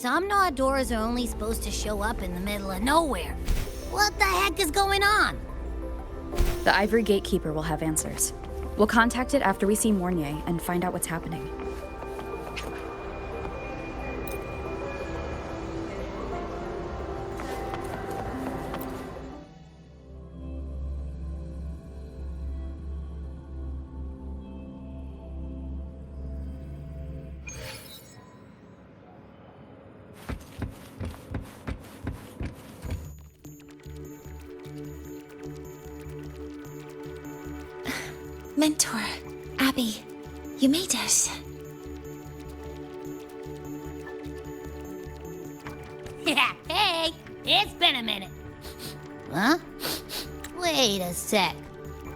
Somnaw doors are only supposed to show up in the middle of nowhere. What the heck is going on? The Ivory Gatekeeper will have answers. We'll contact it after we see Mornier and find out what's happening. Mentor, Abby, you made it. Yeah, hey, it's been a minute. Huh? Wait a sec.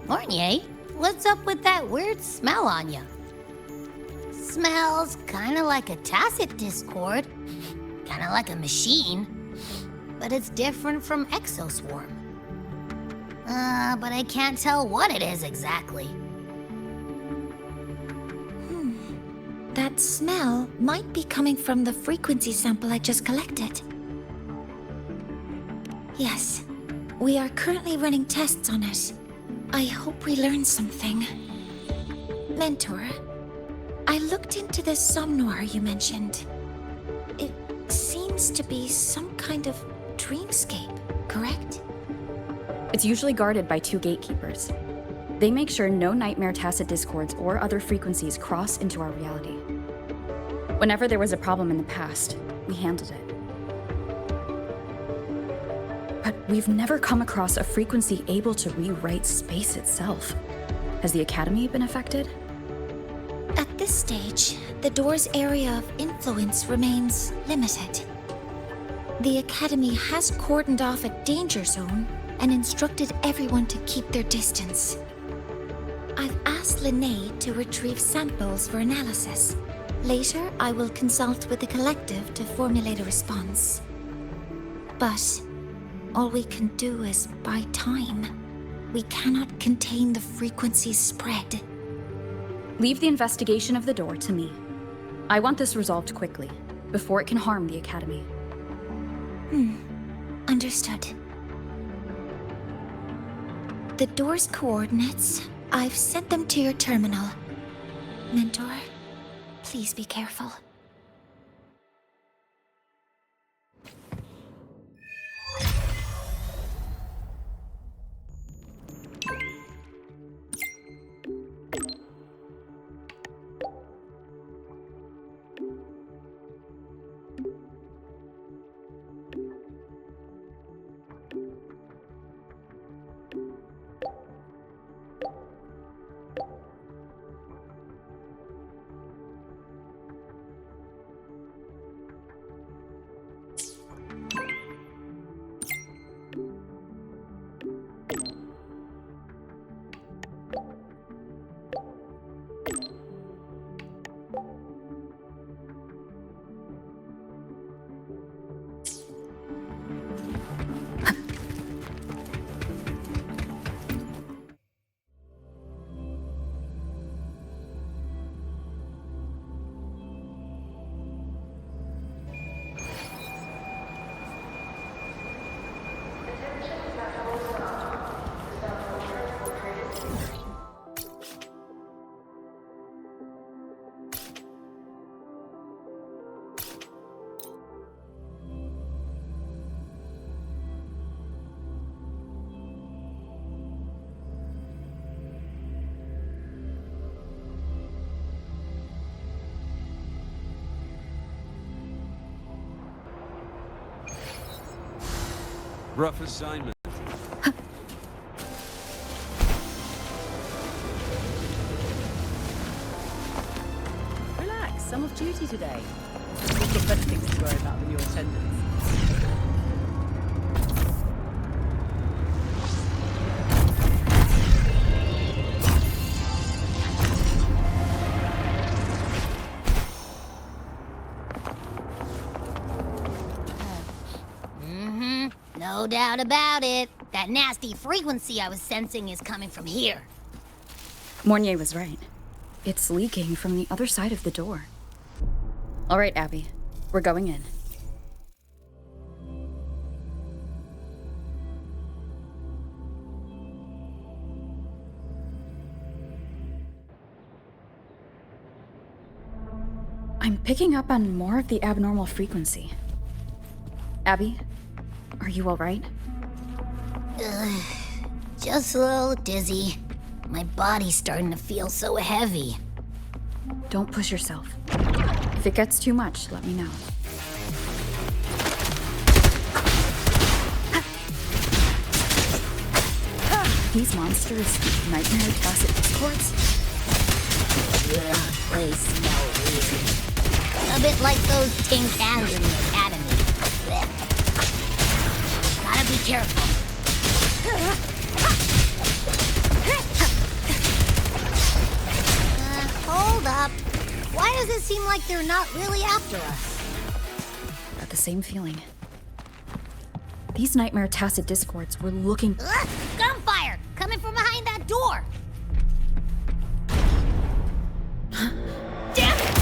Mornier, what's up with that weird smell on you? Smells kinda like a tacit discord. Kinda like a machine. But it's different from Exoswarm. But I can't tell what it is exactly. That smell might be coming from the frequency sample I just collected. Yes, we are currently running tests on it. I hope we learn something. Mentor, I looked into the Somnoir you mentioned. It seems to be some kind of dreamscape, correct? It's usually guarded by 2 gatekeepers. They make sure no nightmare tacit discords or other frequencies cross into our reality. Whenever there was a problem in the past, we handled it. But we've never come across a frequency able to rewrite space itself. Has the Academy been affected? At this stage, the door's area of influence remains limited. The Academy has cordoned off a danger zone and instructed everyone to keep their distance. I've asked Linnae to retrieve samples for analysis. Later, I will consult with the collective to formulate a response. But all we can do is buy time. We cannot contain the frequency's spread. Leave the investigation of the door to me. I want this resolved quickly, before it can harm the Academy. Understood. The door's coordinates, I've sent them to your terminal. Mentor, please be careful. Rough assignment. Relax, I'm off duty today. We've got better things to worry about than your attendance. No doubt about it. That nasty frequency I was sensing is coming from here. Mornier was right. It's leaking from the other side of the door. All right, Abby. We're going in. I'm picking up on more of the abnormal frequency. Abby, are you alright? Just a little dizzy. My body's starting to feel so heavy. Don't push yourself. If it gets too much, let me know. These monsters, nightmare tacit discords? Ugh, they smell weird. A bit like those tin cans in the academy. Blech. Gotta be careful. Hold up. Why does it seem like they're not really after us? Got the same feeling. These nightmare tacit discords were looking. Ugh, gunfire! Coming from behind that door! Damn it!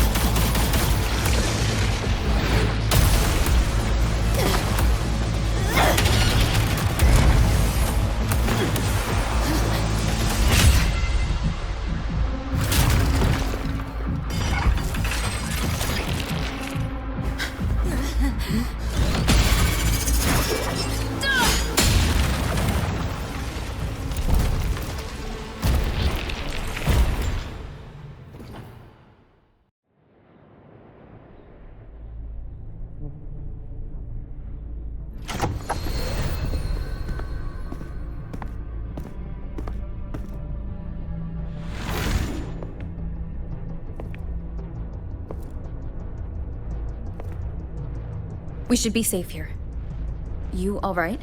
We should be safe here. You alright?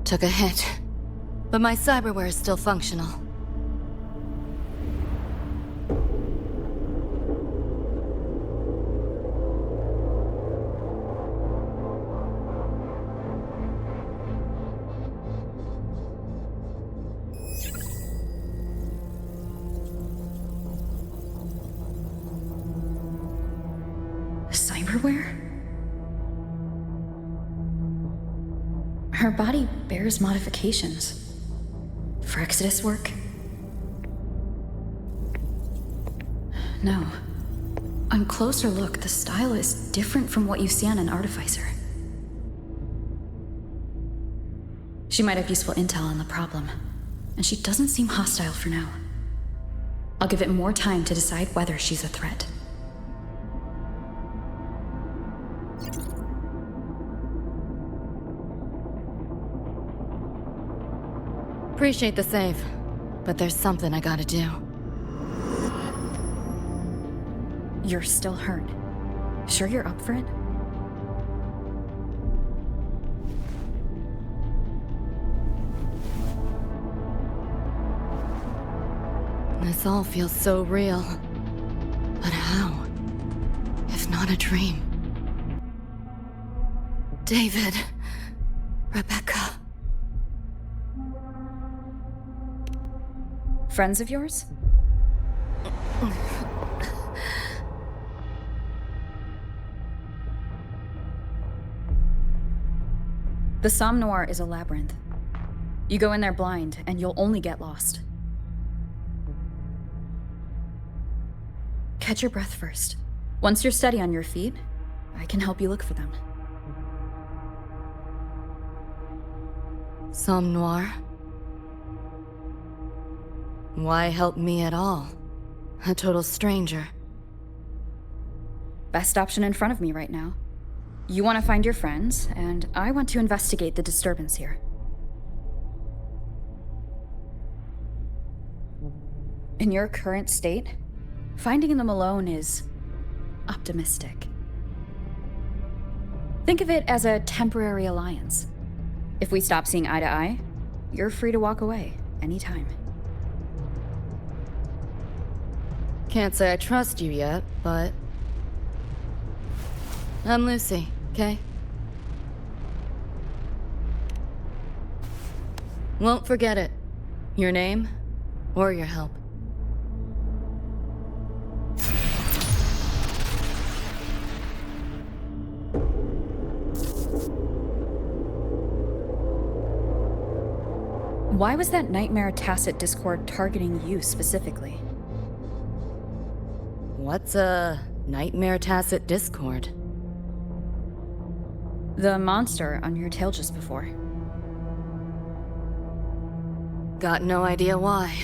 Took a hit, but my cyberware is still functional. Cyberware? Her body bears modifications. For Exodus work? No. On closer look, the style is different from what you see on an artificer. She might have useful intel on the problem, and she doesn't seem hostile for now. I'll give it more time to decide whether she's a threat. Appreciate the save, but there's something I gotta do. You're still hurt. Sure you're up for it? This all feels so real. But how? If not a dream? David. Rebecca. Friends of yours? The Somnoir is a labyrinth. You go in there blind, and you'll only get lost. Catch your breath first. Once you're steady on your feet, I can help you look for them. Somme Noir? Why help me at all? A total stranger. Best option in front of me right now. You want to find your friends, and I want to investigate the disturbance here. In your current state, finding them alone is optimistic. Think of it as a temporary alliance. If we stop seeing eye to eye, you're free to walk away anytime. Can't say I trust you yet, but... I'm Lucy, okay? Won't forget it. Your name, or your help. Why was that Nightmare Tacit Discord targeting you specifically? What's a Nightmare Tacit Discord? The monster on your tail just before. Got no idea why.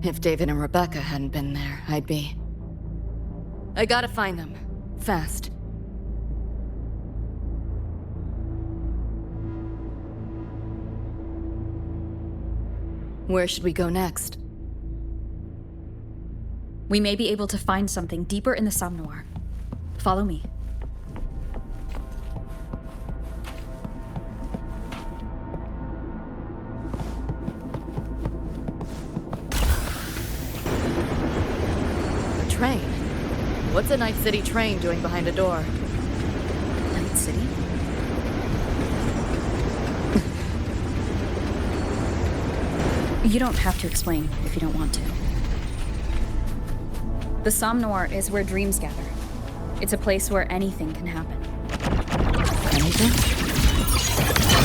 If David and Rebecca hadn't been there, I'd be... I gotta find them. Fast. Where should we go next? We may be able to find something deeper in the Somnoir. Follow me. A train? What's a Night City train doing behind a door? Night City? You don't have to explain if you don't want to. The Somnoir is where dreams gather. It's a place where anything can happen. Anything?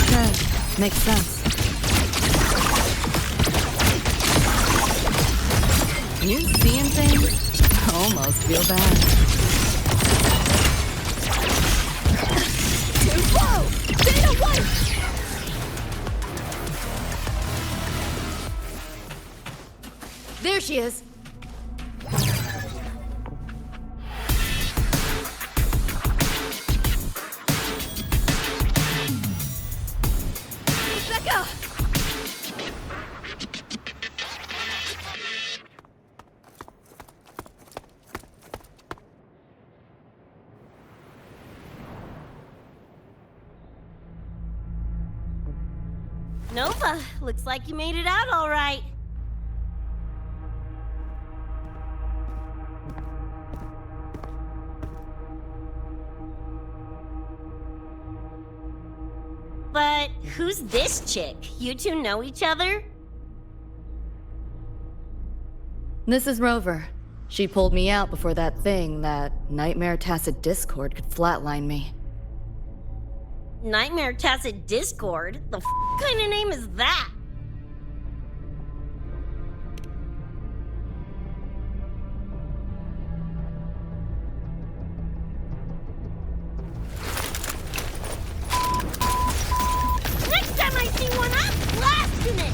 Okay, makes sense. You seeing things? I almost feel bad. Too slow! Data 1! There she is! Rebecca! Nova, looks like you made it out all right. But who's this chick? You two know each other? This is Rover. She pulled me out before that thing, that Nightmare Tacit Discord, could flatline me. Nightmare Tacit Discord? The kind of name is that? Next time I see one, I'm blasting it!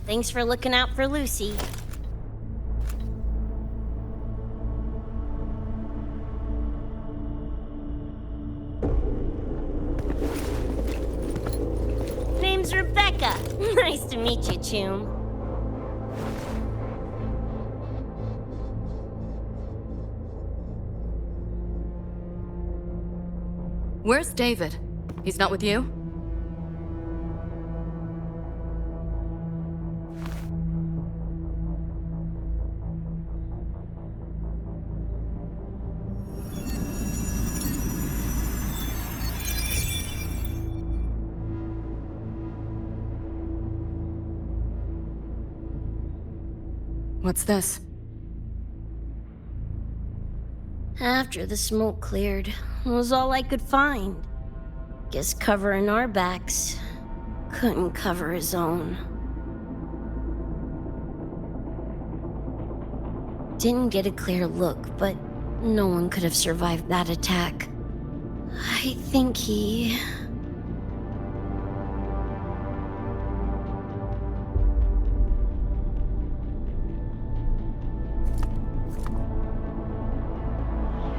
Thanks for looking out for Lucy. Name's Rebecca. Nice to meet you, Choom. Where's David? He's not with you? What's this? After the smoke cleared, it was all I could find. Guess covering our backs couldn't cover his own. Didn't get a clear look, but no one could have survived that attack. I think he...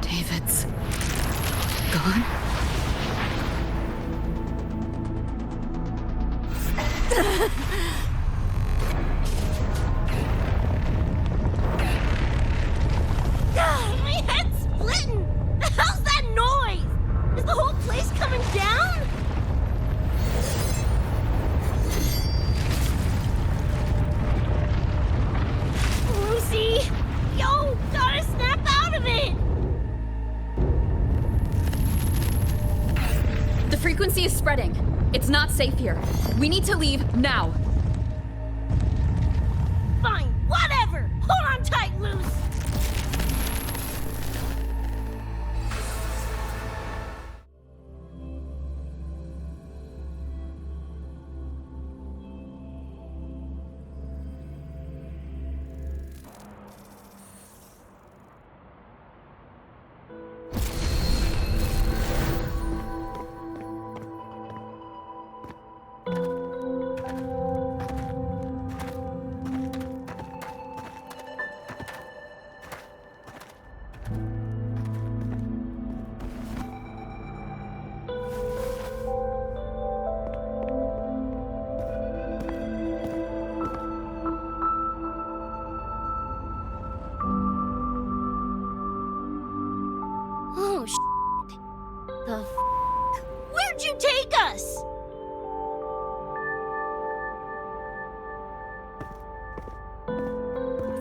David's gone? My head's splitting! The hell's that noise? Is the whole place coming down? Lucy! Yo, gotta snap out of it! The frequency is spreading. It's not safe here. We need to leave now. Fine, whatever! Hold on tight, Luce!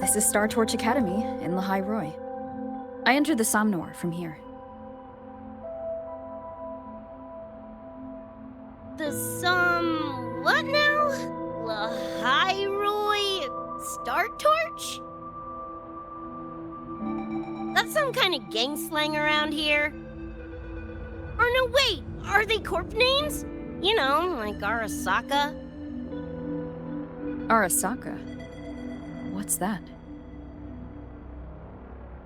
This is Startorch Academy in Lahai Roy. I entered the Somnor from here. What now? Lahairoi Startorch? That's some kind of gang slang around here. Or no, wait, are they corp names? You know, like Arasaka. Arasaka? What's that?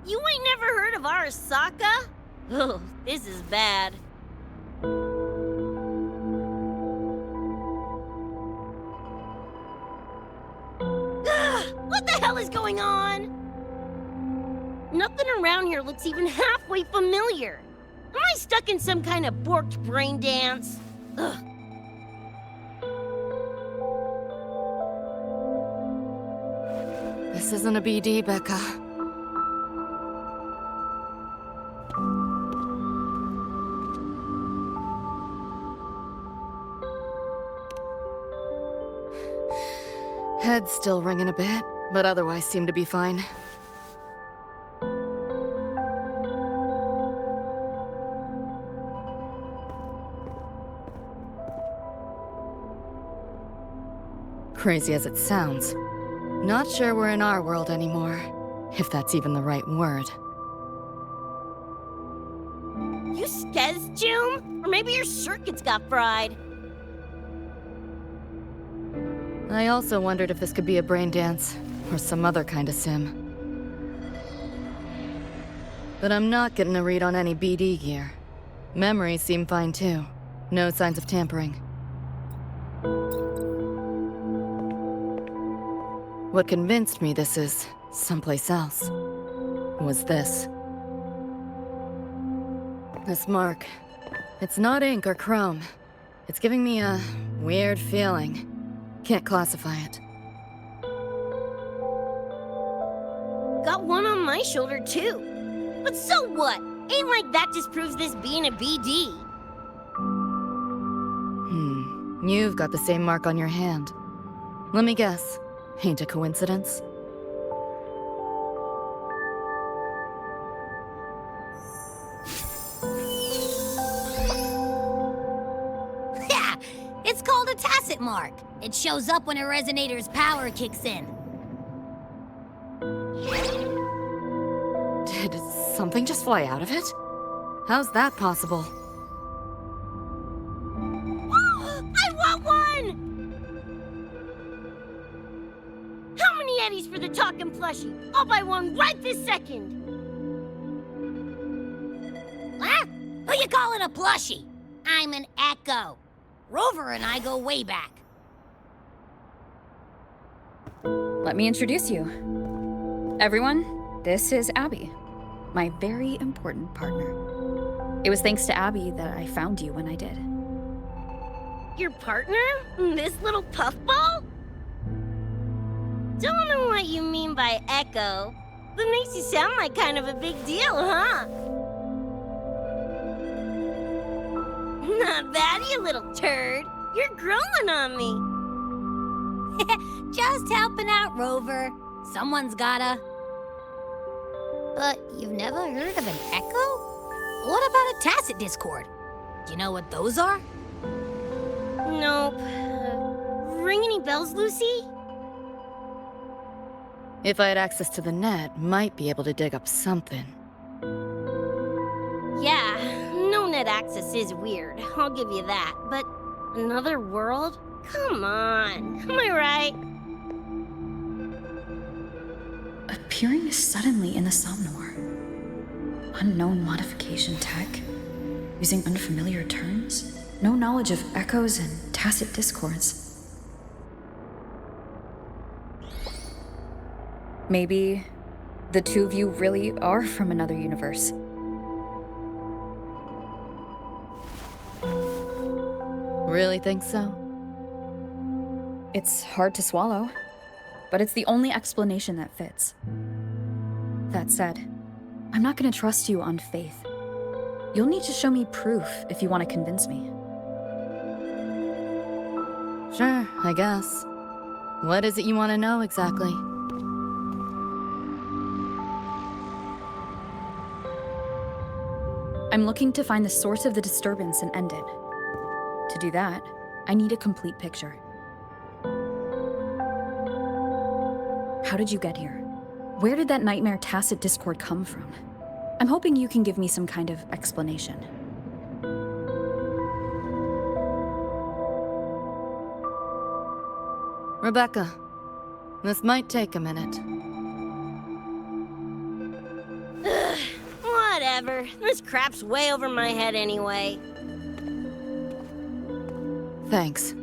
You ain't never heard of Arasaka? Oh, this is bad. What the hell is going on? Nothing around here looks even halfway familiar. Am I stuck in some kind of borked brain dance? Ugh. This isn't a BD, Becca. Head's still ringing a bit, but otherwise seem to be fine. Crazy as it sounds, not sure we're in our world anymore, if that's even the right word. You skez, June? Or maybe your circuits got fried. I also wondered if this could be a brain dance, or some other kind of sim. But I'm not getting a read on any BD gear. Memories seem fine too. No signs of tampering. What convinced me this is someplace else was this. This mark. It's not ink or chrome. It's giving me a weird feeling. Can't classify it. Got one on my shoulder too. But so what? Ain't like that just proves this being a BD. You've got the same mark on your hand. Let me guess. Ain't a coincidence? Yeah, it's called a tacit mark. It shows up when a resonator's power kicks in. Did something just fly out of it? How's that possible? I want one! How many eddies for the talking plushie? I'll buy one right this second. Huh? Who you calling a plushie? I'm an Echo. Rover and I go way back. Let me introduce you. Everyone, this is Abby, my very important partner. It was thanks to Abby that I found you when I did. Your partner? This little puffball? Don't know what you mean by Echo, but makes you sound like kind of a big deal, huh? Not bad, you little turd. You're growing on me. Just helping out, Rover. Someone's gotta. But you've never heard of an Echo? What about a tacit discord? Do you know what those are? Nope. Ring any bells, Lucy? If I had access to the net, might be able to dig up something. Yeah, no net access is weird. I'll give you that. But another world? Come on. Am I right? Appearing suddenly in the Somnor. Unknown modification tech. Using unfamiliar terms. No knowledge of echoes and tacit discords. Maybe the two of you really are from another universe. Really think so? It's hard to swallow, but it's the only explanation that fits. That said, I'm not gonna trust you on faith. You'll need to show me proof if you want to convince me. Sure, I guess. What is it you want to know exactly? I'm looking to find the source of the disturbance and end it. To do that, I need a complete picture. How did you get here? Where did that nightmare tacit discord come from? I'm hoping you can give me some kind of explanation. Rebecca, this might take a minute. Whatever. This crap's way over my head anyway. Thanks.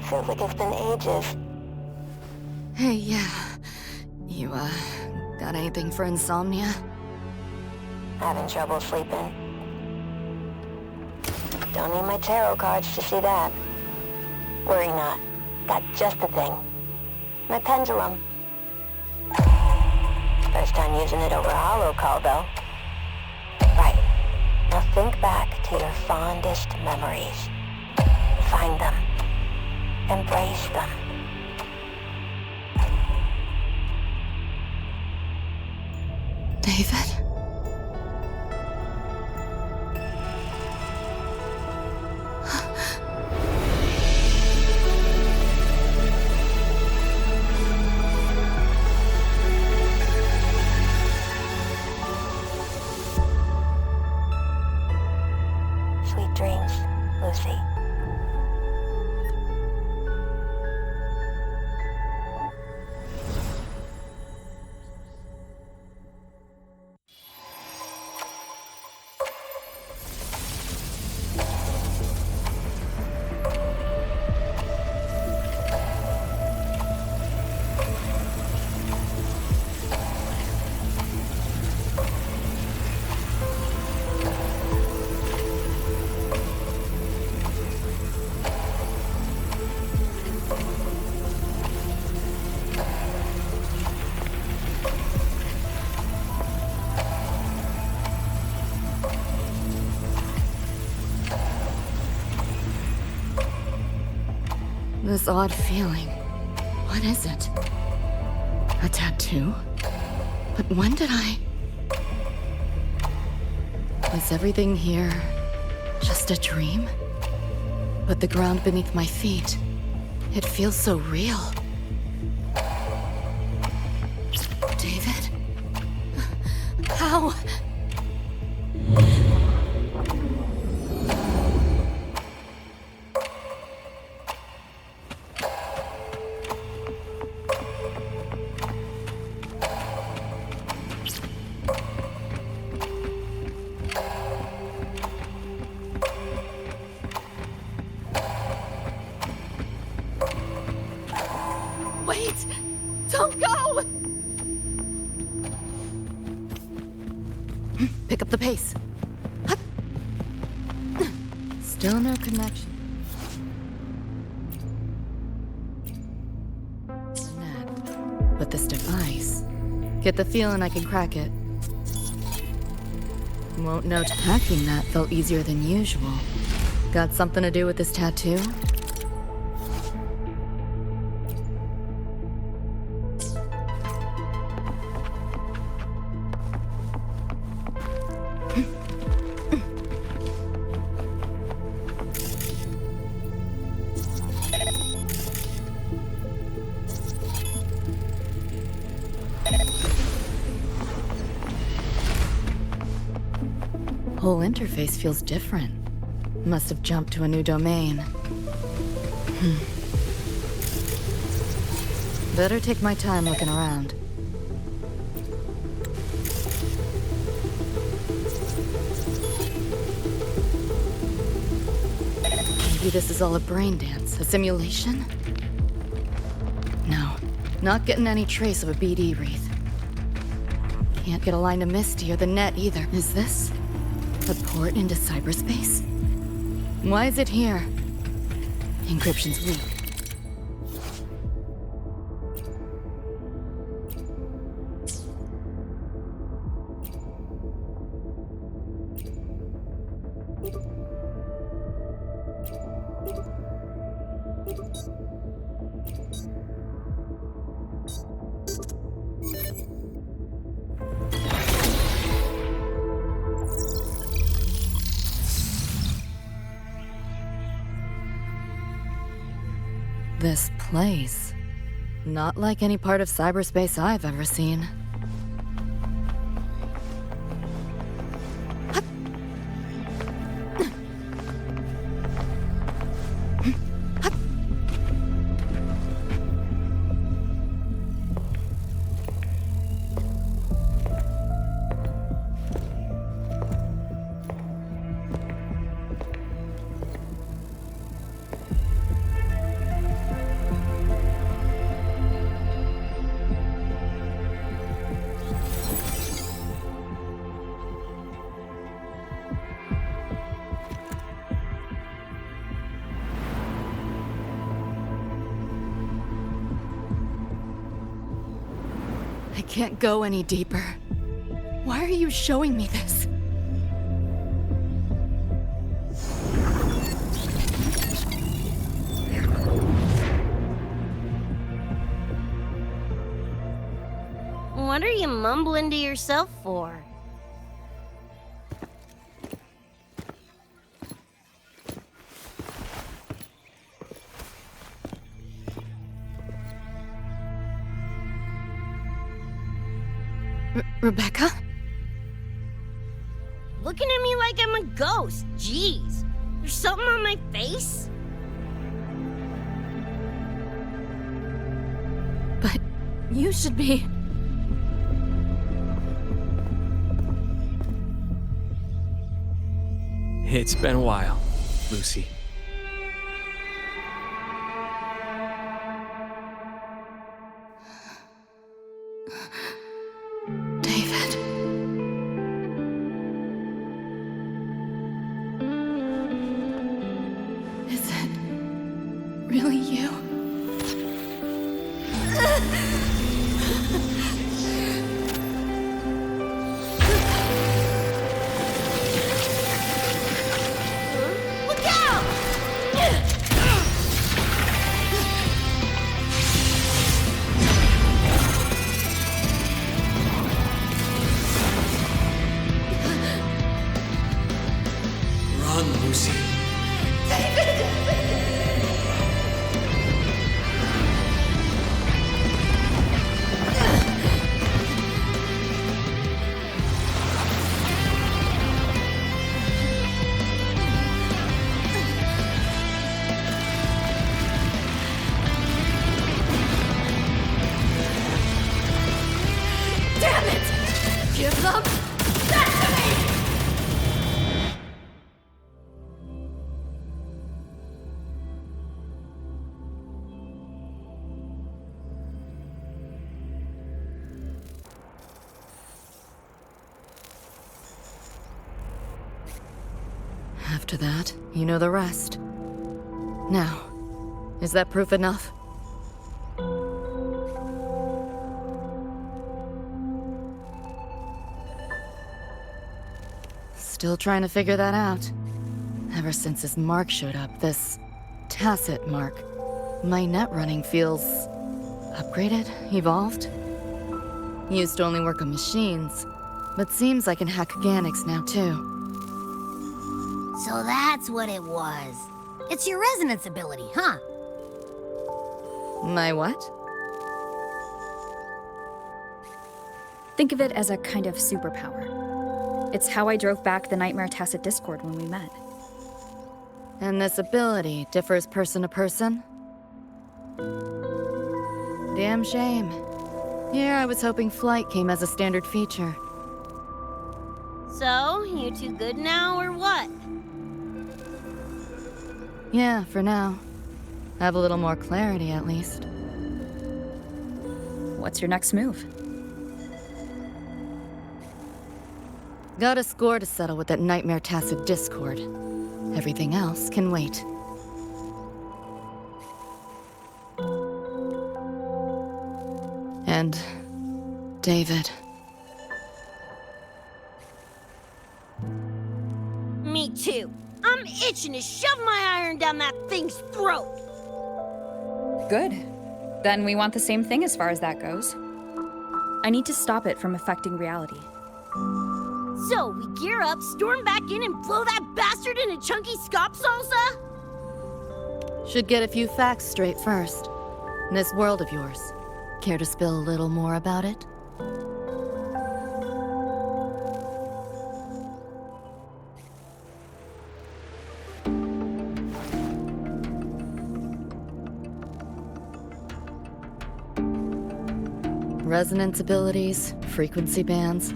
Feels like it's been ages. Hey, yeah. You, got anything for insomnia? Having trouble sleeping. Don't need my tarot cards to see that. Worry not. Got just the thing. My pendulum. First time using it over hollow call, though. Right. Now think back to your fondest memories. Find them. Embrace them. David? Sweet dreams, Lucy. This odd feeling. What is it? A tattoo? But when did I... Is everything here just a dream? But the ground beneath my feet, it feels so real. David? How? Wait! Don't go! Pick up the pace. Hup. Still no connection. Net. But this device... Get the feeling I can crack it. Won't note hacking that felt easier than usual. Got something to do with this tattoo? whole interface feels different. Must have jumped to a new domain. Better take my time looking around. Maybe this is all a brain dance, a simulation? No, not getting any trace of a BD wreath. Can't get a line to Misty or the net either. Is this a port into cyberspace? Why is it here? Encryption's weak. This place. Not like any part of cyberspace I've ever seen. I can't go any deeper. Why are you showing me this? What are you mumbling to yourself for? Rebecca? Looking at me like I'm a ghost. Jeez. There's something on my face? But you should be... It's been a while, Lucy. David. Is it really you? Look out! Run, Lucy. Damn it! Give them that to me! After that, you know the rest. Now, is that proof enough? Still trying to figure that out. Ever since this mark showed up, this tacit mark, my net running feels upgraded, evolved. Used to only work on machines, but seems I can hack organics now too. So that's what it was. It's your resonance ability, huh? My what? Think of it as a kind of superpower. It's how I drove back the Nightmare Tacit Discord when we met. And this ability differs person to person? Damn shame. Here I was hoping flight came as a standard feature. So, you two good now, or what? Yeah, for now. Have a little more clarity, at least. What's your next move? Got a score to settle with that Nightmare Tacit Discord. Everything else can wait. And David. Me too. I'm itching to shove my iron down that thing's throat. Good. Then we want the same thing as far as that goes. I need to stop it from affecting reality. So, we gear up, storm back in, and blow that bastard into chunky scop salsa? Should get a few facts straight first. This world of yours. Care to spill a little more about it? Resonance abilities, frequency bands,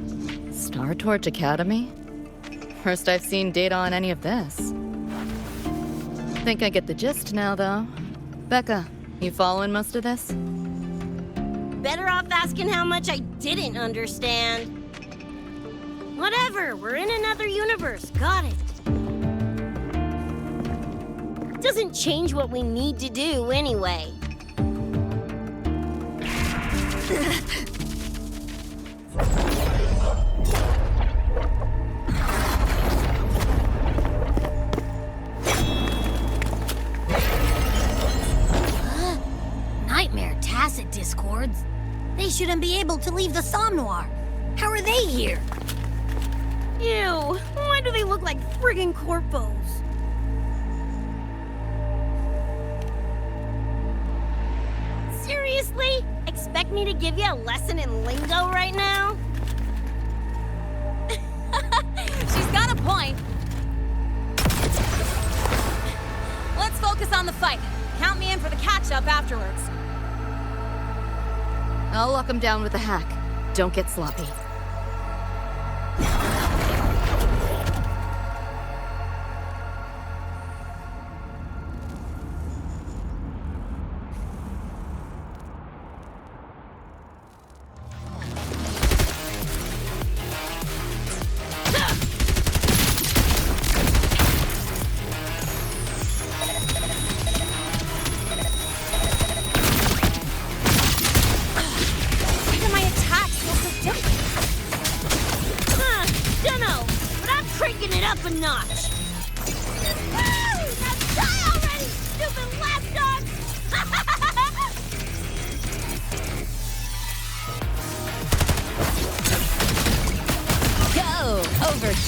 Startorch Academy? First I've seen data on any of this. Think I get the gist now, though. Becca, you following most of this? Better off asking how much I didn't understand. Whatever, we're in another universe, got it. Doesn't change what we need to do anyway. Nightmare Tacit Discords? They shouldn't be able to leave the Somnoir. How are they here? Ew, why do they look like friggin' corpos? Seriously? Expect me to give you a lesson in lingo right now? She's got a point. Let's focus on the fight. Count me in for the catch-up afterwards. I'll lock him down with a hack. Don't get sloppy.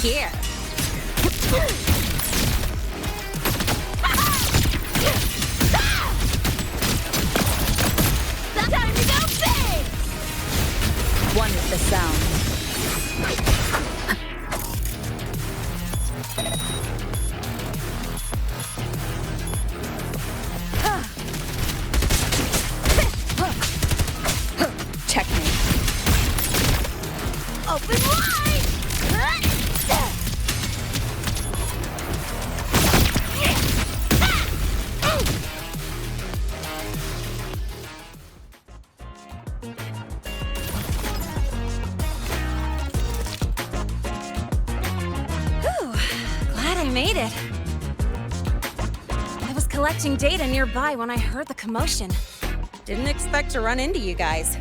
Here. Time to go big! One with the sound. Checkmate. Open wide! Made it. I was collecting data nearby when I heard the commotion. Didn't expect to run into you guys.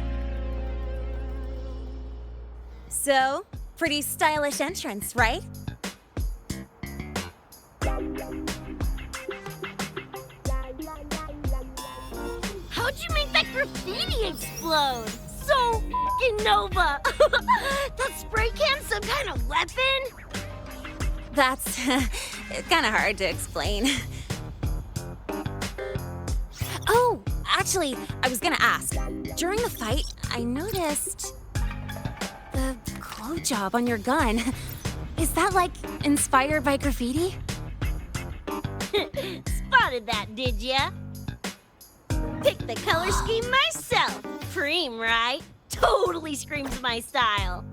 So, pretty stylish entrance, right? How'd you make that graffiti explode? So f***ing Nova! That spray can some kind of weapon? That's kind of hard to explain. Oh, actually, I was gonna ask. During the fight, I noticed the glow job on your gun. Is that, like, inspired by graffiti? Spotted that, did ya? Picked the color scheme myself. Cream, right? Totally screams my style.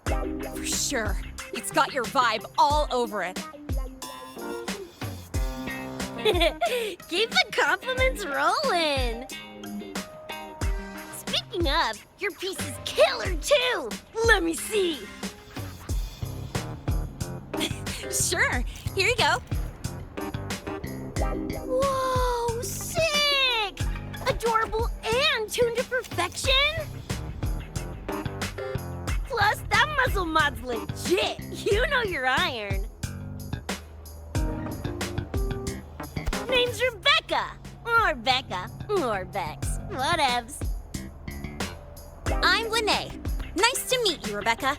For sure. It's got your vibe all over it. Keep the compliments rolling. Speaking of, your piece is killer too. Let me see. Sure. Here you go. Whoa, sick! Adorable and tuned to perfection. Plus, that muzzle mod's legit. You know your iron. Name's Rebecca. Or Becca. Or Bex. Whatevs. I'm Lene. Nice to meet you, Rebecca.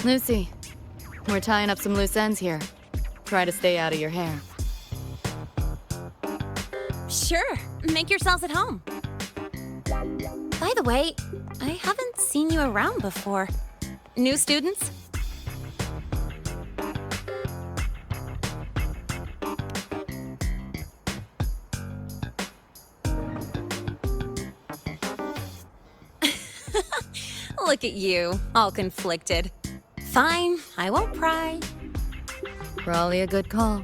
Lucy, we're tying up some loose ends here. Try to stay out of your hair. Sure. Make yourselves at home. By the way, I haven't seen you around before. New students? Look at you, all conflicted. Fine, I won't pry. Probably a good call.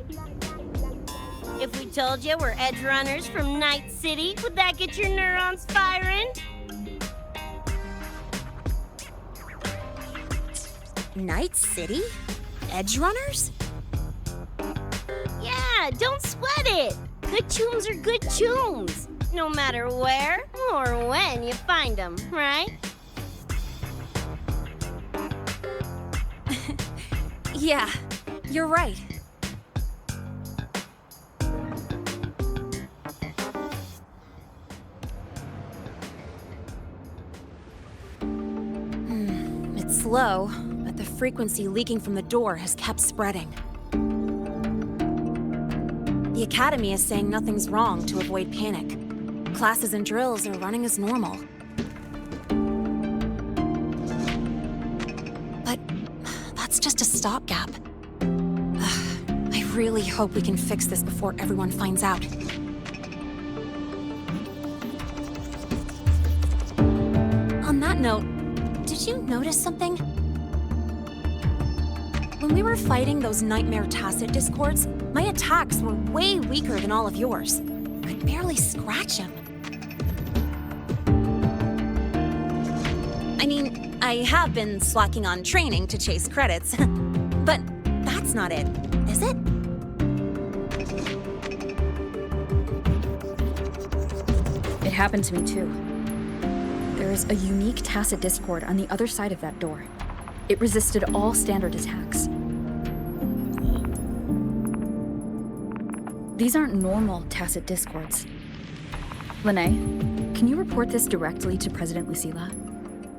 If we told you we're Edgerunners from Night City, would that get your neurons firing? Night City? Edgerunners? Yeah, don't sweat it. Good tunes are good tunes, no matter where or when you find them, right? Yeah, you're right. It's slow, but the frequency leaking from the door has kept spreading. The Academy is saying nothing's wrong to avoid panic. Classes and drills are running as normal. But that's just a stopgap. I really hope we can fix this before everyone finds out. On that note, did you notice something? When we were fighting those nightmare tacit discords, my attacks were way weaker than all of yours. Could barely scratch him. I mean, I have been slacking on training to chase credits, but that's not it, is it? It happened to me too. There is a unique tacit discord on the other side of that door. It resisted all standard attacks. These aren't normal tacit discords. Lene, can you report this directly to President Lucilla?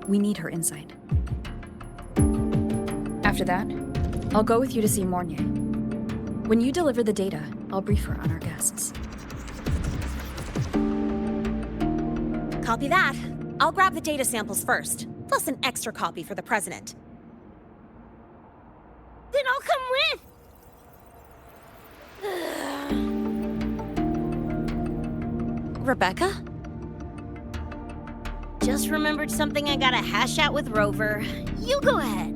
We need her insight. After that, I'll go with you to see Mornier. When you deliver the data, I'll brief her on our guests. Copy that. I'll grab the data samples first, plus an extra copy for the president. Then I'll come with! Rebecca? Just remembered something I gotta hash out with Rover. You go ahead.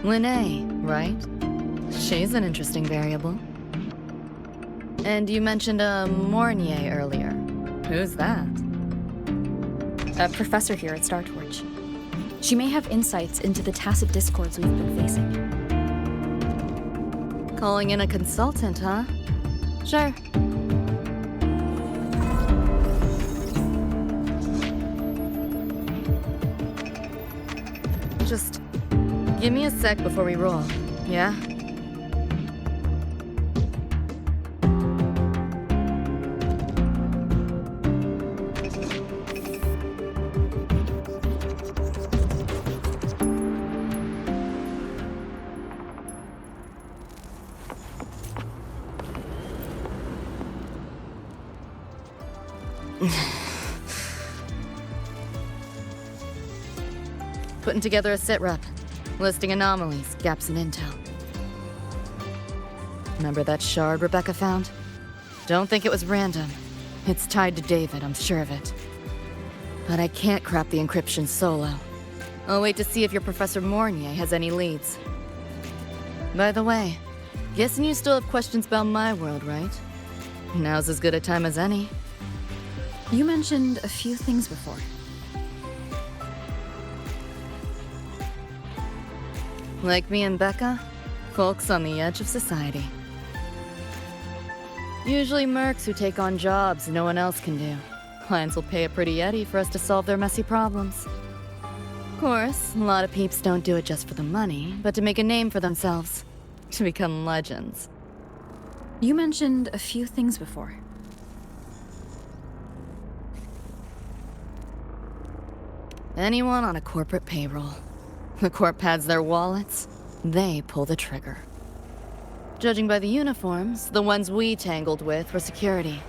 Lene, right? She's an interesting variable. And you mentioned a Mornier earlier. Who's that? A professor here at Startorch. She may have insights into the tacit discords we've been facing. Calling in a consultant, huh? Sure. Just give me a sec before we roll, yeah? putting together a sitrep, listing anomalies, gaps in intel. Remember that shard Rebecca found? Don't think it was random. It's tied to David, I'm sure of it. But I can't crack the encryption solo. I'll wait to see if your Professor Mornier has any leads. By the way, guessing you still have questions about my world, right? Now's as good a time as any. You mentioned a few things before. Like me and Becca, folks on the edge of society. Usually mercs who take on jobs no one else can do. Clients will pay a pretty eddy for us to solve their messy problems. Of course, a lot of peeps don't do it just for the money, but to make a name for themselves. To become legends. You mentioned a few things before. Anyone on a corporate payroll. The corp pads their wallets, they pull the trigger. Judging by the uniforms, the ones we tangled with were security.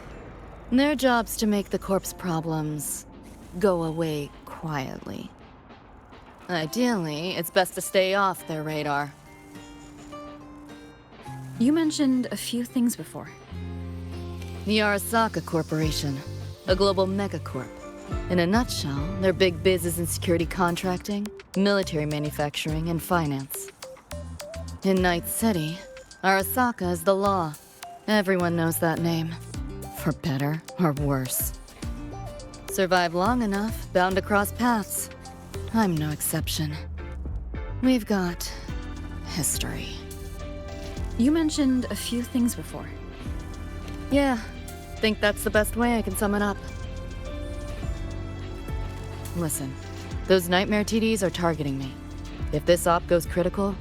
Their job's to make the corp's problems go away quietly. Ideally, it's best to stay off their radar. You mentioned a few things before. The Arasaka Corporation, a global megacorp. In a nutshell, their big biz is in security contracting, military manufacturing, and finance. In Night City, Arasaka is the law. Everyone knows that name. For better or worse. Survive long enough, bound to cross paths. I'm no exception. We've got history. You mentioned a few things before. Yeah, think that's the best way I can sum it up. Listen, those nightmare TDs are targeting me. If this op goes critical,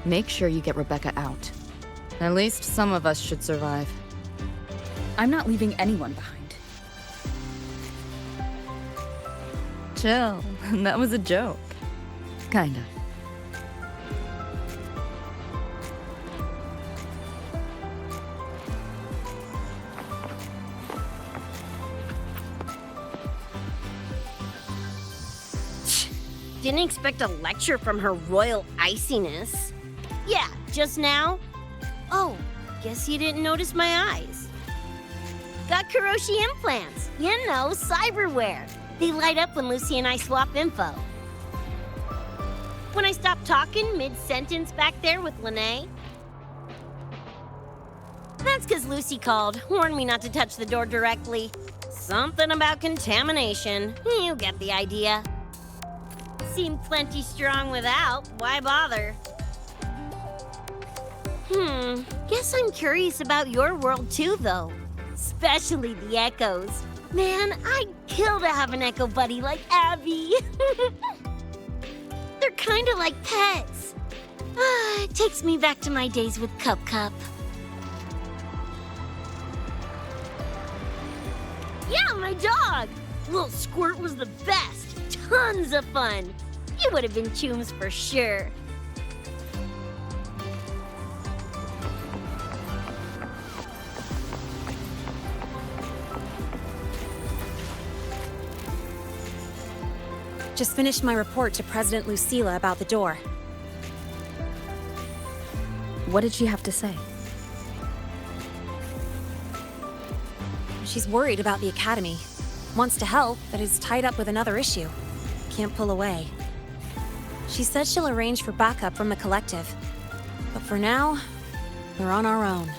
make sure you get Rebecca out. At least some of us should survive. I'm not leaving anyone behind. Chill, that was a joke. Kinda. Didn't expect a lecture from her royal iciness. Yeah, just now? Oh, guess you didn't notice my eyes. Got Kuroshi implants. You know, cyberware. They light up when Lucy and I swap info. When I stopped talking mid-sentence back there with Lene. That's because Lucy called, warned me not to touch the door directly. Something about contamination. You get the idea. Seemed plenty strong without. Why bother? Guess I'm curious about your world too, though. Especially the echoes. Man, I'd kill to have an echo buddy like Abby. They're kind of like pets. It takes me back to my days with Cup Cup. Yeah, my dog! Little Squirt was the best. Tons of fun. You would have been chooms for sure. Just finished my report to President Lucilla about the door. What did she have to say? She's worried about the Academy. Wants to help, but is tied up with another issue. Can't pull away. She said she'll arrange for backup from the collective. But for now, we're on our own.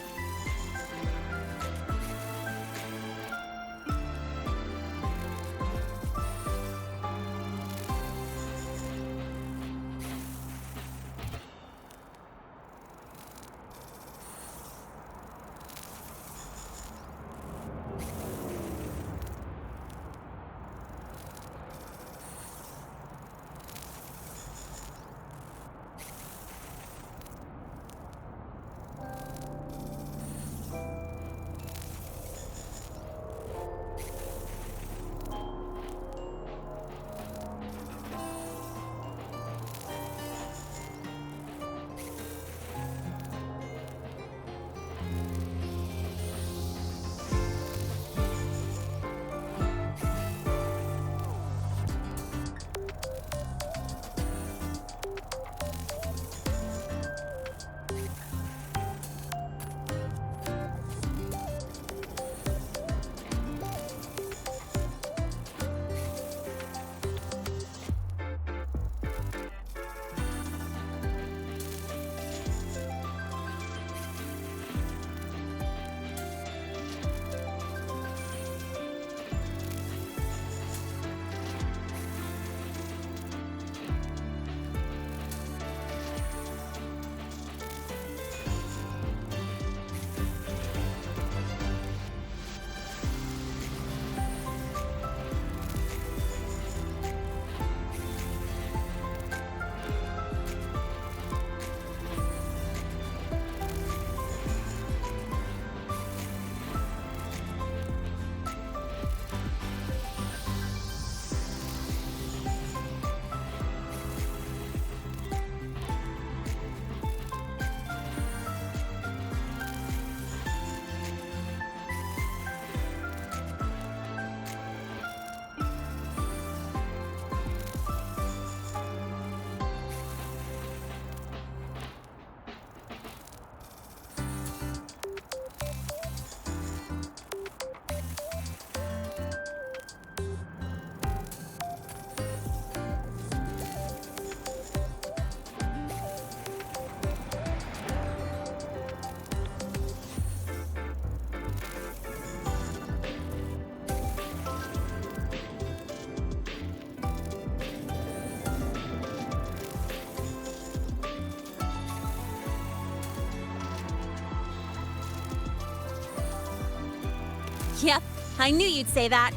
Yep, I knew you'd say that.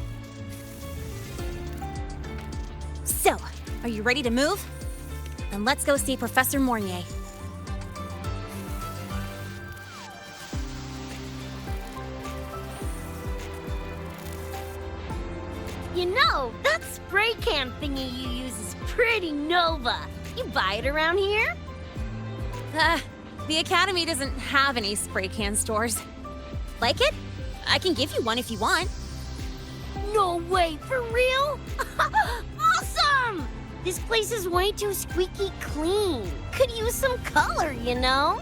So, are you ready to move? Then let's go see Professor Mornier. You know, that spray can thingy you use is pretty Nova. You buy it around here? The Academy doesn't have any spray can stores. Like it? I can give you one if you want. No way, for real? Awesome! This place is way too squeaky clean. Could use some color, you know?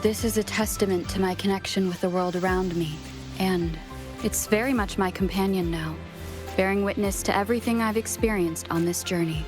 This is a testament to my connection with the world around me, and it's very much my companion now, bearing witness to everything I've experienced on this journey.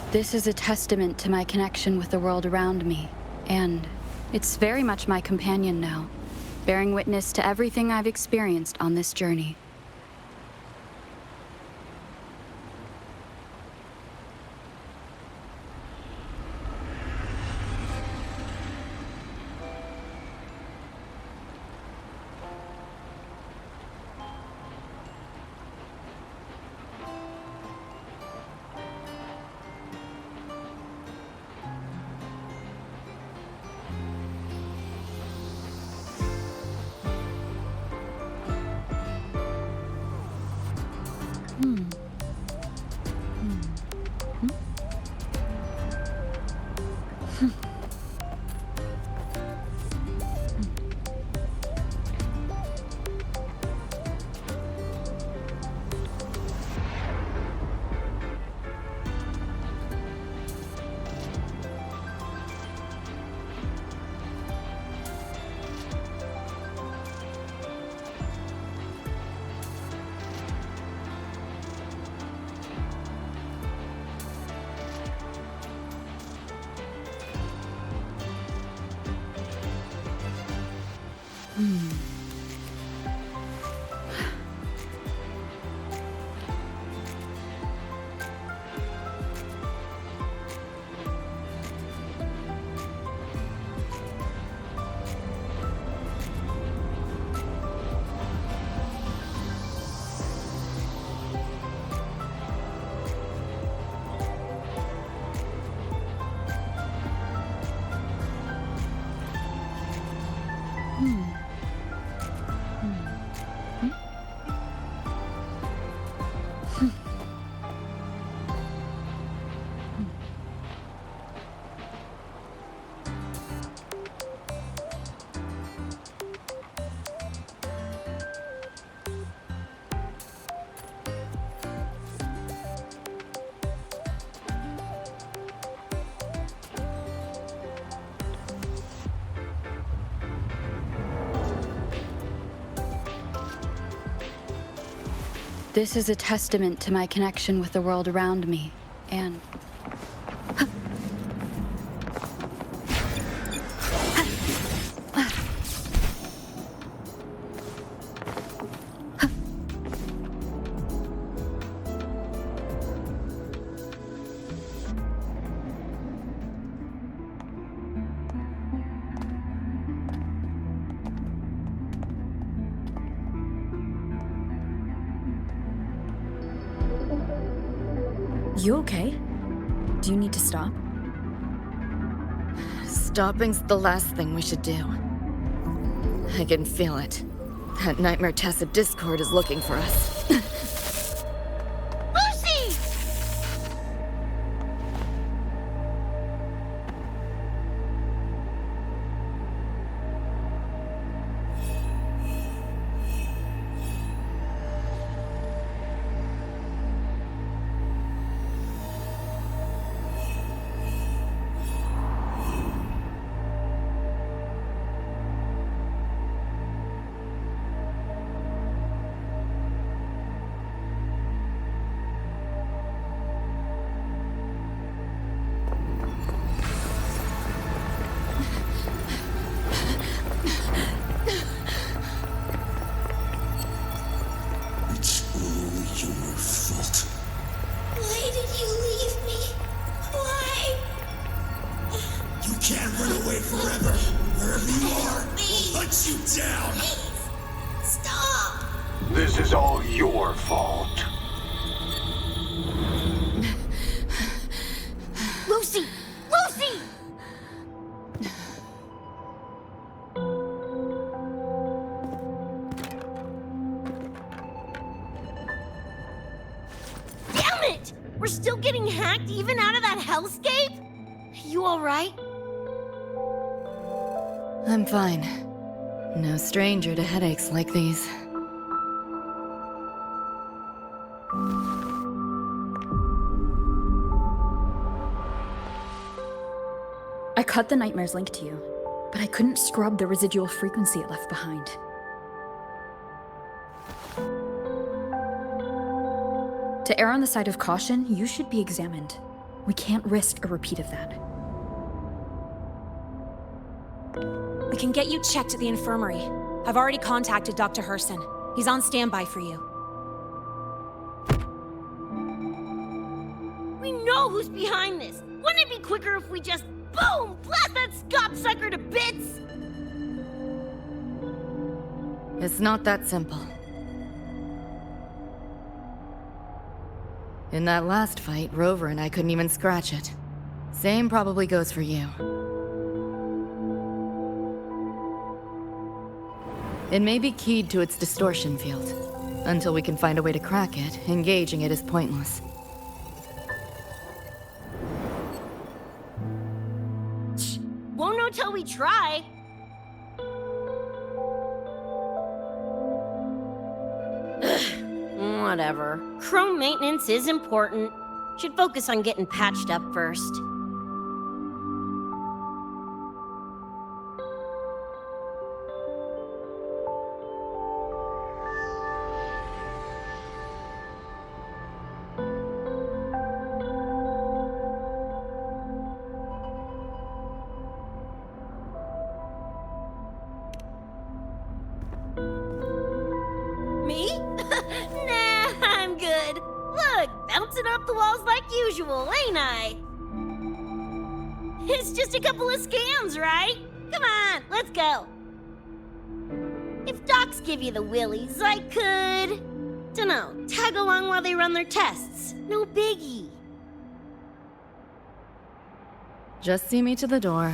This is a testament to my connection with the world around me, and it's very much my companion now, bearing witness to everything I've experienced on this journey. This is a testament to my connection with the world around me, and... You okay? Do you need to stop? Stopping's the last thing we should do. I can feel it. That nightmare tacit discord is looking for us. Lucy! This is all your fault. Lucy! Lucy! Damn it! We're still getting hacked even out of that hellscape? You alright? I'm fine. No stranger to headaches like these. I cut the nightmare's link to you, but I couldn't scrub the residual frequency it left behind. To err on the side of caution, you should be examined. We can't risk a repeat of that. We can get you checked at the infirmary. I've already contacted Dr. Herson. He's on standby for you. We know who's behind this! Wouldn't it be quicker if we just, boom, blast that gobsucker to bits? It's not that simple. In that last fight, Rover and I couldn't even scratch it. Same probably goes for you. It may be keyed to its distortion field. Until we can find a way to crack it, engaging it is pointless. Won't know till we try. Whatever. Chrome maintenance is important. Should focus on getting patched up first. bouncing off the walls like usual, ain't I? It's just a couple of scams, right? Come on, let's go. If docs give you the willies, I could... dunno, tag along while they run their tests. No biggie. Just see me to the door.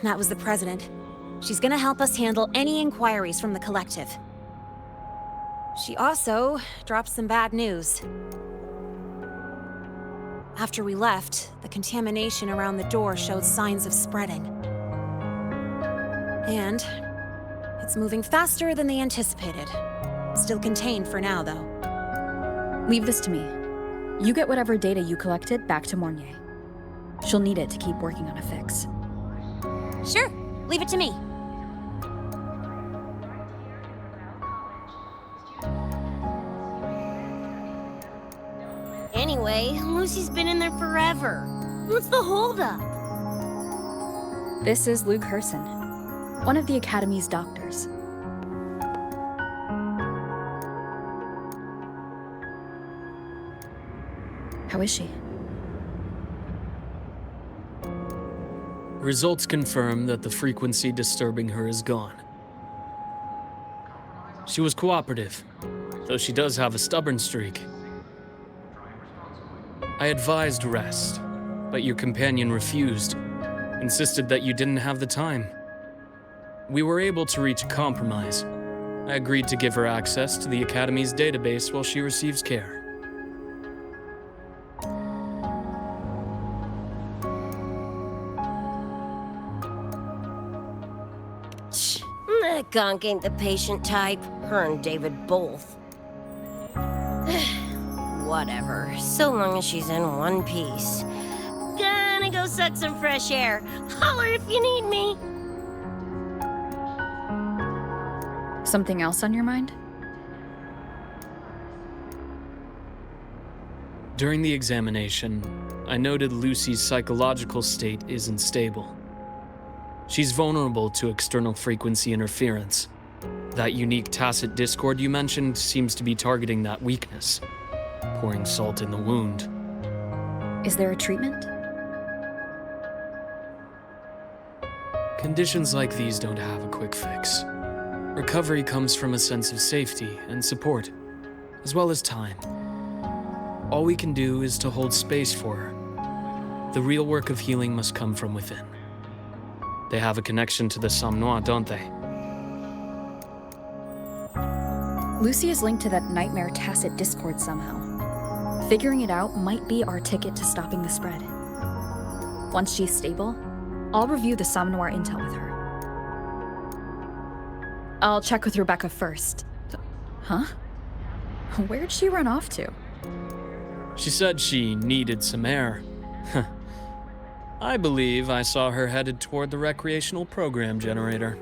That was the president. She's gonna help us handle any inquiries from the collective. She also dropped some bad news. After we left, the contamination around the door showed signs of spreading. And it's moving faster than they anticipated. Still contained for now, though. Leave this to me. You get whatever data you collected back to Mornier. She'll need it to keep working on a fix. Sure, leave it to me. Anyway, Lucy's been in there forever. What's the holdup? This is Luke Herson, one of the Academy's doctors. How is she? Results confirm that the frequency disturbing her is gone. She was cooperative, though she does have a stubborn streak. I advised rest, but your companion refused, insisted that you didn't have the time. We were able to reach a compromise. I agreed to give her access to the Academy's database while she receives care. That gonk ain't the patient type. Her and David both. Whatever, so long as she's in one piece. Gonna go suck some fresh air. Holler if you need me. Something else on your mind? During the examination, I noted Lucy's psychological state isn't stable. She's vulnerable to external frequency interference. That unique tacit discord you mentioned seems to be targeting that weakness, pouring salt in the wound. Is there a treatment? Conditions like these don't have a quick fix. Recovery comes from a sense of safety and support, as well as time. All we can do is to hold space for her. The real work of healing must come from within. They have a connection to the Somme Noire, don't they? Lucy is linked to that nightmare tacit discord somehow. Figuring it out might be our ticket to stopping the spread. Once she's stable, I'll review the Somme Noire intel with her. I'll check with Rebecca first. Huh? Where'd she run off to? She said she needed some air. I believe I saw her headed toward the recreational program generator.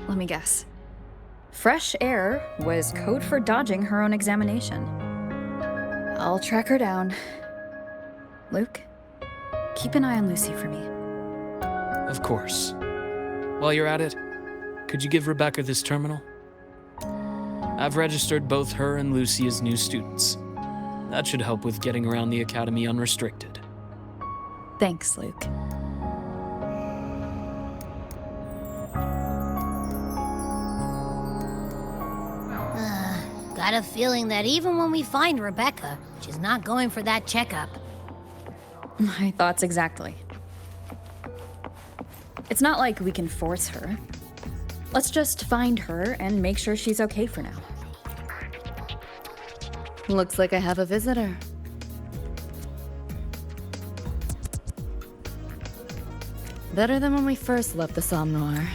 Let me guess. Fresh air was code for dodging her own examination. I'll track her down. Luke, keep an eye on Lucy for me. Of course. While you're at it, could you give Rebecca this terminal? I've registered both her and Lucy as new students. That should help with getting around the Academy unrestricted. Thanks, Luke. Got a feeling that even when we find Rebecca, she's not going for that checkup. My thoughts exactly. It's not like we can force her. Let's just find her and make sure she's okay for now. Looks like I have a visitor. Better than when we first left the Somme Noire.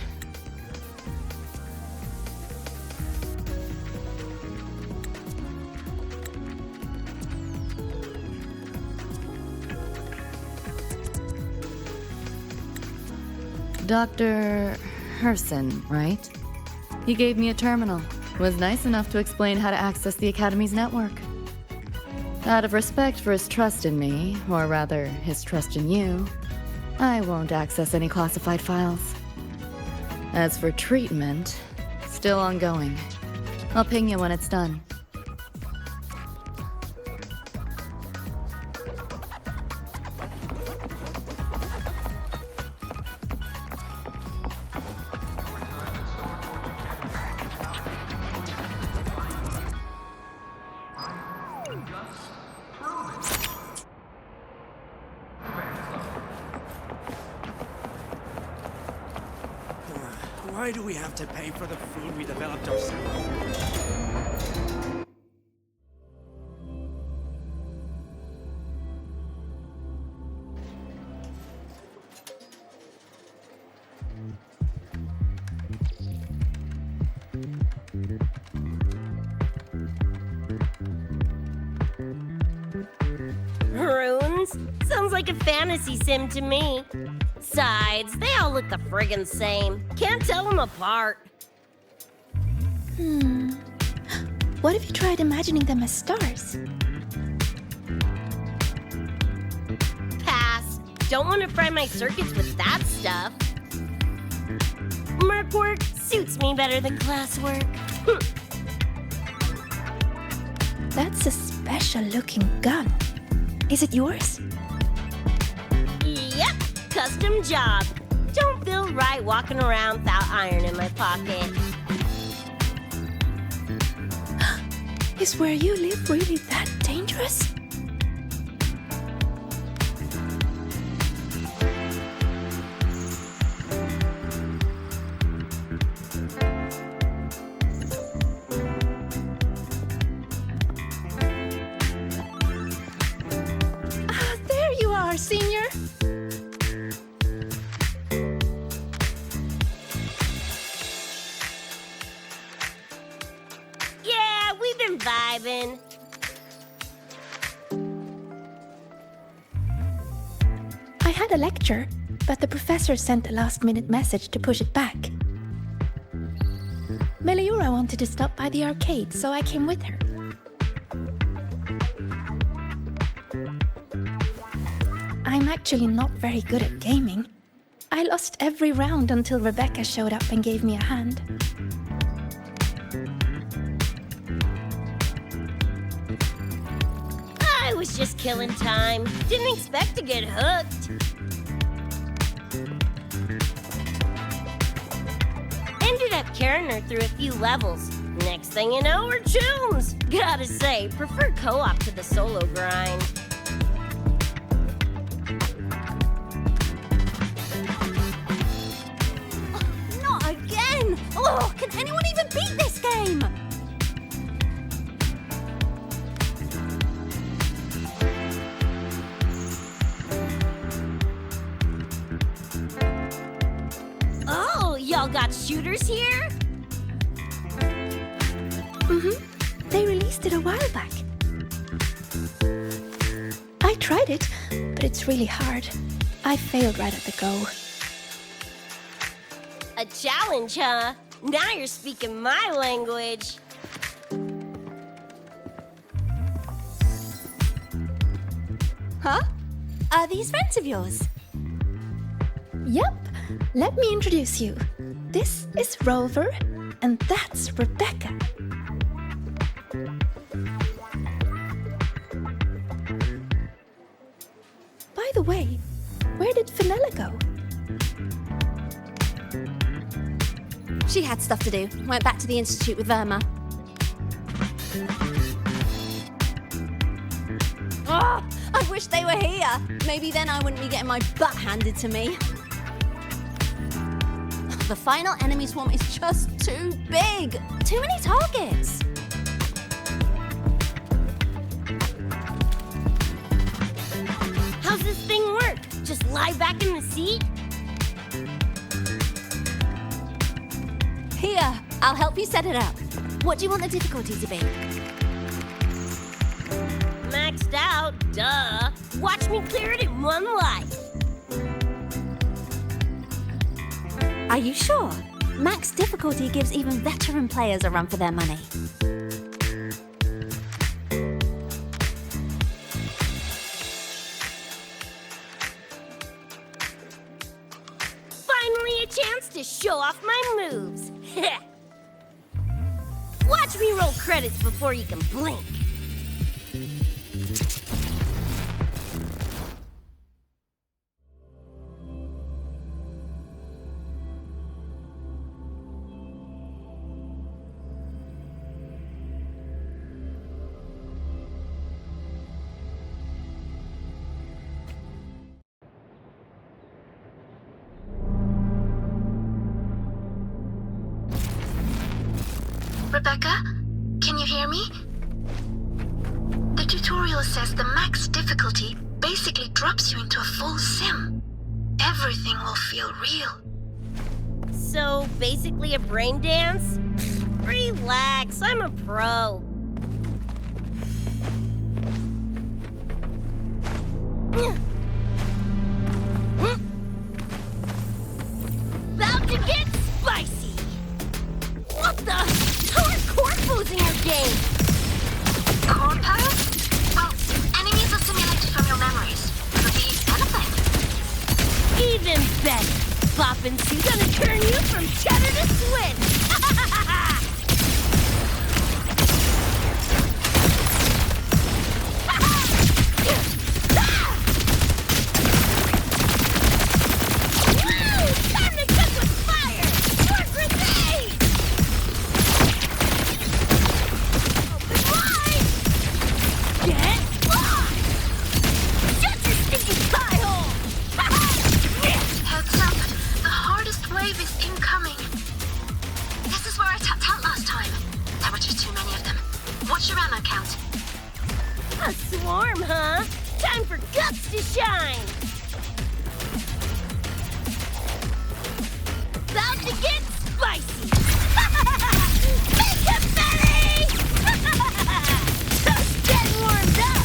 Dr. Herson, right? He gave me a terminal. Was nice enough to explain how to access the Academy's network. Out of respect for his trust in me, or rather, his trust in you, I won't access any classified files. As for treatment, still ongoing. I'll ping you when it's done. Why do we have to pay for the food we developed ourselves? Runes? Sounds like a fantasy sim to me. Besides, they all look the friggin' same. Can't tell them apart. What if you tried imagining them as stars? Pass. Don't want to fry my circuits with that stuff. Merc work suits me better than classwork. That's a special-looking gun. Is it yours? Yep, custom job. Don't feel right walking around without iron in my pocket. Is where you live really that dangerous? There you are, Senior. Yeah, we've been vibing. I had a lecture, but the professor sent a last-minute message to push it back. Meliora wanted to stop by the arcade, so I came with her. I'm actually not very good at gaming. I lost every round until Rebecca showed up and gave me a hand. I was just killing time. Didn't expect to get hooked. Ended up carrying her through a few levels. Next thing you know, we're chums. Gotta say, prefer co-op to the solo grind. Not again! Oh, can anyone even beat this game? Oh, y'all got shooters here? They released it a while back. I tried it, but it's really hard. I failed right at the go. A challenge, huh? Now you're speaking my language. Huh? Are these friends of yours? Yep, let me introduce you. This is Rover, and that's Rebecca. By the way, where did Fenella go? She had stuff to do. Went back to the Institute with Verma. Oh, I wish they were here. Maybe then I wouldn't be getting my butt handed to me. The final enemy swarm is just too big. Too many targets. How's this thing work? Just lie back in the seat? Here, I'll help you set it up. What do you want the difficulty to be? Maxed out, duh. Watch me clear it in one life. Are you sure? Max difficulty gives even veteran players a run for their money. chance to show off my moves. Watch me roll credits before you can blink. Rebecca, can you hear me? The tutorial says the max difficulty basically drops you into a full sim. Everything will feel real. So, basically a brain dance? Relax, I'm a pro. About to get spicy! What the? How are corpos in your game? Corpos? Well, enemies are simulated from your memories. Could be anything. Even better! Boppin' Sue's gonna turn you from cheddar to Swiss! A swarm, huh? Time for guts to shine! About to get spicy! Make it belly! Just getting warmed up!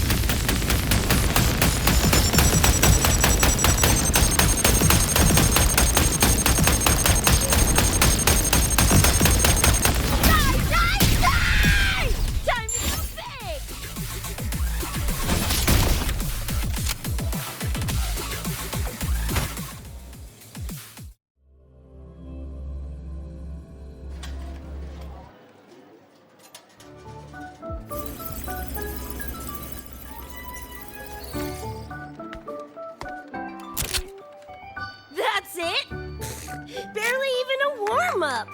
Die, die, die! Time to go big! That's it? Barely even a warm-up.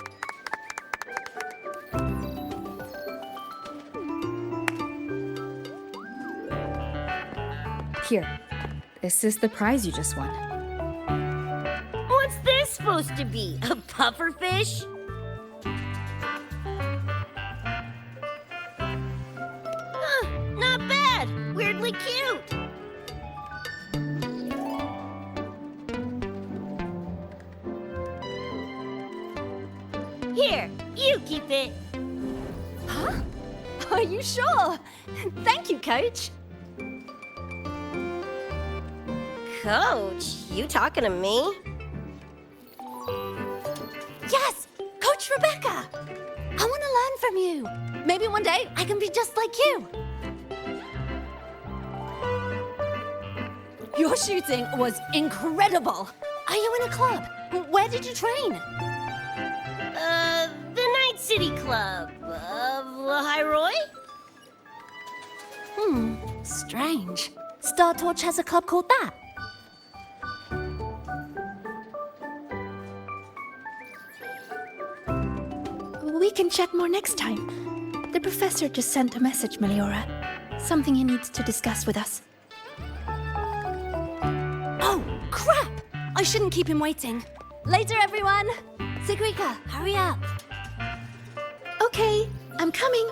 Here, this is the prize you just won. What's this supposed to be? A pufferfish? Huh, not bad. Weirdly cute. Here, you keep it. Huh? Are you sure? Thank you, Coach. Coach, you talking to me? Yes! Coach Rebecca! I want to learn from you. Maybe one day I can be just like you. Your shooting was incredible. Are you in a club? Where did you train? The Night City Club of Lahiroy? Strange. Startorch has a club called that. We can chat more next time. The professor just sent a message, Meliora. Something he needs to discuss with us. Oh, crap! I shouldn't keep him waiting. Later, everyone! Sigrika, hurry up. Okay, I'm coming.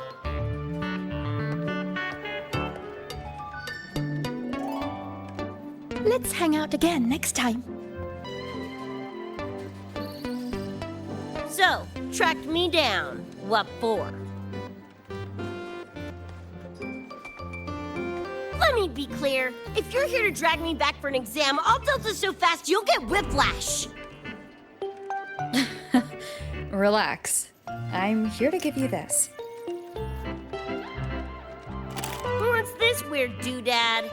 Let's hang out again next time. So, tracked me down. What for? Let me be clear. If you're here to drag me back for an exam, I'll delta so fast you'll get whiplash. Relax. I'm here to give you this. What's this weird doodad?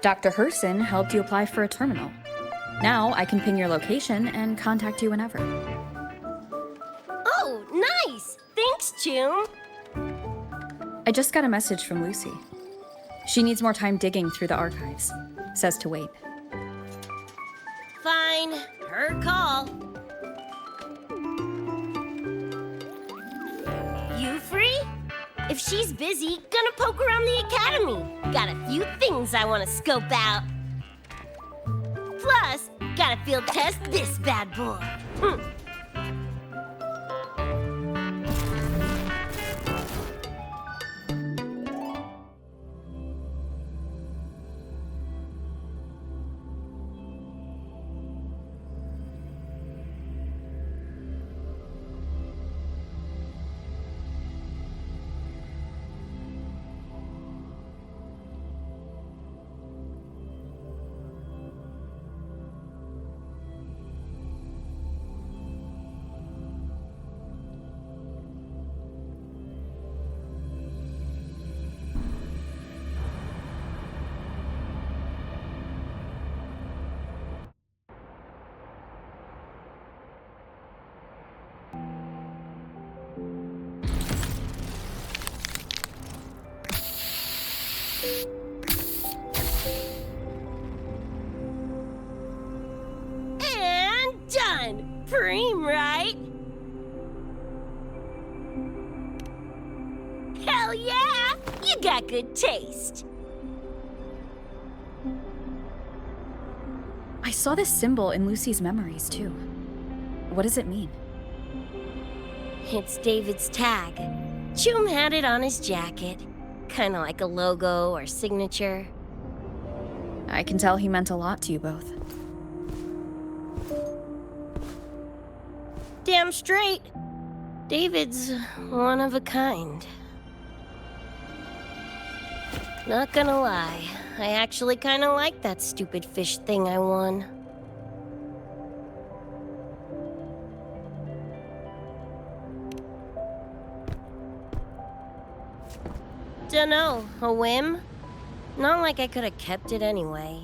Dr. Herson helped you apply for a terminal. Now I can ping your location and contact you whenever. Oh, nice! Thanks, Chum. I just got a message from Lucy. She needs more time digging through the archives. Says to wait. Fine. Her call. You free? If she's busy, gonna poke around the academy. Got a few things I want to scope out. Plus, gotta field test this bad boy. And done! Preem, right? Hell yeah! You got good taste. I saw this symbol in Lucy's memories, too. What does it mean? It's David's tag. Chum had it on his jacket. Kinda like a logo or signature. I can tell he meant a lot to you both. Damn straight. David's one of a kind. Not gonna lie, I actually kinda like that stupid fish thing I won. Dunno, a whim? Not like I could have kept it anyway.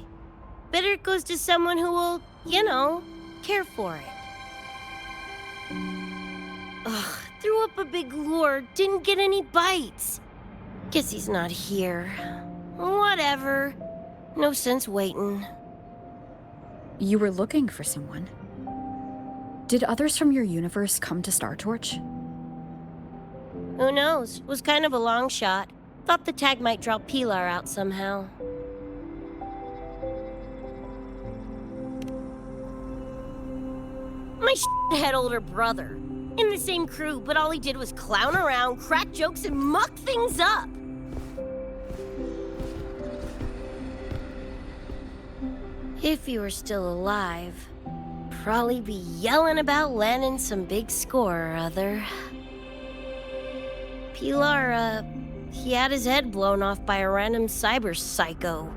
Better it goes to someone who will, you know, care for it. Ugh, threw up a big lure, didn't get any bites. Guess he's not here. Whatever. No sense waiting. You were looking for someone. Did others from your universe come to Startorch? Who knows? Was kind of a long shot. Thought the tag might draw Pilar out somehow. My shithead older brother. In the same crew, but all he did was clown around, crack jokes, and muck things up. If he were still alive, probably be yelling about landing some big score or other. Pilar, he had his head blown off by a random cyber psycho.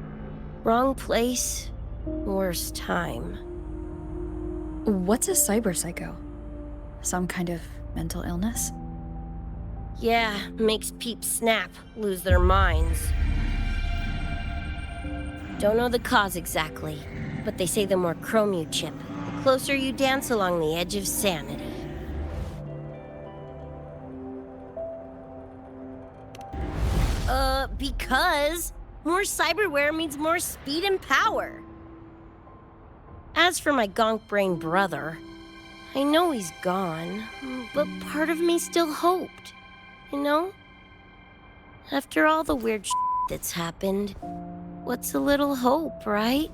Wrong place, worst time. What's a cyber psycho? Some kind of mental illness? Yeah, makes peeps snap, lose their minds. Don't know the cause exactly, but they say the more chrome you chip, the closer you dance along the edge of sanity. Because more cyberware means more speed and power. As for my gonk-brain brother, I know he's gone, but part of me still hoped, you know? After all the weird shit that's happened, what's a little hope, right?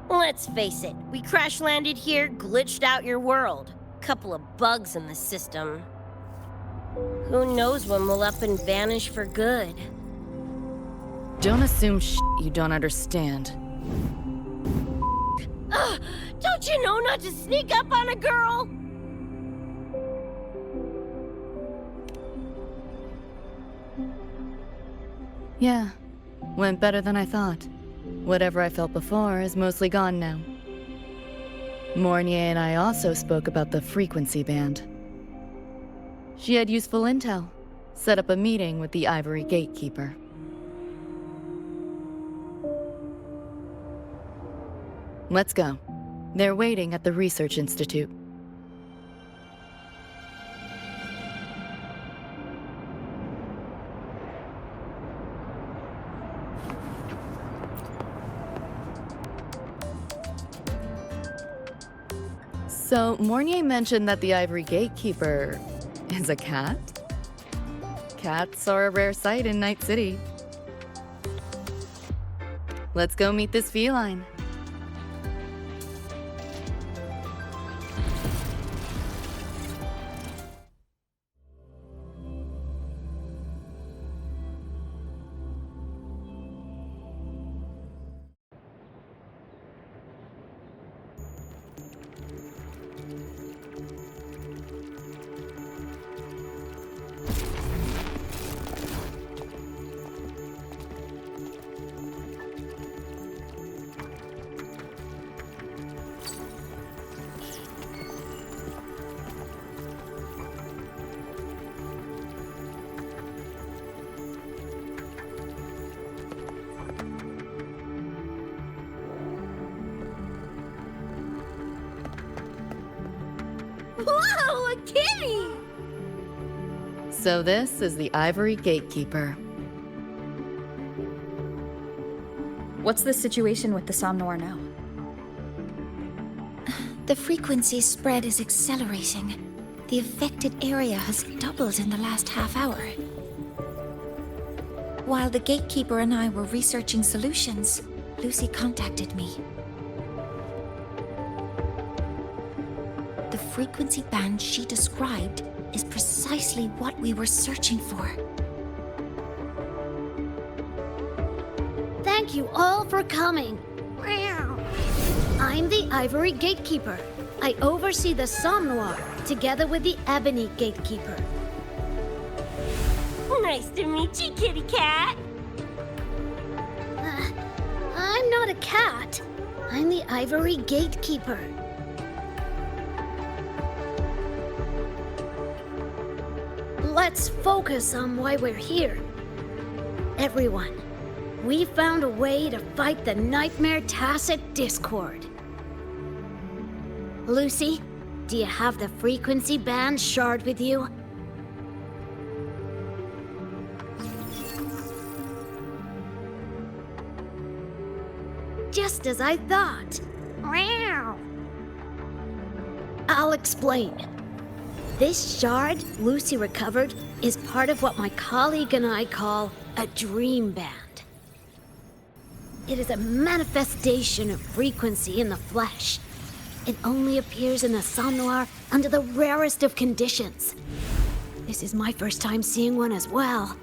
Let's face it, we crash-landed here, glitched out your world. Couple of bugs in the system. Who knows when we'll up and vanish for good? Don't assume you don't understand. Don't you know not to sneak up on a girl? Yeah, went better than I thought. Whatever I felt before is mostly gone now. Mornier and I also spoke about the frequency band. She had useful intel. Set up a meeting with the Ivory Gatekeeper. Let's go. They're waiting at the Research Institute. So, Mornier mentioned that the Ivory Gatekeeper is a cat? Cats are a rare sight in Night City. Let's go meet this feline. Whoa, a kitty! So this is the Ivory Gatekeeper. What's the situation with the Somnoir now? The frequency spread is accelerating. The affected area has doubled in the last half hour. While the Gatekeeper and I were researching solutions, Lucy contacted me. The frequency band she described is precisely what we were searching for. Thank you all for coming. I'm the Ivory Gatekeeper. I oversee the Somnoir, together with the Ebony Gatekeeper. Nice to meet you, kitty cat. I'm not a cat. I'm the Ivory Gatekeeper. Let's focus on why we're here. Everyone, we found a way to fight the Nightmare Tacit Discord. Lucy, do you have the frequency band shard with you? Just as I thought. I'll explain. This shard Lucy recovered is part of what my colleague and I call a dream band. It is a manifestation of frequency in the flesh. It only appears in the Somnoir under the rarest of conditions. This is my first time seeing one as well.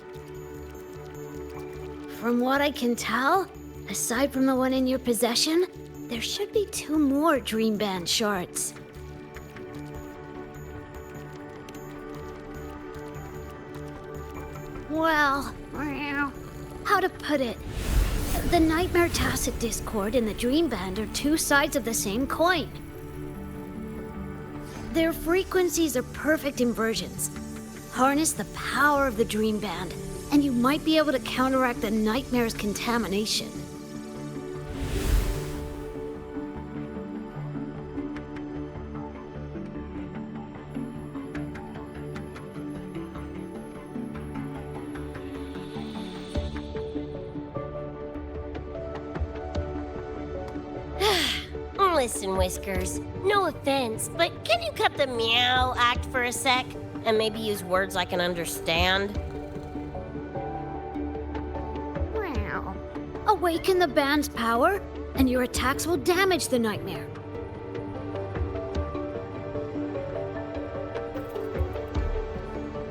From what I can tell, aside from the one in your possession, there should be 2 more dream band shards. Well, how to put it? The Nightmare Tacit Discord and the Dream Band are 2 sides of the same coin. Their frequencies are perfect inversions. Harness the power of the Dream Band, and you might be able to counteract the Nightmare's contamination. Listen, Whiskers, no offense, but can you cut the meow act for a sec? And maybe use words I can understand? Awaken the band's power, and your attacks will damage the Nightmare.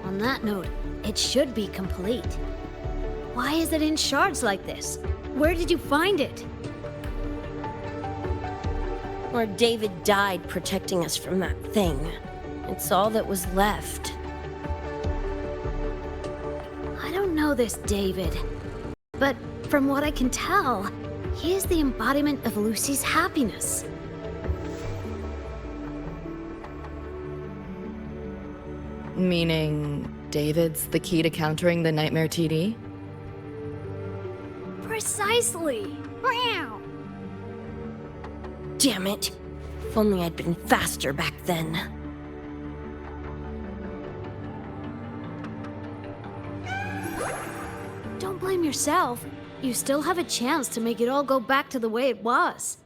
On that note, it should be complete. Why is it in shards like this? Where did you find it? Where David died protecting us from that thing. It's all that was left. I don't know this David, but from what I can tell, he is the embodiment of Lucy's happiness. Meaning David's the key to countering the Nightmare TD? Precisely. Meow. Damn it. If only I'd been faster back then. Don't blame yourself. You still have a chance to make it all go back to the way it was.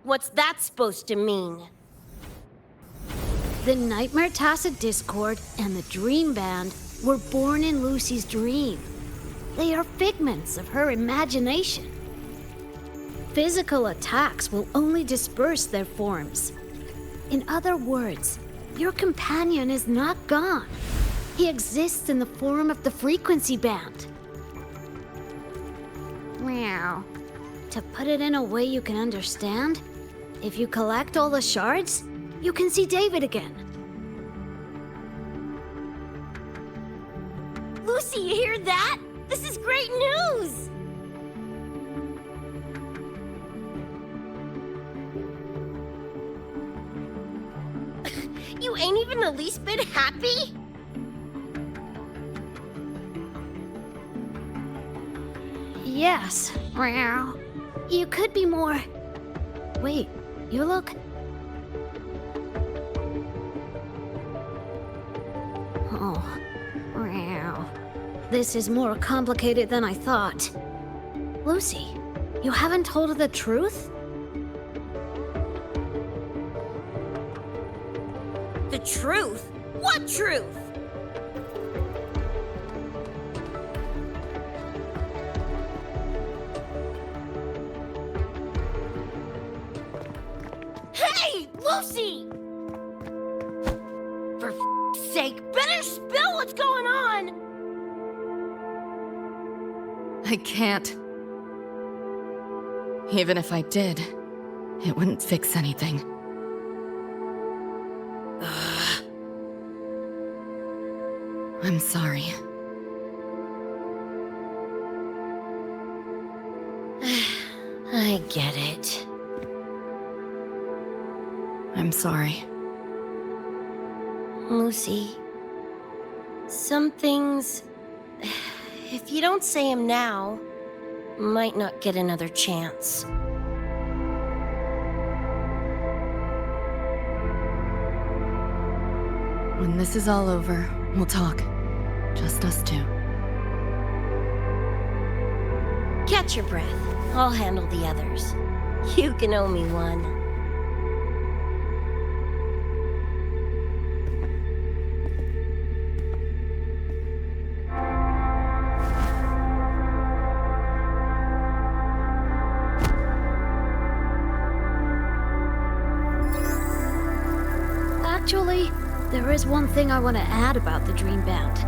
What's that supposed to mean? The Nightmare Tacit Discord and the Dream Band were born in Lucy's dream. They are figments of her imagination. Physical attacks will only disperse their forms. In other words, your companion is not gone. He exists in the form of the frequency band. Meow. To put it in a way you can understand, if you collect all the shards, you can see David again. Lucy, you hear that? This is great news! You ain't even the least bit happy? Yes. Meow. You could be more... Wait, you look... Oh. Meow. This is more complicated than I thought. Lucy, you haven't told her the truth? The truth? What truth? Hey, Lucy! For f***'s sake, better spill what's going on! I can't. Even if I did, it wouldn't fix anything. I'm sorry. I get it. I'm sorry. Lucy, some things, if you don't say them now, might not get another chance. When this is all over, we'll talk. Just us two. Catch your breath. I'll handle the others. You can owe me one. Actually, there is one thing I want to add about the Dream Band.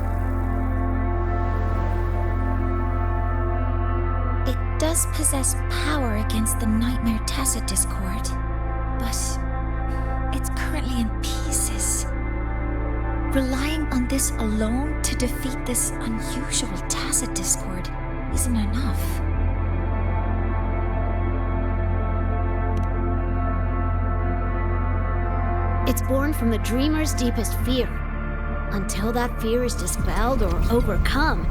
It does possess power against the Nightmare Tacit Discord, but it's currently in pieces. Relying on this alone to defeat this unusual Tacit Discord isn't enough. It's born from the dreamer's deepest fear. Until that fear is dispelled or overcome,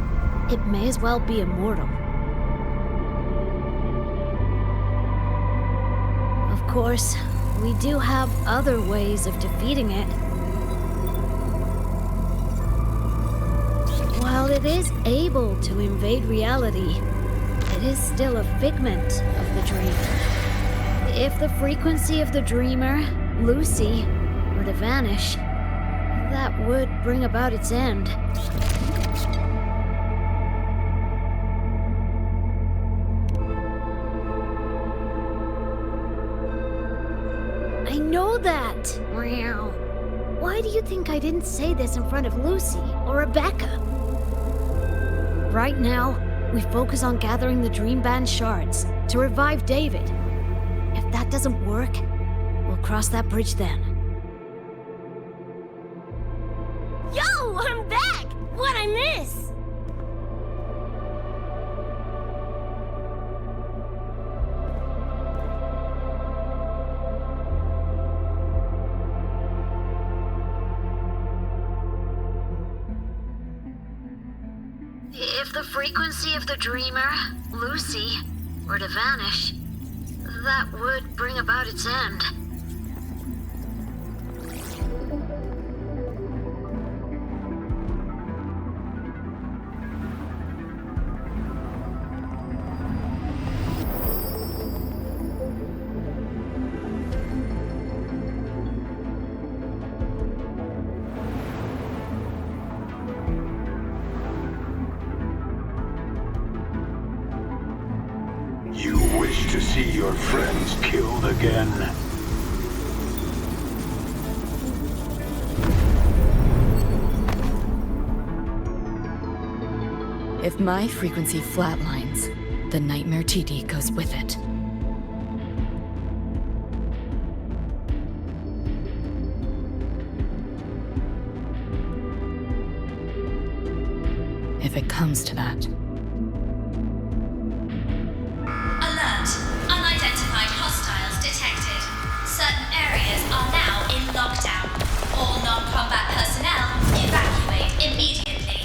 it may as well be immortal. Of course, we do have other ways of defeating it. While it is able to invade reality, it is still a figment of the dream. If the frequency of the dreamer, Lucy, were to vanish, that would bring about its end. I know that! Meow. Why do you think I didn't say this in front of Lucy or Rebecca? Right now, we focus on gathering the Dream Band shards to revive David. If that doesn't work, we'll cross that bridge then. Yo, I'm back! What'd I miss? If the frequency of the dreamer, Lucy, were to vanish, that would bring about its end. You wish to see your friends killed again? If my frequency flatlines, the Nightmare TD goes with it. If it comes to that. Alert! Unidentified hostiles detected. Certain areas are now in lockdown. All non-combat personnel evacuate immediately.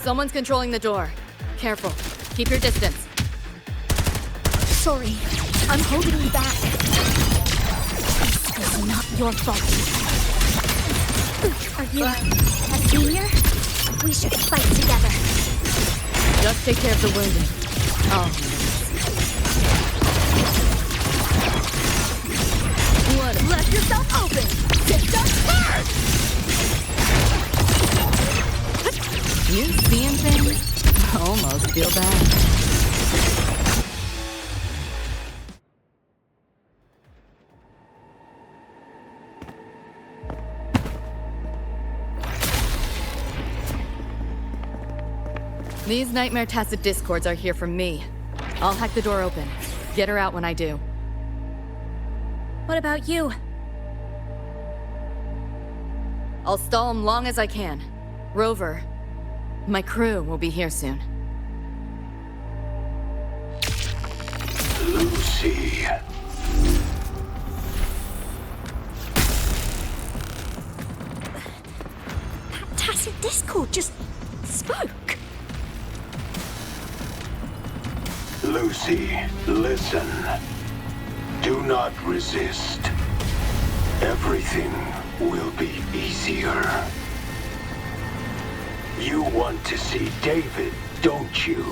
Someone's controlling the door. Careful. Keep your distance. Sorry, I'm holding you back. This is not your fault. Are you a senior? We should fight together. Just take care of the wounded. Oh. What? Let yourself open! System first! You seeing things? I almost feel bad. These Nightmare Tacit Discords are here from me. I'll hack the door open. Get her out when I do. What about you? I'll stall them long as I can. Rover, my crew will be here soon. Lucy. That Tacit Discord just spoke. Lucy, listen. Do not resist. Everything will be easier. You want to see David, don't you?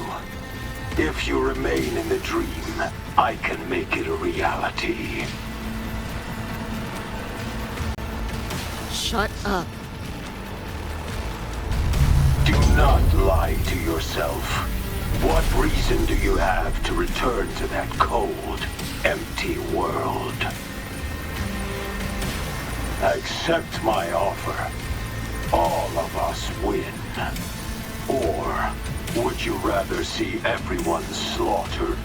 If you remain in the dream, I can make it a reality. Shut up. Do not lie to yourself. What reason do you have to return to that cold, empty world? Accept my offer. All of us win. Or would you rather see everyone slaughtered?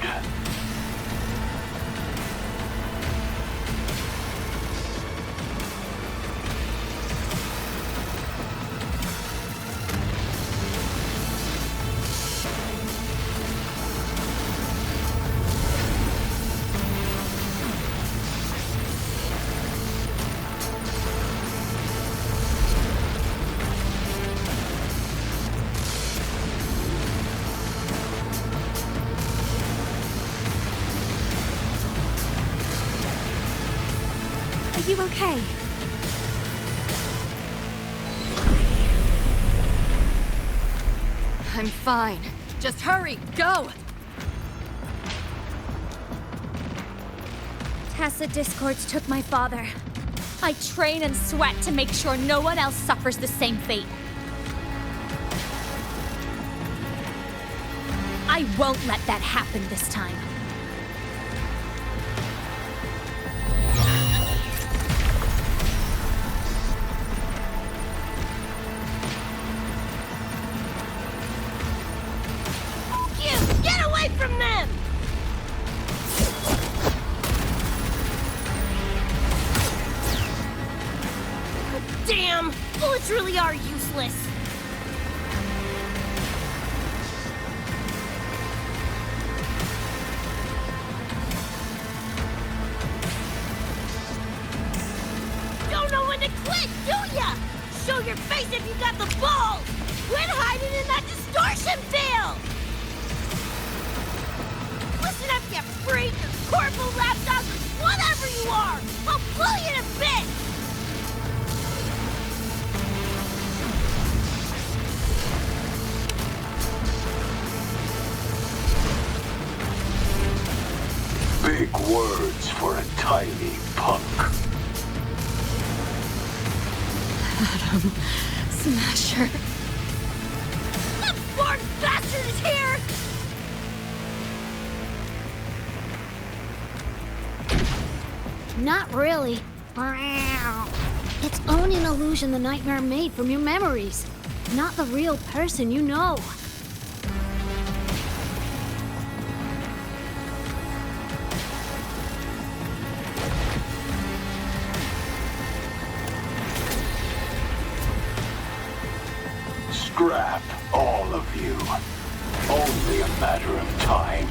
Are you okay? I'm fine. Just hurry, go! Tacit Discords took my father. I train and sweat to make sure no one else suffers the same fate. I won't let that happen this time. You! Get away from them! Bullets really are useless. Don't know when to quit, do ya? Show your face if you got the balls! Quit hiding in that distortion field! Listen up, you freak, or corporal lapdog, or whatever you are! I'll blow you to bits! Big words for a tiny punk. Adam Smasher. That born bastard is here! Not really. It's only an illusion the nightmare made from your memories, not the real person you know. Scrap, all of you. Only a matter of time.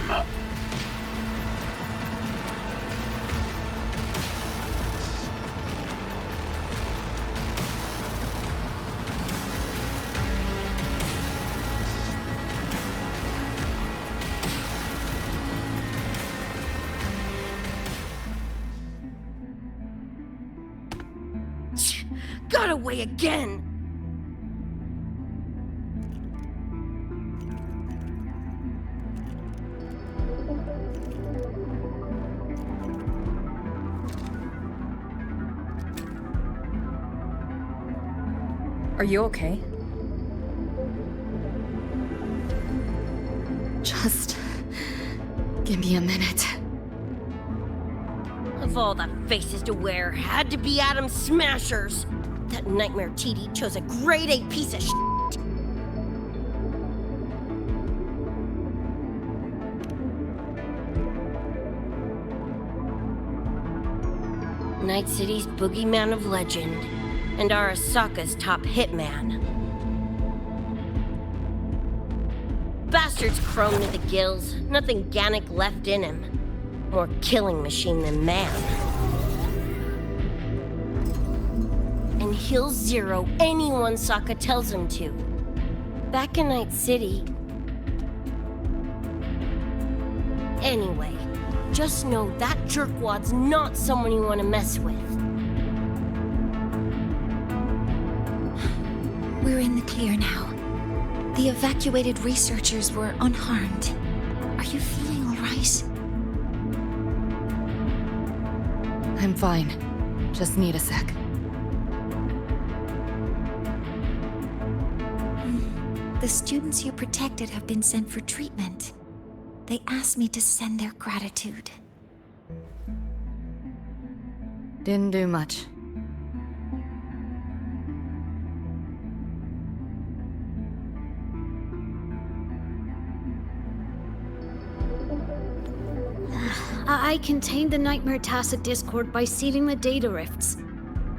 Got away again! Are you okay? Just give me a minute. Of all the faces to wear, had to be Adam Smasher's. That nightmare TD chose a grade A piece of shit. Night City's boogeyman of legend, and Arasaka's top hitman. Bastard's chrome to the gills, nothing Gannic left in him. More killing machine than man. And he'll zero anyone Saka tells him to. Back in Night City. Anyway, just know that jerkwad's not someone you want to mess with. We're in the clear now. The evacuated researchers were unharmed. Are you feeling all right? I'm fine. Just need a sec. The students you protected have been sent for treatment. They asked me to send their gratitude. Didn't do much. I contained the Nightmare Tacit Discord by sealing the data rifts.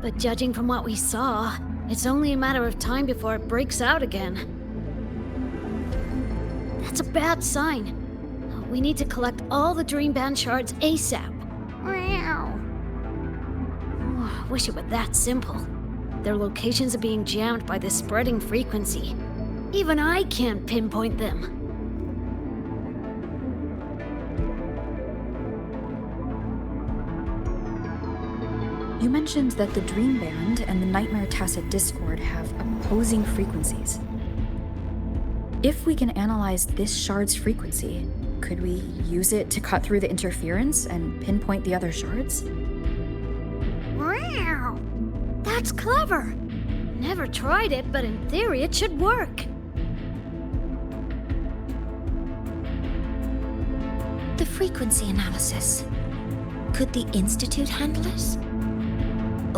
But judging from what we saw, it's only a matter of time before it breaks out again. That's a bad sign. We need to collect all the Dream Band shards ASAP. Wish it were that simple. Their locations are being jammed by this spreading frequency. Even I can't pinpoint them. You mentioned that the Dream Band and the Nightmare Tacit Discord have opposing frequencies. If we can analyze this shard's frequency, could we use it to cut through the interference and pinpoint the other shards? Wow! That's clever! Never tried it, but in theory it should work. The frequency analysis. Could the Institute handle it?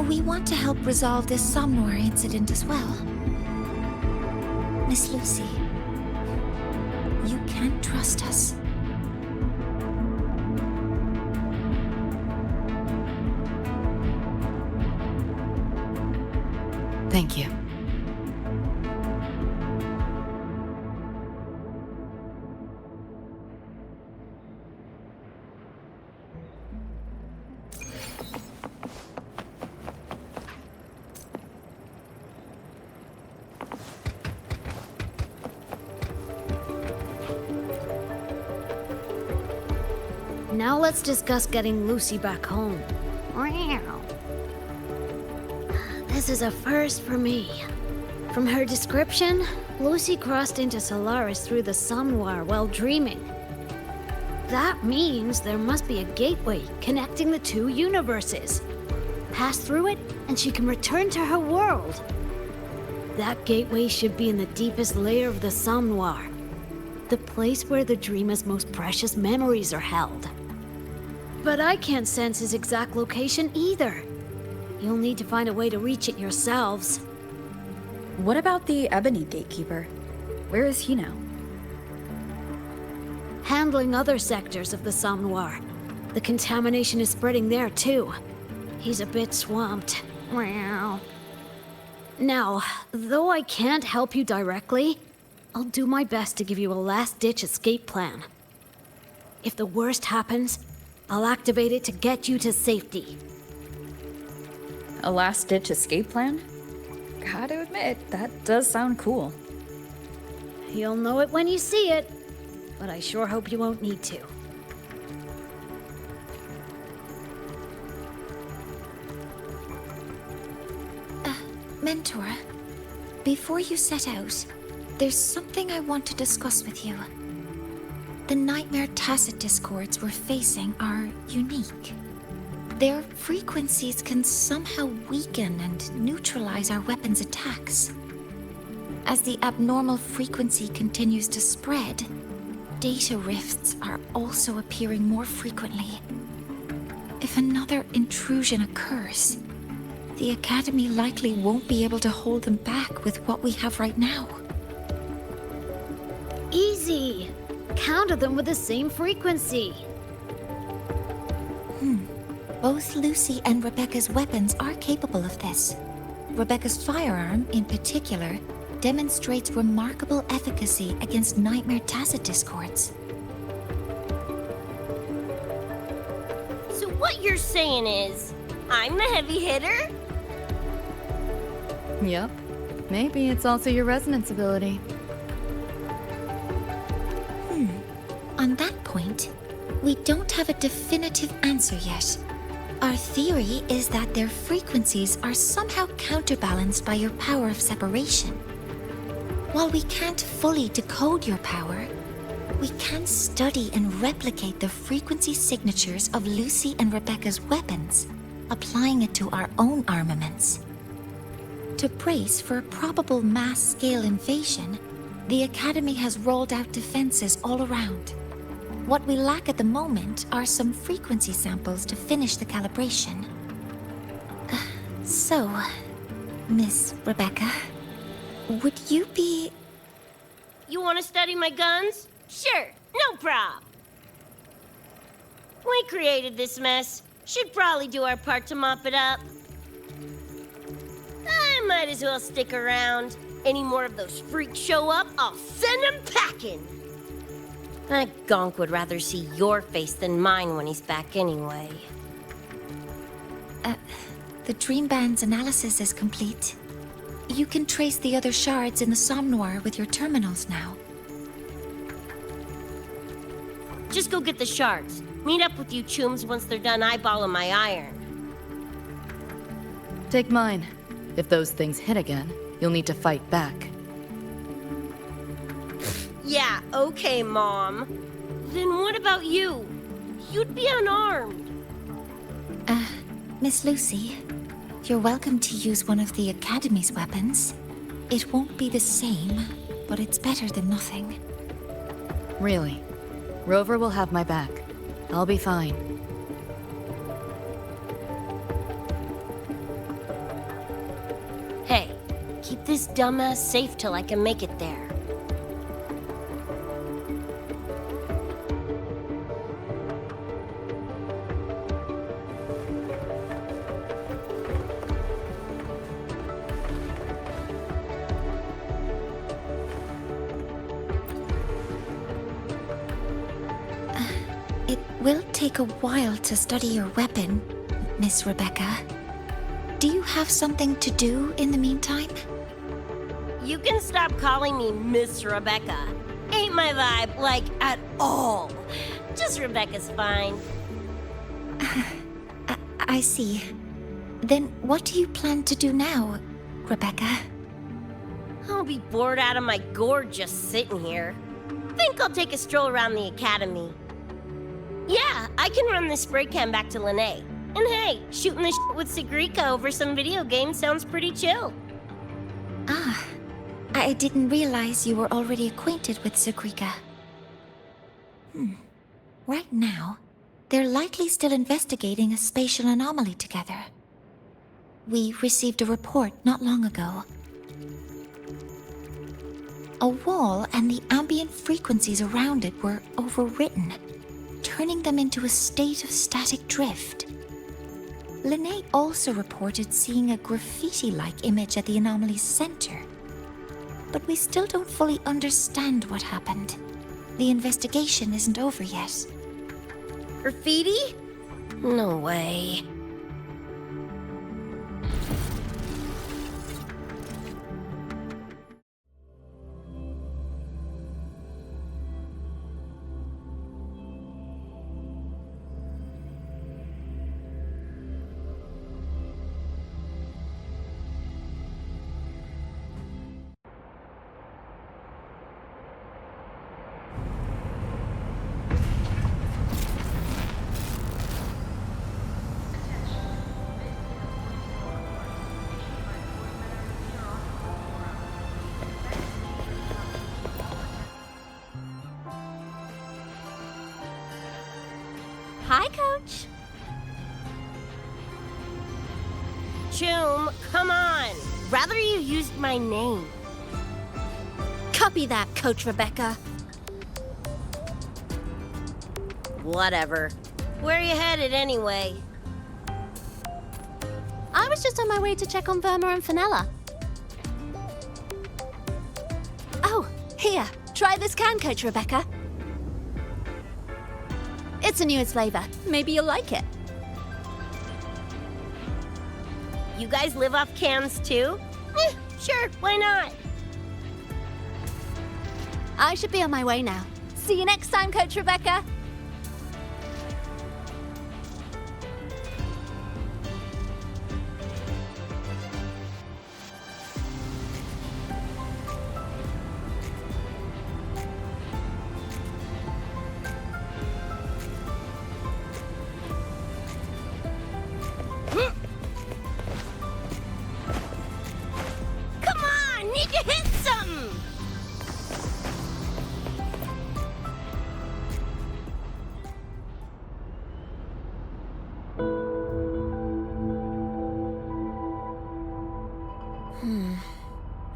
We want to help resolve this Somnor incident as well. Miss Lucy, you can trust us. Thank you. Now let's discuss getting Lucy back home. This is a first for me. From her description, Lucy crossed into Solaris through the Somnoir while dreaming. That means there must be a gateway connecting the two universes. Pass through it, and she can return to her world. That gateway should be in the deepest layer of the Somnoir, the place where the dreamer's most precious memories are held. But I can't sense his exact location either. You'll need to find a way to reach it yourselves. What about the Ebony Gatekeeper? Where is he now? Handling other sectors of the Somnoir. The contamination is spreading there too. He's a bit swamped. Now, though I can't help you directly, I'll do my best to give you a last-ditch escape plan. If the worst happens, I'll activate it to get you to safety. A last-ditch escape plan? Gotta admit, that does sound cool. You'll know it when you see it, but I sure hope you won't need to. Mentor, before you set out, there's something I want to discuss with you. The Nightmare Tacet discords we're facing are unique. Their frequencies can somehow weaken and neutralize our weapons' attacks. As the abnormal frequency continues to spread, data rifts are also appearing more frequently. If another intrusion occurs, the Academy likely won't be able to hold them back with what we have right now. Easy! Counter them with the same frequency. Both Lucy and Rebecca's weapons are capable of this. Rebecca's firearm, in particular, demonstrates remarkable efficacy against Nightmare Tacet discords. So what you're saying is, I'm the heavy hitter? Yep. Maybe it's also your resonance ability. On that point, we don't have a definitive answer yet. Our theory is that their frequencies are somehow counterbalanced by your power of separation. While we can't fully decode your power, we can study and replicate the frequency signatures of Lucy and Rebecca's weapons, applying it to our own armaments. To brace for a probable mass-scale invasion, the Academy has rolled out defenses all around. What we lack at the moment are some frequency samples to finish the calibration. So, Miss Rebecca, would you be... You want to study my guns? Sure, no prob. We created this mess. Should probably do our part to mop it up. I might as well stick around. Any more of those freaks show up, I'll send them packing. That gonk would rather see your face than mine when he's back anyway. The Dream Band's analysis is complete. You can trace the other shards in the Somnoir with your terminals now. Just go get the shards. Meet up with you chooms once they're done eyeballing my iron. Take mine. If those things hit again, you'll need to fight back. Yeah, okay, Mom. Then what about you? You'd be unarmed. Miss Lucy, you're welcome to use one of the Academy's weapons. It won't be the same, but it's better than nothing. Really? Rover will have my back. I'll be fine. Hey, keep this dumbass safe till I can make it there. It will take a while to study your weapon, Miss Rebecca. Do you have something to do in the meantime? You can stop calling me Miss Rebecca. Ain't my vibe, like, at all. Just Rebecca's fine. I see. Then what do you plan to do now, Rebecca? I'll be bored out of my gourd just sitting here. Think I'll take a stroll around the academy. Yeah, I can run this spray can back to Lene. And hey, shooting the shit with Sigrika over some video game sounds pretty chill. Ah, I didn't realize you were already acquainted with Sigrika. Right now, they're likely still investigating a spatial anomaly together. We received a report not long ago. A wall and the ambient frequencies around it were overwritten, turning them into a state of static drift. Lene also reported seeing a graffiti-like image at the anomaly's center. But we still don't fully understand what happened. The investigation isn't over yet. Graffiti? No way. Hi, Coach. Choom, come on. Rather you used my name. Copy that, Coach Rebecca. Whatever. Where are you headed anyway? I was just on my way to check on Verma and Fenella. Oh, here. Try this can, Coach Rebecca. It's a newest flavor. Maybe you'll like it. You guys live off cans too? Sure, why not? I should be on my way now. See you next time, Coach Rebecca.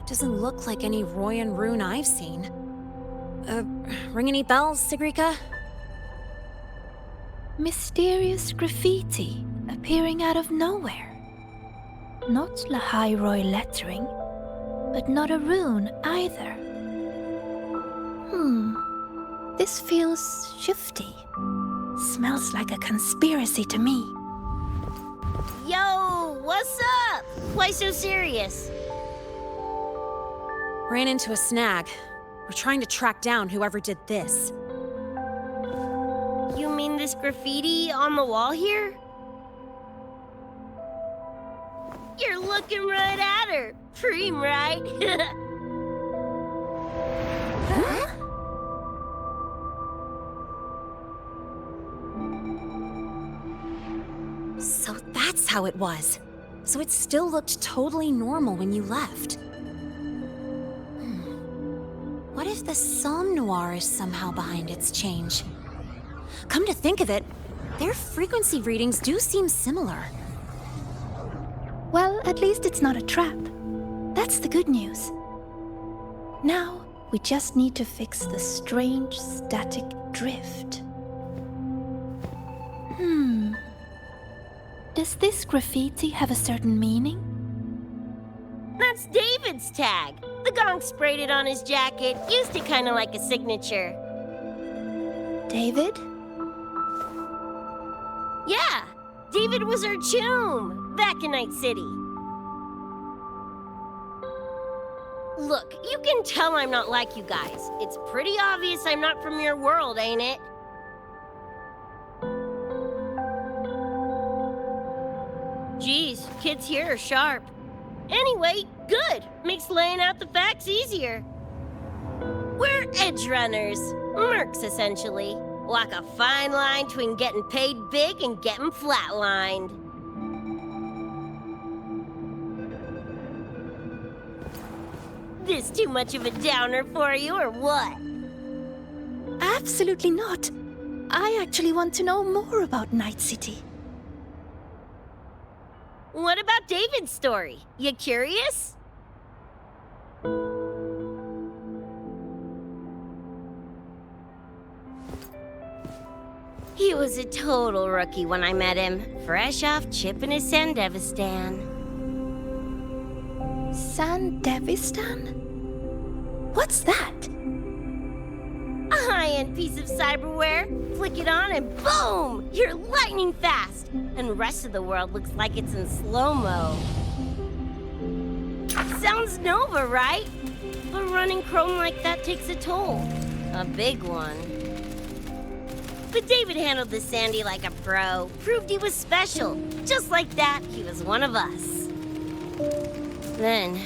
Doesn't look like any Royan rune I've seen. Ring any bells, Sigrika? Mysterious graffiti appearing out of nowhere. Not Lahairoi lettering, but not a rune either. This feels shifty. Smells like a conspiracy to me. Yo, what's up? Why so serious? Ran into a snag. We're trying to track down whoever did this. You mean this graffiti on the wall here? You're looking right at her. Preem, right? Huh? So that's how it was. So it still looked totally normal when you left. What if the Somme Noir is somehow behind its change? Come to think of it, their frequency readings do seem similar. Well, at least it's not a trap. That's the good news. Now, we just need to fix the strange static drift. Does this graffiti have a certain meaning? That's David's tag. The gonk sprayed it on his jacket, used it kind of like a signature. David? Yeah, David David was our choom back in Night City. Look, you can tell I'm not like you guys. It's pretty obvious I'm not from your world, ain't it? Geez, kids here are sharp. Anyway, good. Makes laying out the facts easier. We're Edgerunners. Mercs, essentially. Walk a fine line between getting paid big and getting flatlined. This too much of a downer for you, or what? Absolutely not. I actually want to know more about Night City. What about David's story? You curious? He was a total rookie when I met him, fresh off chipping his Sandevistan. Sandevistan? What's that? A high-end piece of cyberware. Flick it on and boom! You're lightning fast! And the rest of the world looks like it's in slow-mo. Sounds Nova, right? But running chrome like that takes a toll. A big one. But David handled the Sandy like a pro. Proved he was special. Just like that, he was one of us. Then,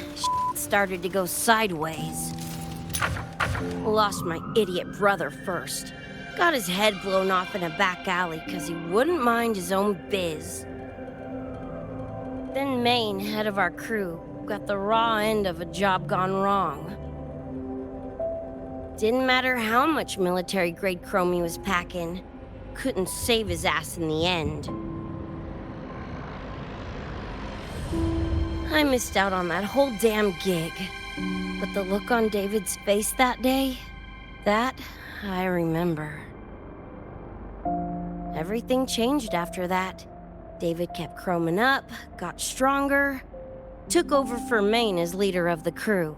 started to go sideways. Lost my idiot brother first. Got his head blown off in a back alley because he wouldn't mind his own biz. Then Maine, head of our crew, got the raw end of a job gone wrong. Didn't matter how much military-grade chrome he was packing. Couldn't save his ass in the end. I missed out on that whole damn gig. But the look on David's face that day, that I remember. Everything changed after that. David kept chroming up, got stronger, took over for Maine as leader of the crew.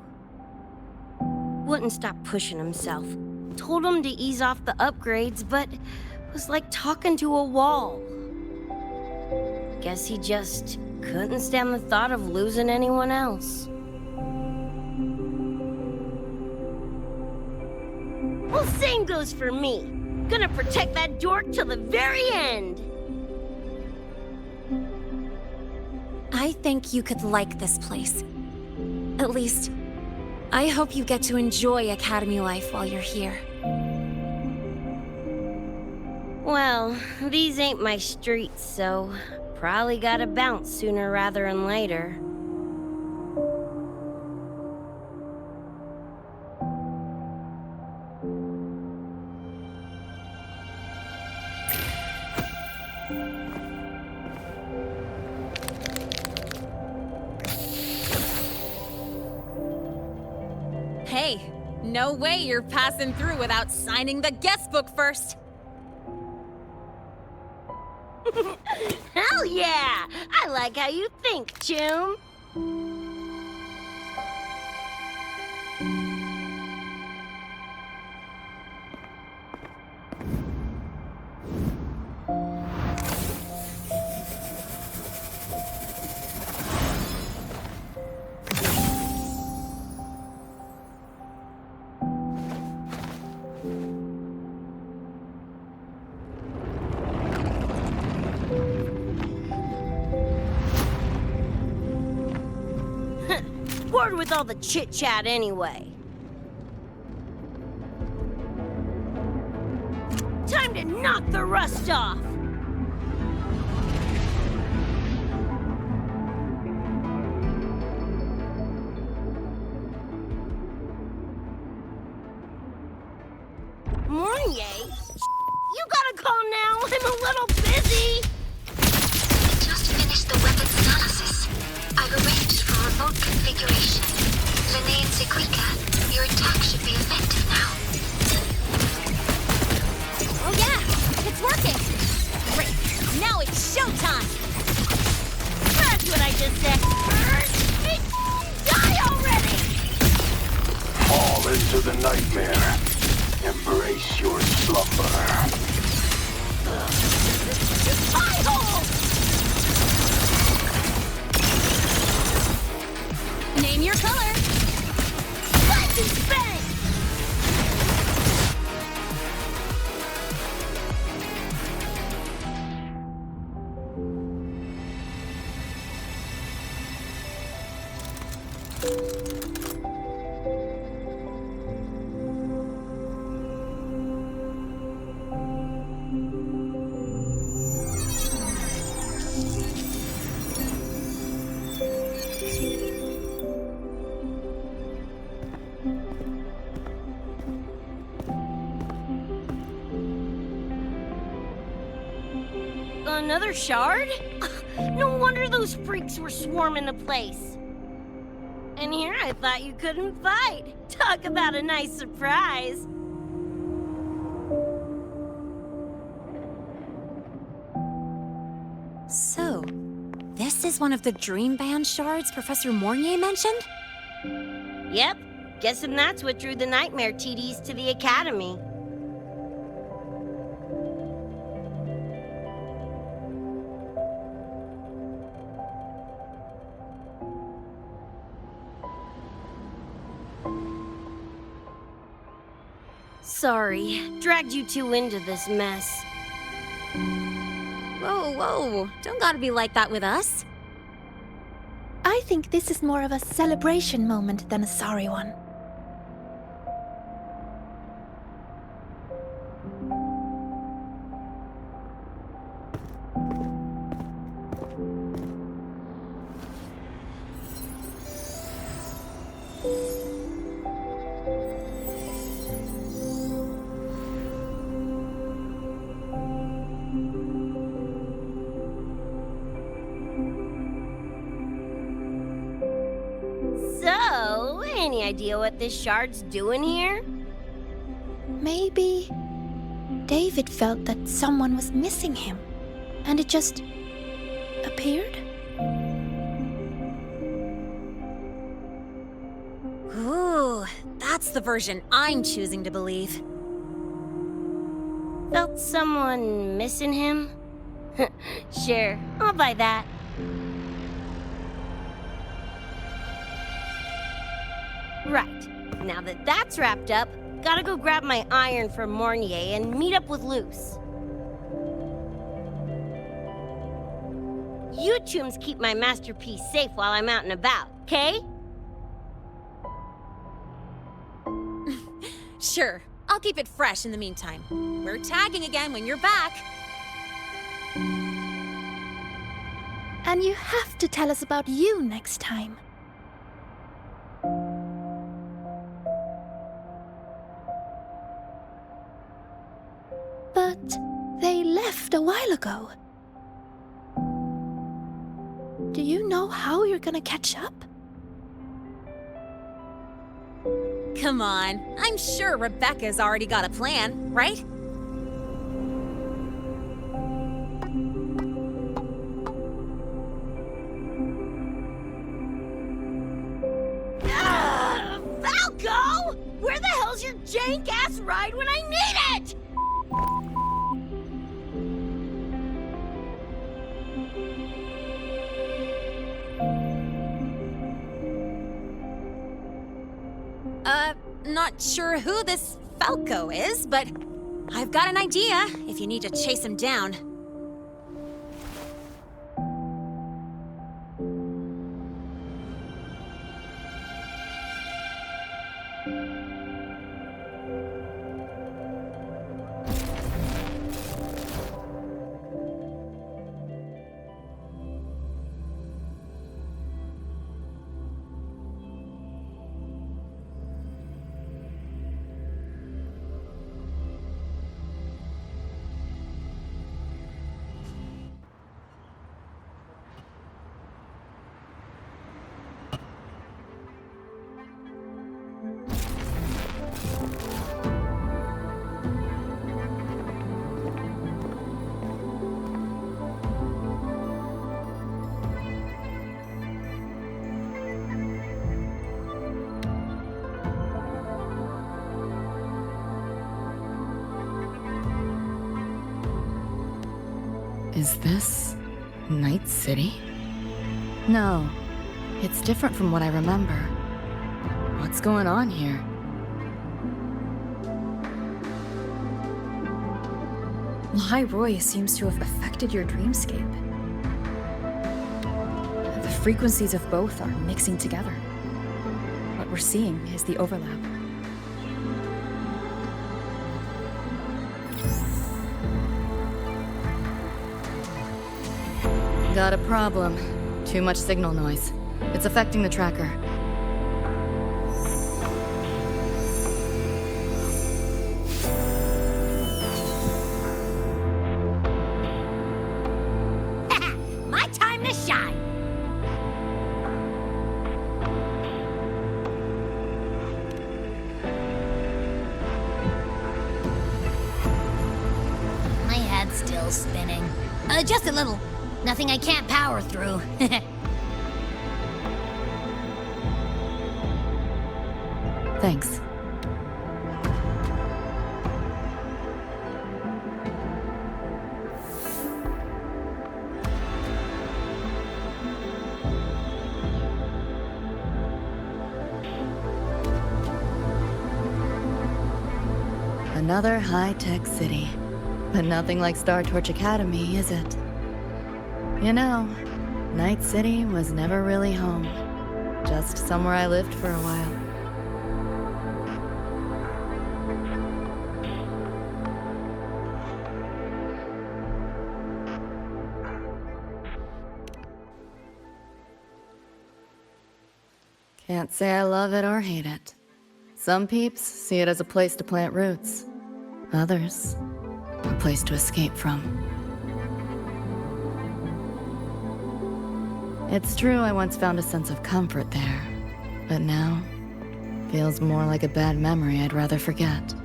Wouldn't stop pushing himself. Told him to ease off the upgrades, but was like talking to a wall. Guess he just couldn't stand the thought of losing anyone else. Well, same goes for me. Gonna protect that dork till the very end. I think you could like this place. At least, I hope you get to enjoy Academy life while you're here. Well, these ain't my streets, so probably gotta bounce sooner rather than later. Hey, no way you're passing through without signing the guest book first. Hell yeah! I like how you think, Choom. Bored with all the chit-chat anyway. Time to knock the rust off! Mornier? You gotta call now, I'm a little busy! Just finished the weapons analysis. I've arranged for remote configuration. Lene and Sequika, your attack should be effective now. Oh yeah, it's working! Great, now it's showtime! That's what I just said! Die already! Fall into the nightmare. Embrace your slumber. Pie hole! Another shard? No wonder those freaks were swarming the place. And here I thought you couldn't fight. Talk about a nice surprise. So, this is one of the Dream Band shards Professor Mornier mentioned? Yep. Guessing that's what drew the Nightmare TDs to the Academy. Sorry, dragged you two into this mess. Whoa, whoa, don't gotta be like that with us. I think this is more of a celebration moment than a sorry one. So, any idea what this shard's doing here? Maybe David felt that someone was missing him, and it just appeared? Ooh, that's the version I'm choosing to believe. Felt someone missing him? Sure, I'll buy that. Right, now that that's wrapped up, gotta go grab my iron from Mornier and meet up with Luce. You tombs keep my masterpiece safe while I'm out and about, okay? Sure, I'll keep it fresh in the meantime. We're tagging again when you're back. And you have to tell us about you next time. But they left a while ago. Do you know how you're gonna catch up? Come on, I'm sure Rebecca's already got a plan, right? Falco! Where the hell's your jank-ass ride when I need it? Not sure who this Falco is, but I've got an idea if you need to chase him down. Is this Night City? No, it's different from what I remember. What's going on here? Lahai Roy seems to have affected your dreamscape. The frequencies of both are mixing together. What we're seeing is the overlap. Got a problem. Too much signal noise. It's affecting the tracker. My time to shine! My head's still spinning. Just a little. Nothing I can't power through. Thanks. Another high-tech city. But nothing like Startorch Academy, is it? You know, Night City was never really home. Just somewhere I lived for a while. Can't say I love it or hate it. Some peeps see it as a place to plant roots. Others, a place to escape from. It's true I once found a sense of comfort there, but now, feels more like a bad memory I'd rather forget.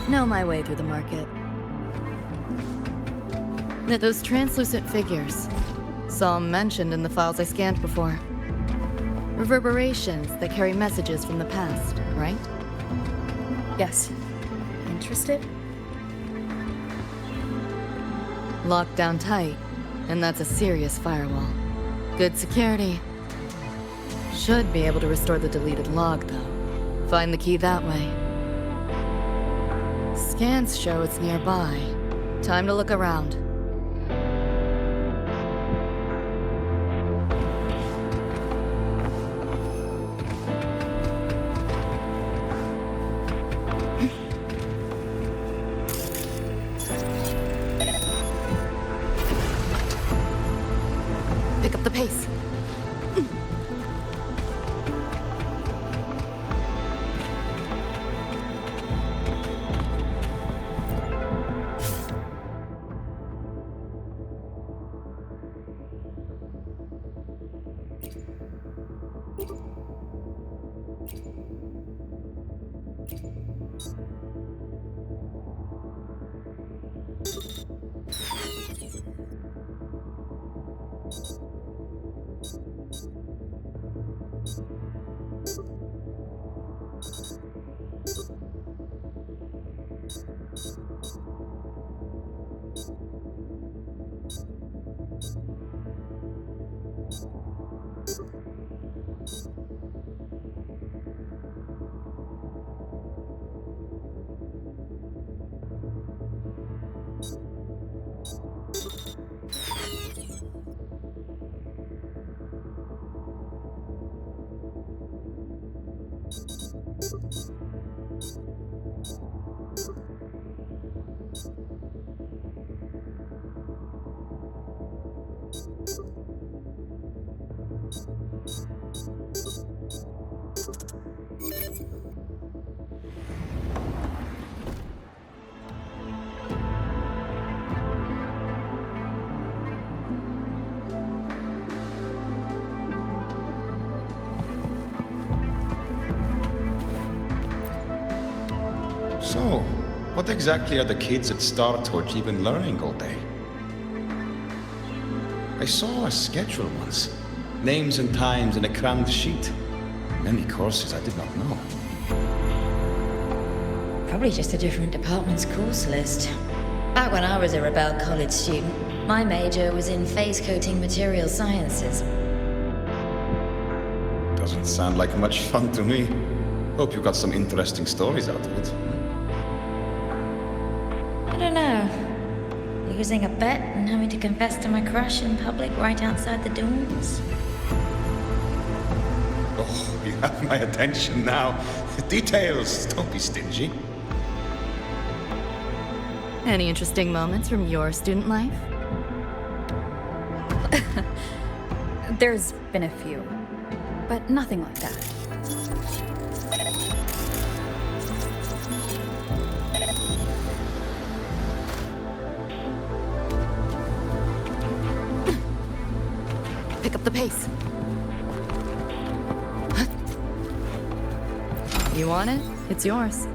Know my way through the market. Those translucent figures. Saw 'em mentioned in the files I scanned before. Reverberations that carry messages from the past, right? Yes. Interested? Locked down tight, and that's a serious firewall. Good security. Should be able to restore the deleted log, though. Find the key that way. Scans show it's nearby. Time to look around. Pick up the pace. So, what exactly are the kids at Startorch even learning all day? I saw a schedule once. Names and times in a crammed sheet. Many courses I did not know. Probably just a different department's course list. Back when I was a Rebel College student, my major was in phase coating material sciences. Doesn't sound like much fun to me. Hope you got some interesting stories out of it. I don't know. Losing a bet and having to confess to my crush in public right outside the doors. Oh, you have my attention now. Details, don't be stingy. Any interesting moments from your student life? There's been a few, but nothing like that. Pick up the pace. You want it? It's yours.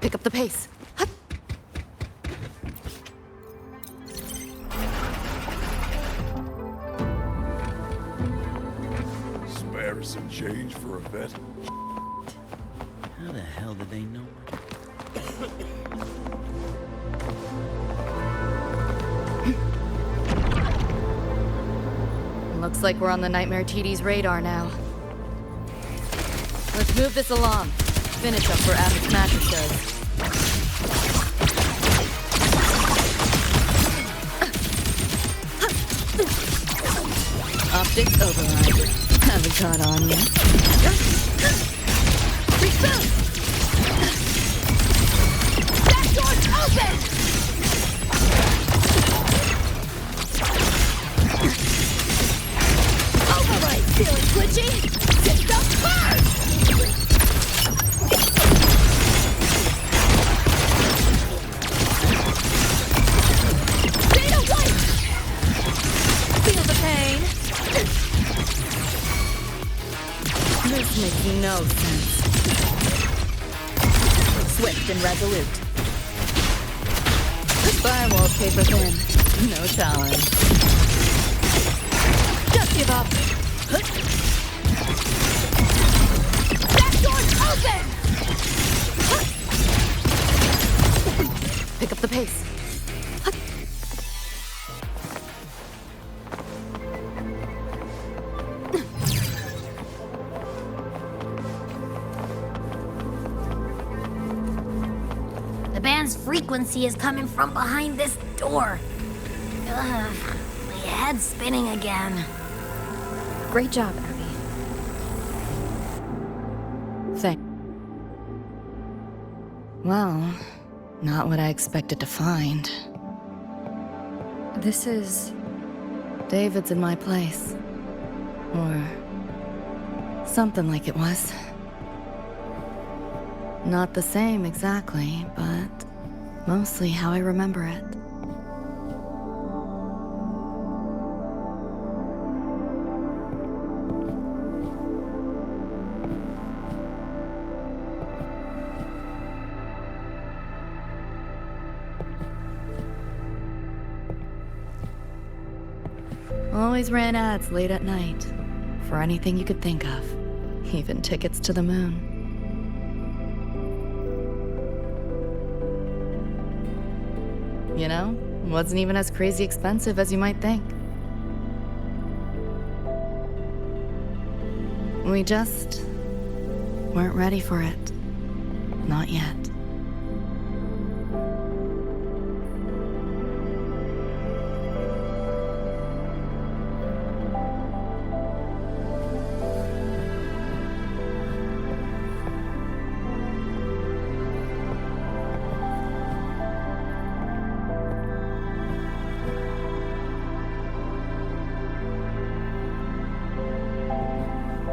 Pick up the pace. Spare some change for a vet. How the hell did they know? Looks like we're on the Nightmare TD's radar now. Let's move this along. Finish up for Avid Smasher shows. Optics override. Haven't caught on yet. Reboot! That door's open! Override, feeling glitchy? System hard! Data white! Feel the pain. This makes no sense. Swift and resolute. Firewall paper thin. No challenge. Just give up. That door's open! Pick up the pace. The band's frequency is coming from behind this door. Ugh, my head's spinning again. Great job, Abby. Well, not what I expected to find. This is... David's in my place. Or... something like it was. Not the same exactly, but mostly how I remember it. Always ran ads late at night, for anything you could think of, even tickets to the moon. You know, wasn't even as crazy expensive as you might think. We just weren't ready for it. Not yet.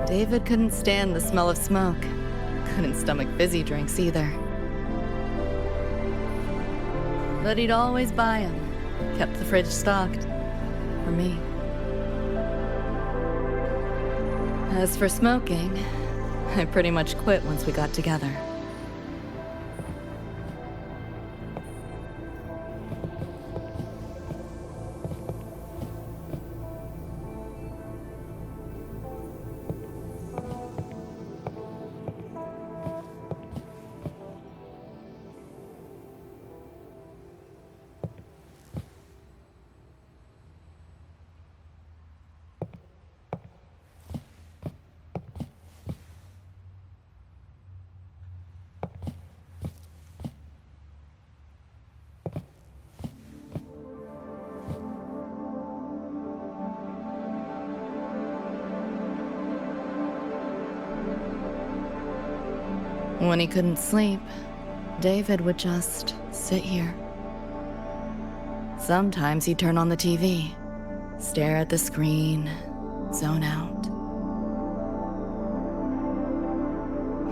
David couldn't stand the smell of smoke. Couldn't stomach fizzy drinks either. But he'd always buy them. Kept the fridge stocked. For me. As for smoking, I pretty much quit once we got together. When he couldn't sleep, David would just sit here. Sometimes he'd turn on the TV, stare at the screen, zone out.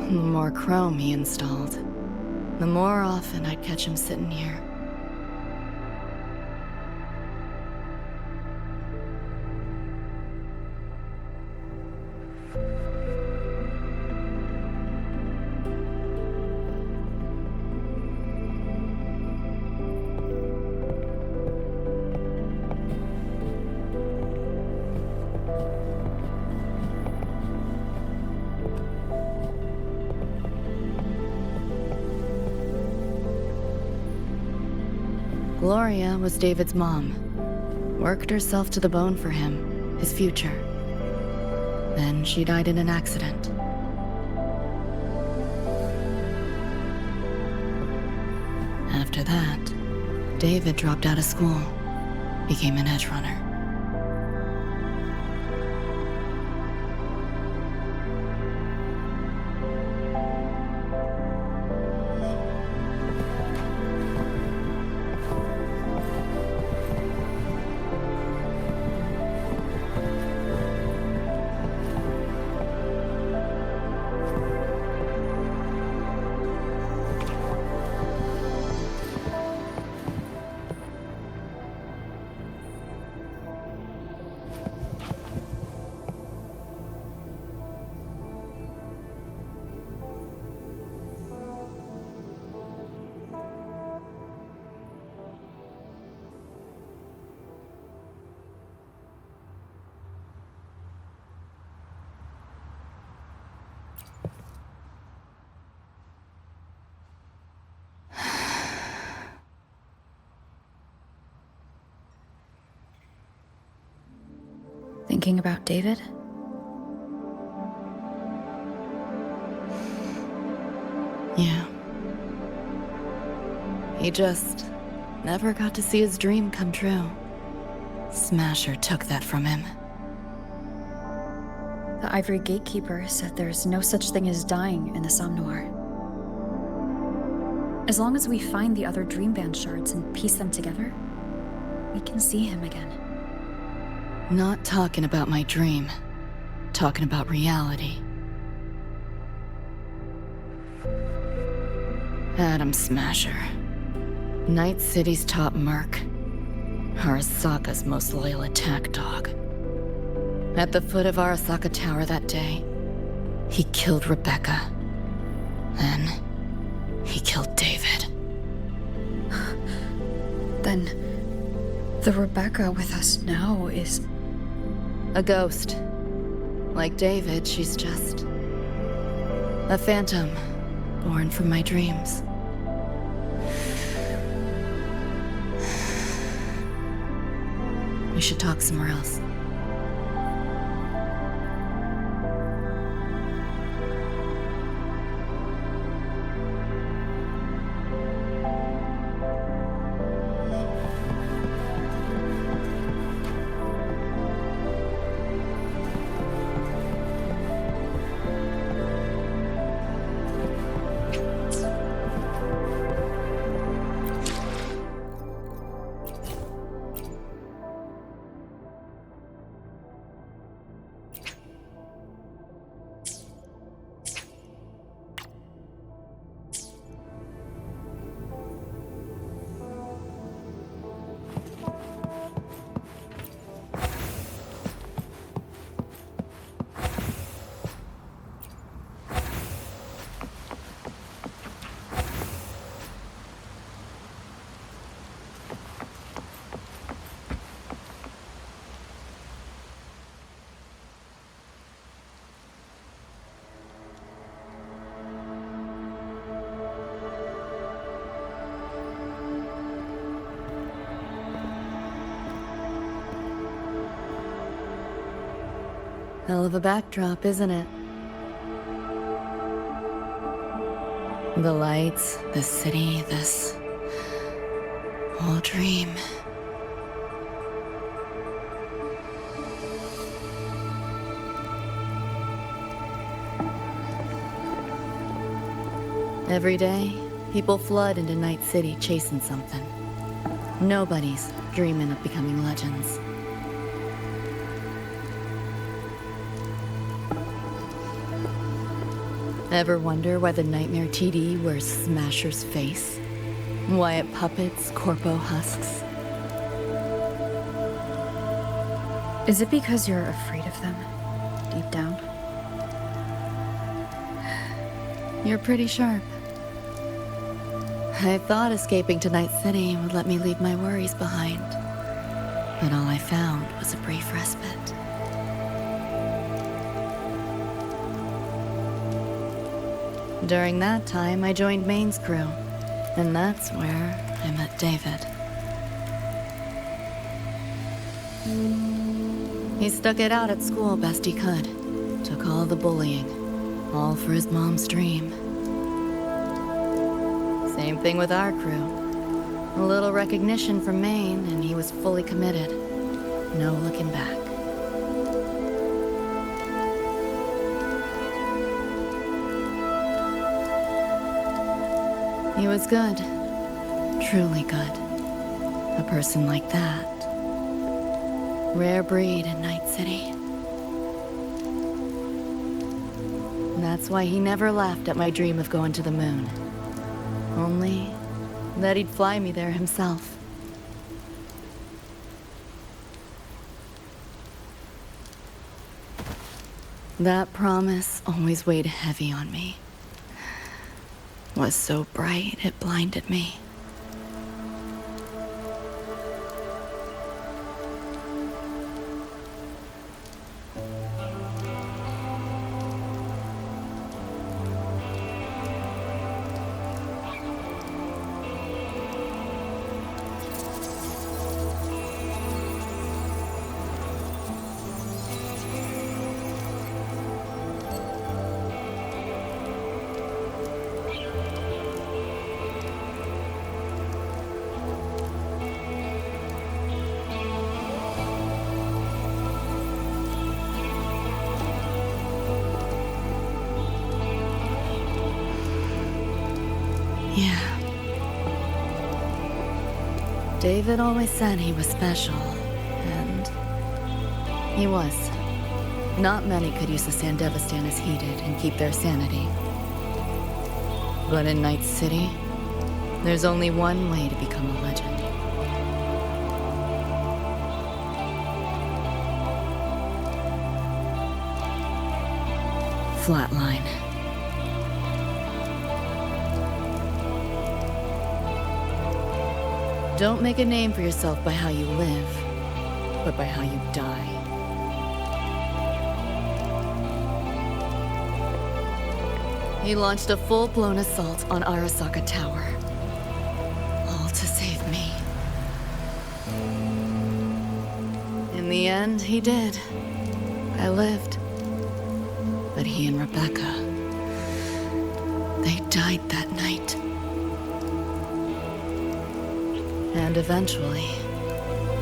The more Chrome he installed, the more often I'd catch him sitting here. Gloria was David's mom. Worked herself to the bone for him, his future. Then she died in an accident. After that, David dropped out of school, became an Edgerunner. Thinking about David? Yeah. He just never got to see his dream come true. Smasher took that from him. The Ivory Gatekeeper said there's no such thing as dying in the Somnoir. As long as we find the other Dreamband shards and piece them together, we can see him again. Not talking about my dream. Talking about reality. Adam Smasher. Night City's top merc. Arasaka's most loyal attack dog. At the foot of Arasaka Tower that day, he killed Rebecca. Then, he killed David. Then, the Rebecca with us now is... a ghost. Like David, she's just... a phantom, born from my dreams. We should talk somewhere else. Hell of a backdrop, isn't it? The lights, the city, this whole dream. Every day, people flood into Night City chasing something. Nobody's dreaming of becoming legends. Ever wonder why the Nightmare TD wears Smasher's face? Why it puppets Corpo husks? Is it because you're afraid of them, deep down? You're pretty sharp. I thought escaping to Night City would let me leave my worries behind. But all I found was a brief respite. During that time, I joined Maine's crew, and that's where I met David. He stuck it out at school best he could, took all the bullying, all for his mom's dream. Same thing with our crew. A little recognition from Maine, and he was fully committed. No looking back. He was good. Truly good. A person like that. Rare breed in Night City. That's why he never laughed at my dream of going to the moon. Only that he'd fly me there himself. That promise always weighed heavy on me. Was so bright it blinded me. Yeah. David always said he was special, and he was. Not many could use the Sandevistan as he did and keep their sanity. But in Night City, there's only one way to become a legend. Flatline. Don't make a name for yourself by how you live, but by how you die. He launched a full-blown assault on Arasaka Tower. All to save me. In the end, he did. I lived. But he and Rebecca, they died that night. And eventually,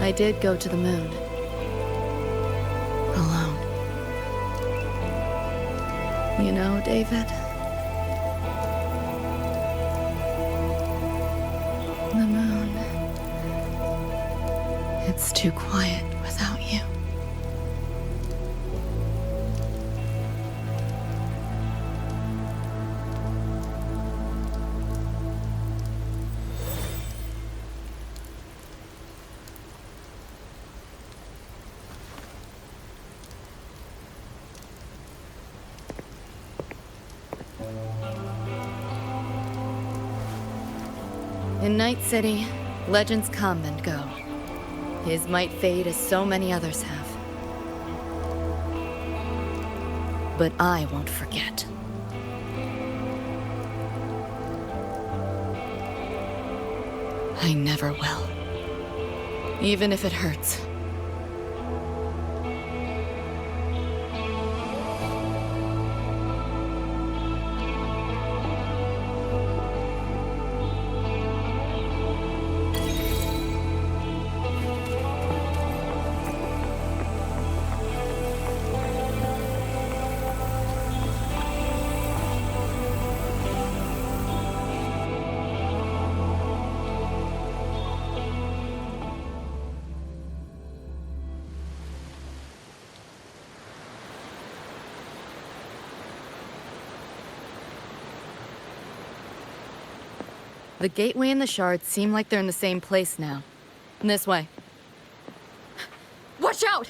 I did go to the moon. Alone. You know, David? The moon. It's too quiet without you. In Night City, legends come and go. His might fade as so many others have. But I won't forget. I never will. Even if it hurts. The gateway and the shards seem like they're in the same place now. This way. Watch out!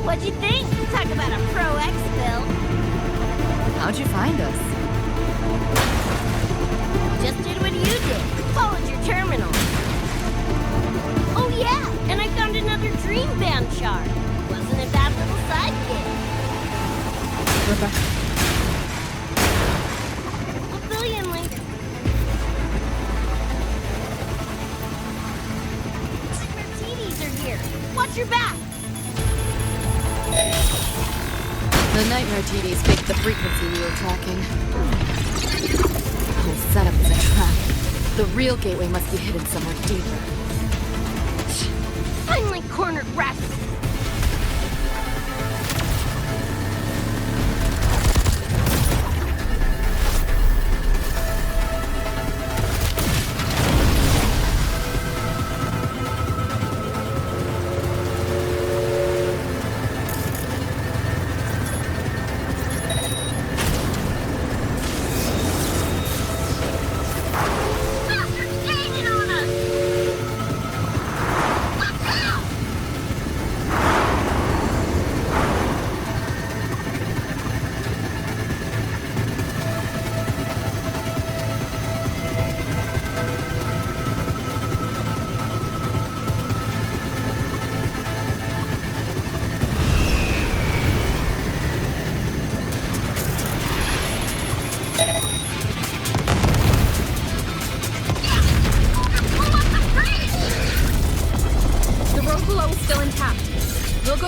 What'd you think? Talk about a pro X-Bill. How'd you find us? Just did what you did. Followed your terminal. Oh yeah, and I found another dream band shard. Wasn't it that little sidekick? Rebecca. I'll fill you in later. TVs are here. Watch your back. The nightmare TVs faked the frequency we were tracking. The whole setup is a trap. The real gateway must be hidden somewhere deeper. Finally cornered rabbit.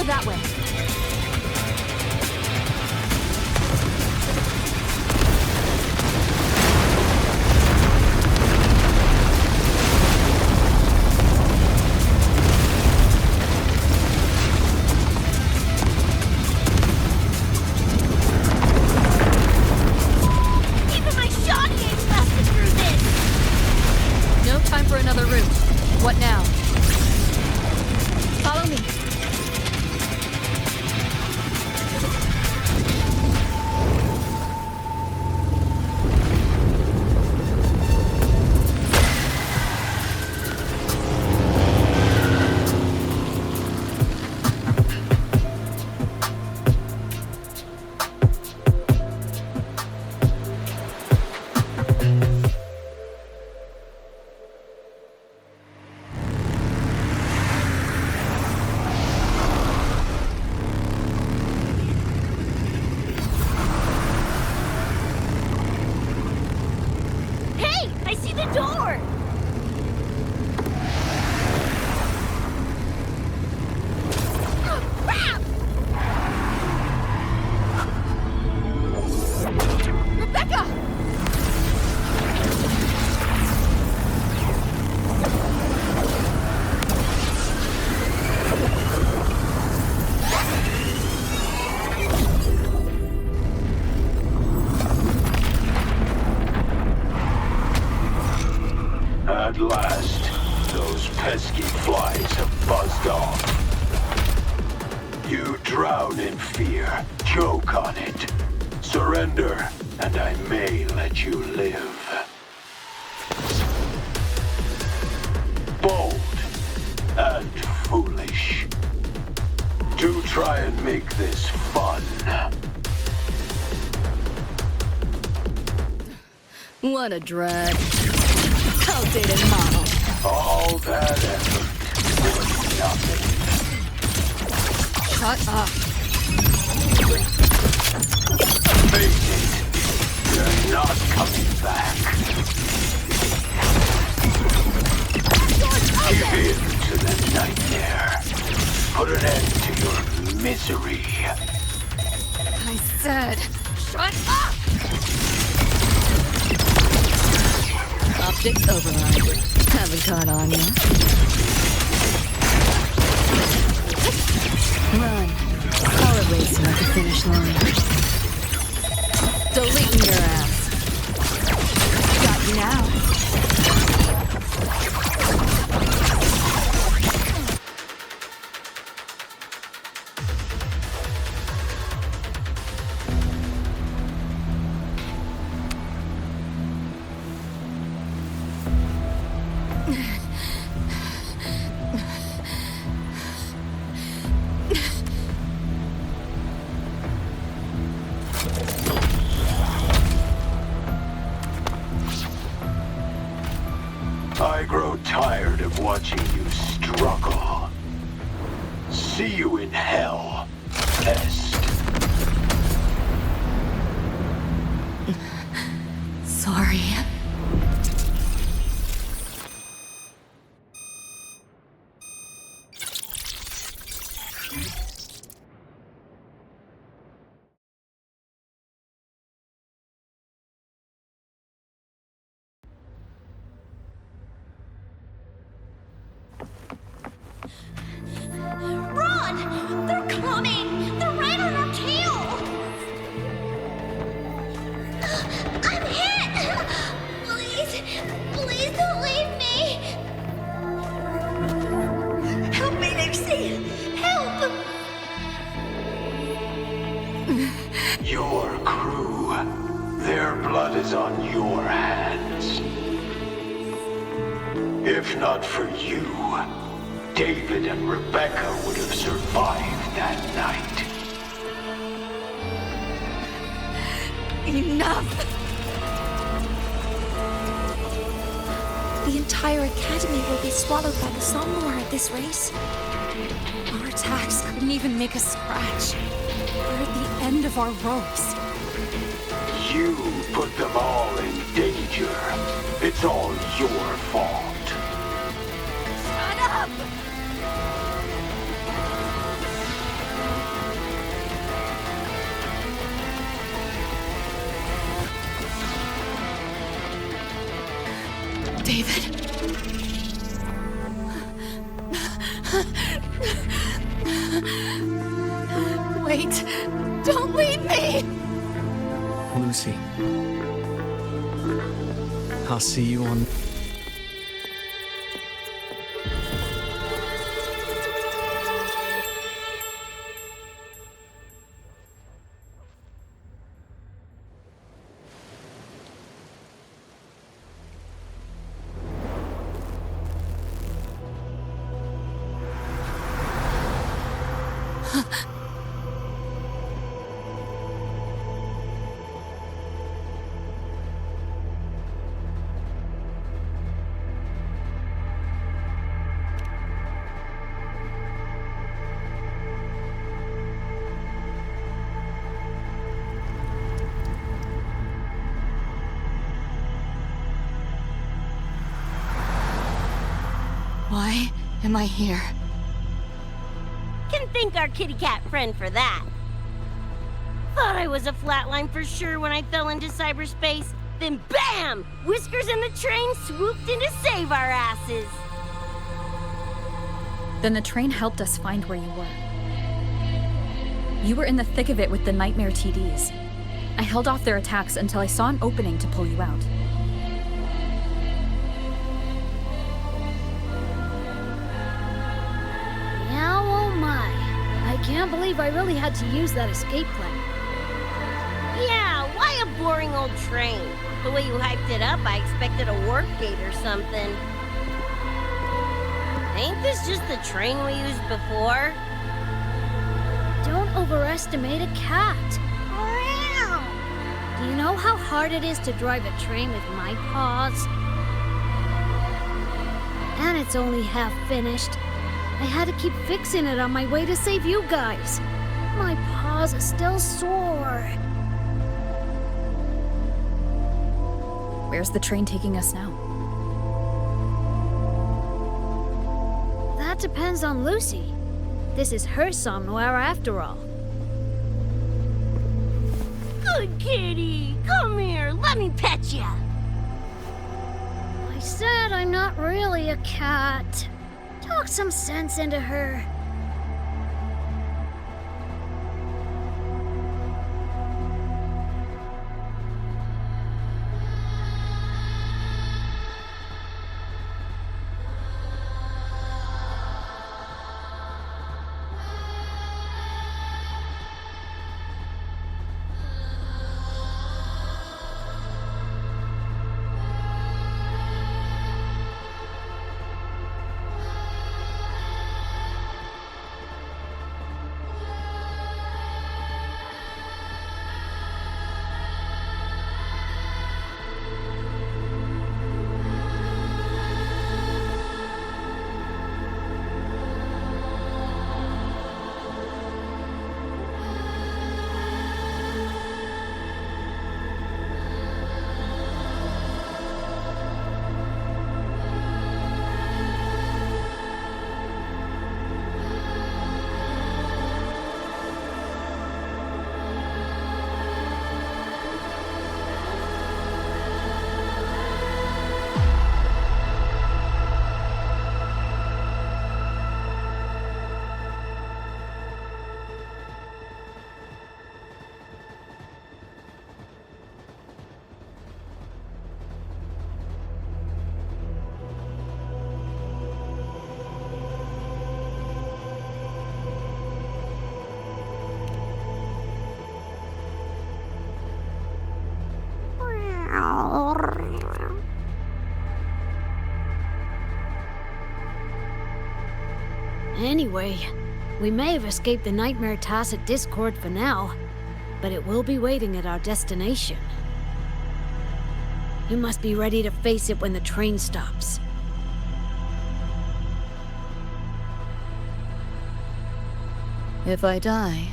That way. Even my shot game's lasted through this. No time for another route. What now? Follow me. At last, those pesky flies have buzzed off. You drown in fear, choke on it. Surrender, and I may let you live. Bold and foolish. Do try and make this fun. What a drag. Outdated model. All that effort for nothing. Shut up. Face it. You're not coming back. Give in to them misery. I said, shut up! Optics override. Haven't caught on yet. Run. Call a racer at the finish line. Deleting your ass. Got you now. I grow tired of watching you struggle. See you in hell, pest. Sorry. Run! They're coming! They're right on our tail! I'm hit! Please, please don't leave me! Help me, Lucy! Help! Your crew, their blood is on your hands. If not for you, David and Rebecca would have survived that night. Enough! The entire academy will be swallowed by the Sonoro at this race. Our attacks couldn't even make a scratch. We're at the end of our ropes. You put them all in danger. It's all your fault. Shut up! David. Wait. Don't leave me! Lucy. I'll see you on... Why am I here? Can thank our kitty cat friend for that. Thought I was a flatline for sure when I fell into cyberspace. Then BAM! Whiskers and the train swooped in to save our asses. Then the train helped us find where you were. You were in the thick of it with the Nightmare TDs. I held off their attacks until I saw an opening to pull you out. Now, oh my. I can't believe I really had to use that escape plan. Yeah, why a boring old train? The way you hyped it up, I expected a warp gate or something. Ain't this just the train we used before? Don't overestimate a cat. Do you know how hard it is to drive a train with my paws? And it's only half finished. I had to keep fixing it on my way to save you guys. My paws are still sore. Where's the train taking us now? That depends on Lucy. This is her somewhere after all. Good kitty! Come here, let me pet ya! I said I'm not really a cat. Talk some sense into her. Anyway, we may have escaped the Nightmare Tacit Discord for now, but it will be waiting at our destination. You must be ready to face it when the train stops. If I die,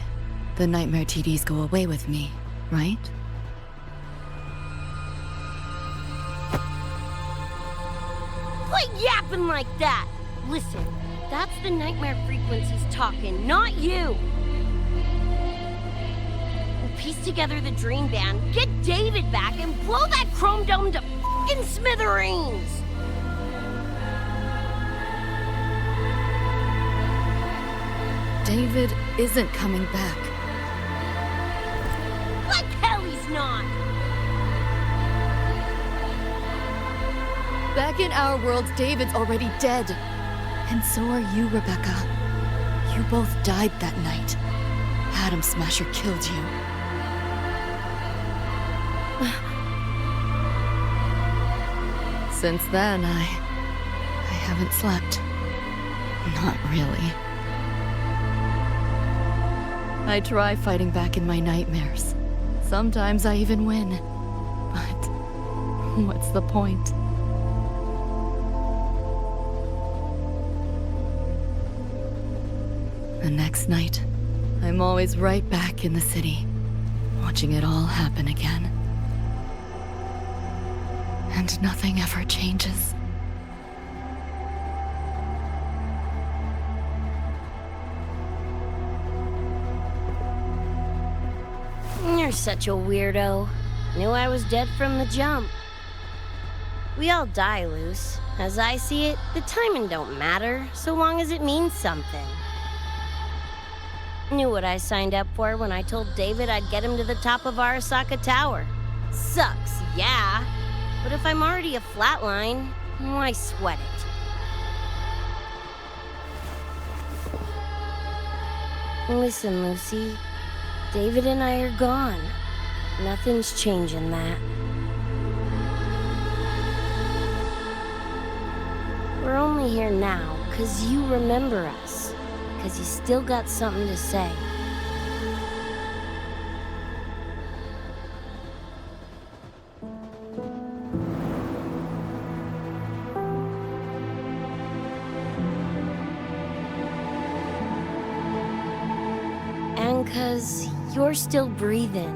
the Nightmare TDs go away with me, right? Quit yapping like that! Listen, that's the nightmare frequencies talking, not you! We'll piece together the dream band, get David back, and blow that chrome dome to f***ing smithereens! David isn't coming back. Like hell he's not! Back in our world, David's already dead. And so are you, Rebecca. You both died that night. Atom Smasher killed you. Since then, I haven't slept. Not really. I try fighting back in my nightmares. Sometimes I even win. But what's the point? The next night, I'm always right back in the city, watching it all happen again. And nothing ever changes. You're such a weirdo. Knew I was dead from the jump. We all die, Luce. As I see it, the timing don't matter, so long as it means something. Knew what I signed up for when I told David I'd get him to the top of Arasaka Tower. Sucks, yeah. But if I'm already a flatline, why sweat it? Listen, Lucy. David and I are gone. Nothing's changing that. We're only here now because you remember us. Because you still got something to say. And because you're still breathing.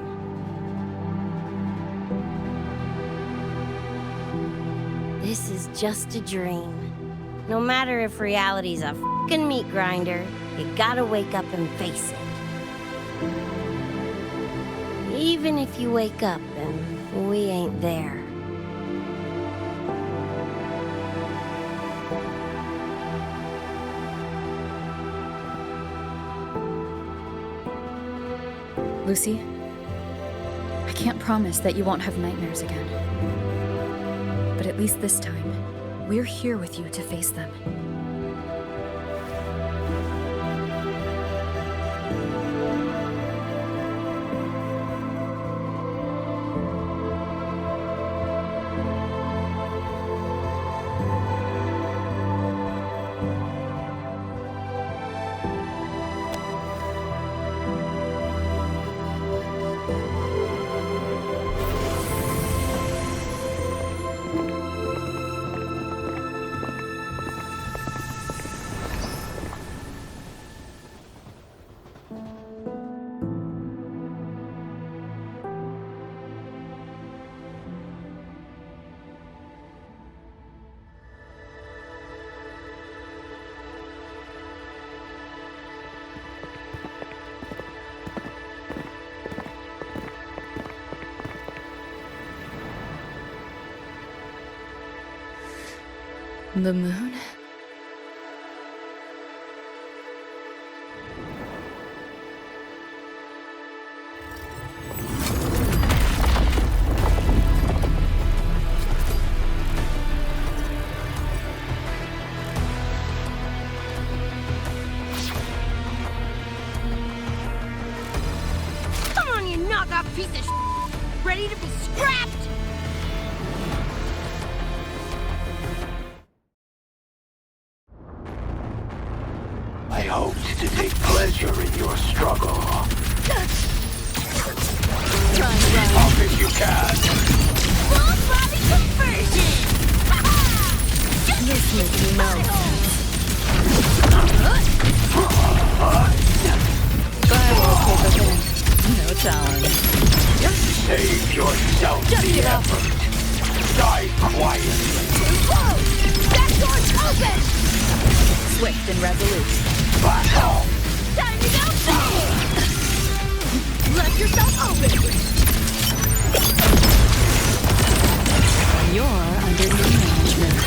This is just a dream. No matter if reality's a f***ing meat grinder, You gotta wake up and face it. Even if you wake up and we ain't there. Lucy, I can't promise that you won't have nightmares again. But at least this time, we're here with you to face them. The moon? Come on, you knockoff piece of ready to be scrapped! I hoped to take pleasure in your struggle. Up if you can. Full body conversion! This makes me know. No challenge. Save yourself the effort. Die quietly. Whoa! That door's open! Swift and resolute. Battle! Time to go big! Let yourself open! You're under new management.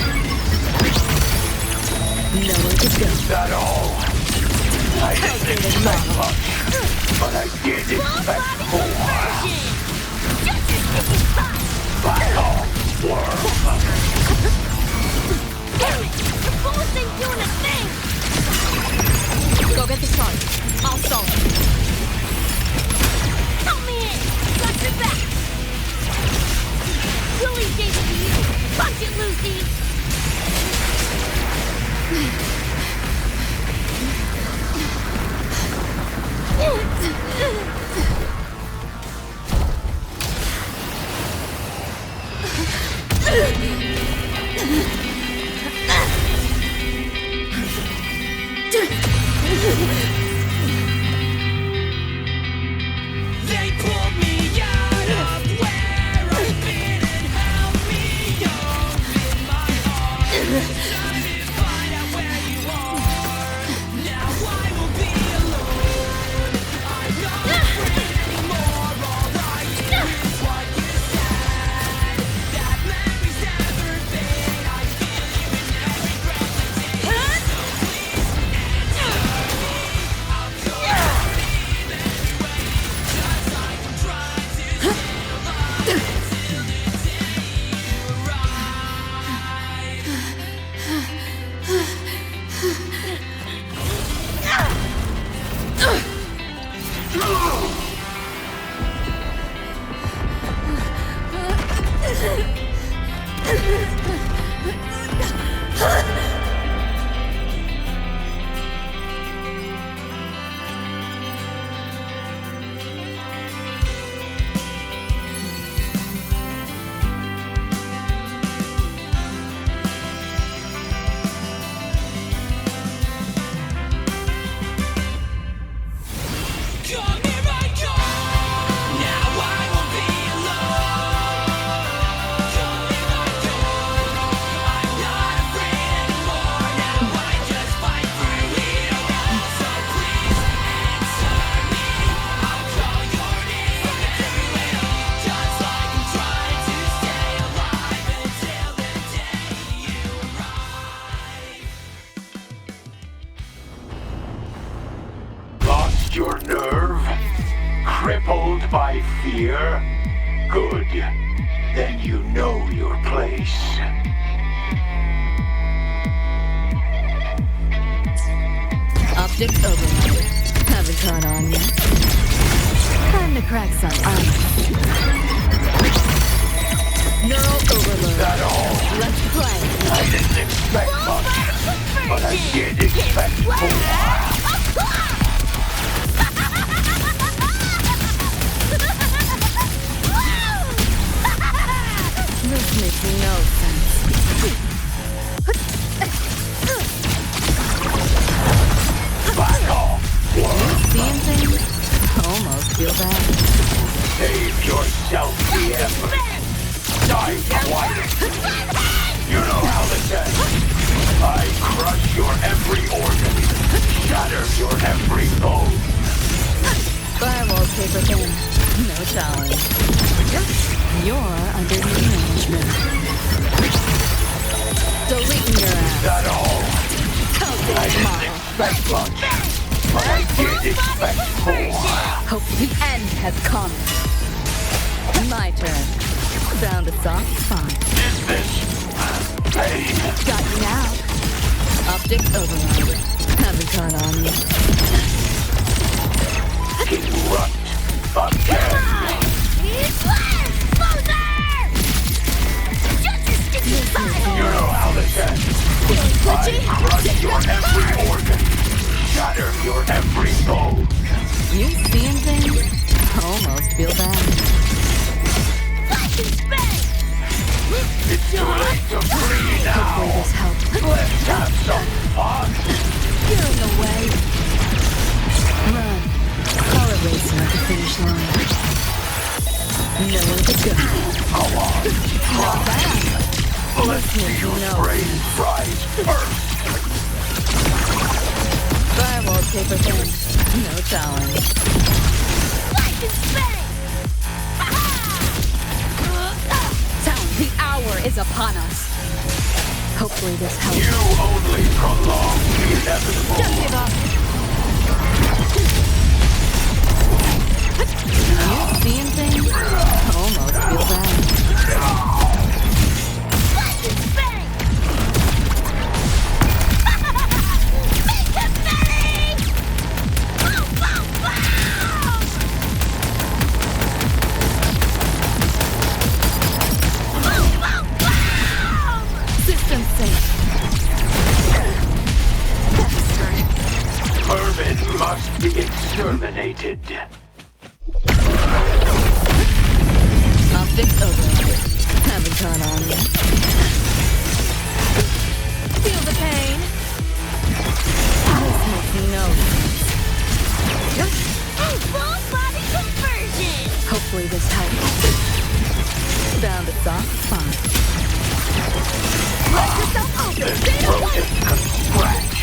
Nowhere to go. That all? I didn't expect much, but I did expect more. Battle! Worm! Damn it! The bullets ain't doing a thing! Go get the charge. I'll stall it. Help me in! Got your back! Willie gave it to you! Punch it, Lucy! They pulled me out of where I've been and held me up in my heart. Time to find out where you are. Now I will be alone. I'm not afraid anymore. All I hear is what you said. That memories never fade. I feel you in every breath I take. So please answer me. I'm sorry. then you know your place. Optics overload. Haven't caught on yet. Time to crack some ice. Neural overload. That all? Let's play. I didn't expect much, but I did expect more. This makes no sense. Back off, worm. Seeing things? Almost feel bad. Save yourself the effort. Die quiet. You know how this ends. I crush your every organ, shatter your every bone. Firewall paper thin. No challenge. You're under new management. Deleting your ass. That all? I Outdated didn't model. expect much, but I did expect more. Hope the end has come. My turn. Down to soft spot. Is this pain? Got you now. Optics overload. Haven't caught on yet. Erupt again. You know how this ends. I crush your every organ, shatter your every bone. You seeing things? Almost feel bad. It's too late to flee now. Hopefully this helps. Let's have some fun. You're in the way. Run. Color racing at the finish line. Nowhere to go. Go on. Not bad. Let's see your brain rise first. Firewall paper thin. No challenge. Town, the hour is upon us. Hopefully this helps. You only prolong the inevitable. Don't give up. You seeing things? Almost feel bad. System sync. Vermin must be exterminated. Optics overload. Haven't caught on yet. Feel the pain? This makes no sense. Full body conversion! Hopefully this helps. Down to soft spot. Let yourself open! This Stay broken can scratch.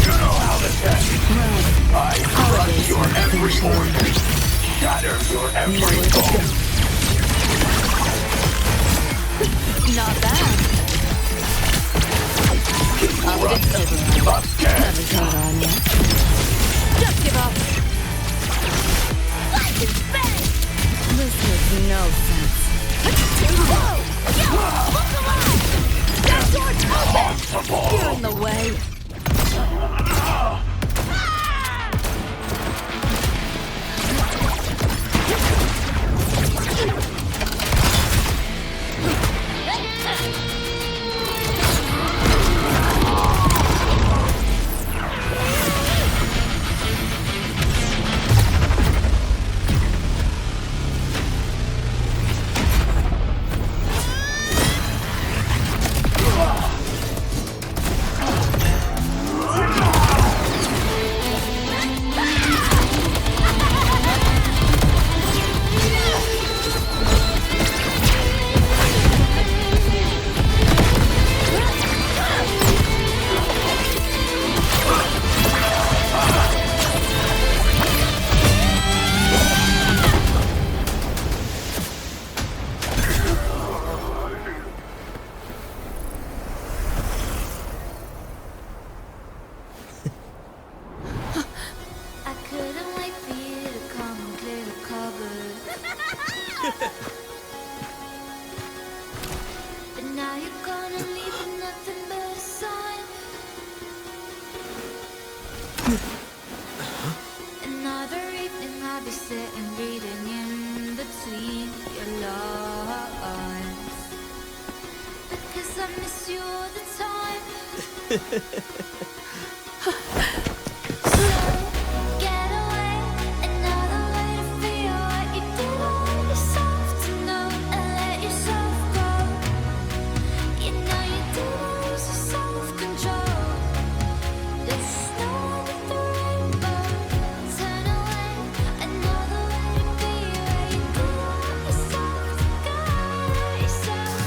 You know how this ends. Run. I crush your every organ, shatter your every bone. Not bad. Optics overload. Haven't caught on yet. Just give up. This makes no sense. Whoa! Yo! Look alive! That door's open! You're in the way.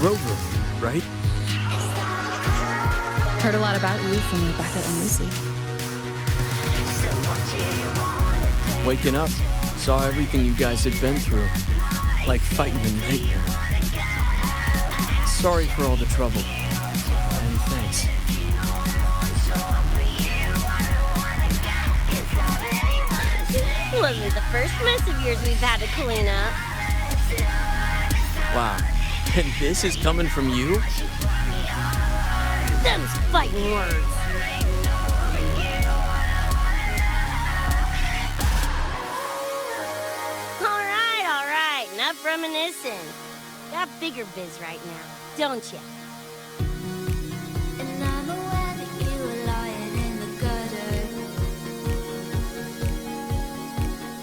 Rover, right? Heard a lot about you from Rebecca and Lucy. Waking up, saw everything you guys had been through. Like fighting a nightmare. Sorry for all the trouble. And thanks. Wasn't the first mess of yours we've had to clean up. Wow. And this is coming from you? Them's fighting words. All right. Enough reminiscing. Got bigger biz right now, don't ya?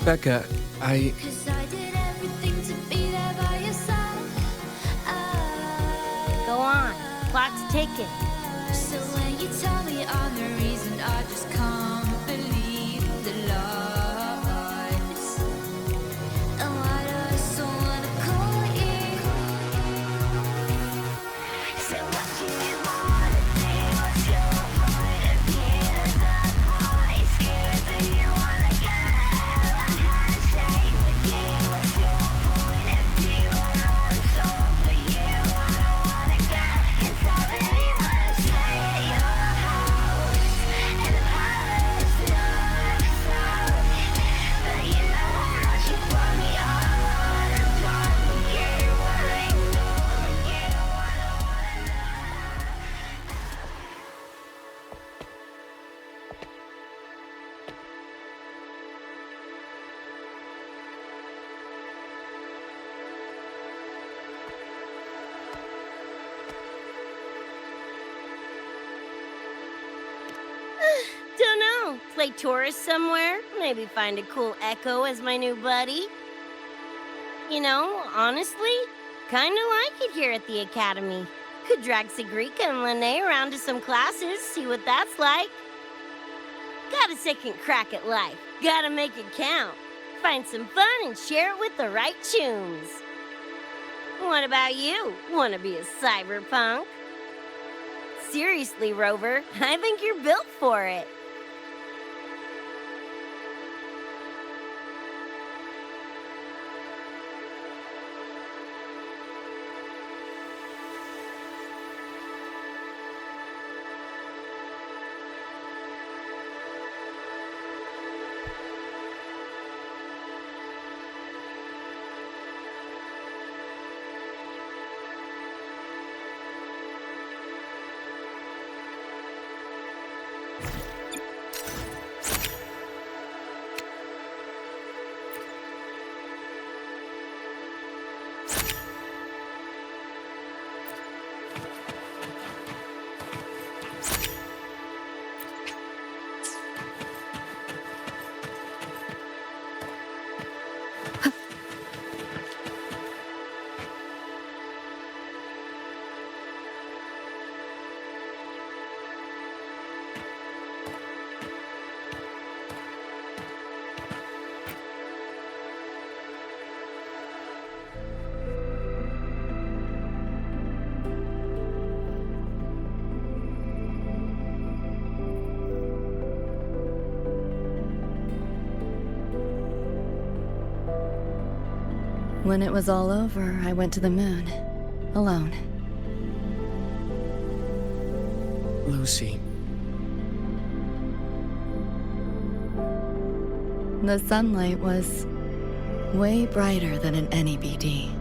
Becca, I... Go on. Clock's ticking. So when you tell me I'm the reason, I just can't believe the lies. And why do I so wanna call you? So what do you wanna do? What's your point of view? That I'm scared that you wanna get out. I had to stay with you. What's your point of view? I know it's all for you. I don't wanna get inside of you. Don't know. Play tourist somewhere? Maybe find a cool Echo as my new buddy? You know, honestly, kinda like it here at the Academy. Could drag Sigrika and Lene around to some classes, see what that's like. Got a second crack at life. Gotta make it count. Find some fun and share it with the right chooms. What about you? Wanna be a cyberpunk? Seriously, Rover, I think you're built for it. When it was all over, I went to the moon. Alone. Lucy. The sunlight was way brighter than in any BD.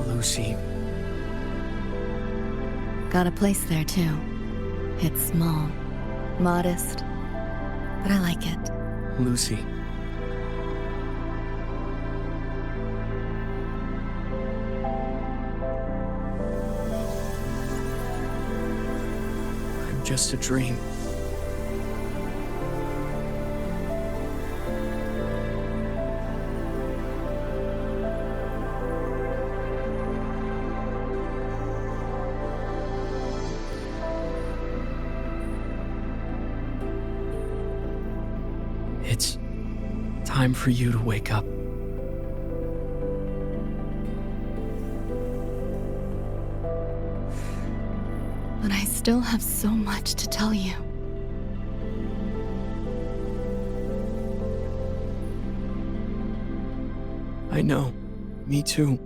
Lucy. Got a place there too. It's small, modest, but I like it. Lucy. just a dream. It's time for you to wake up. But I still have so much to tell you. I know. Me too.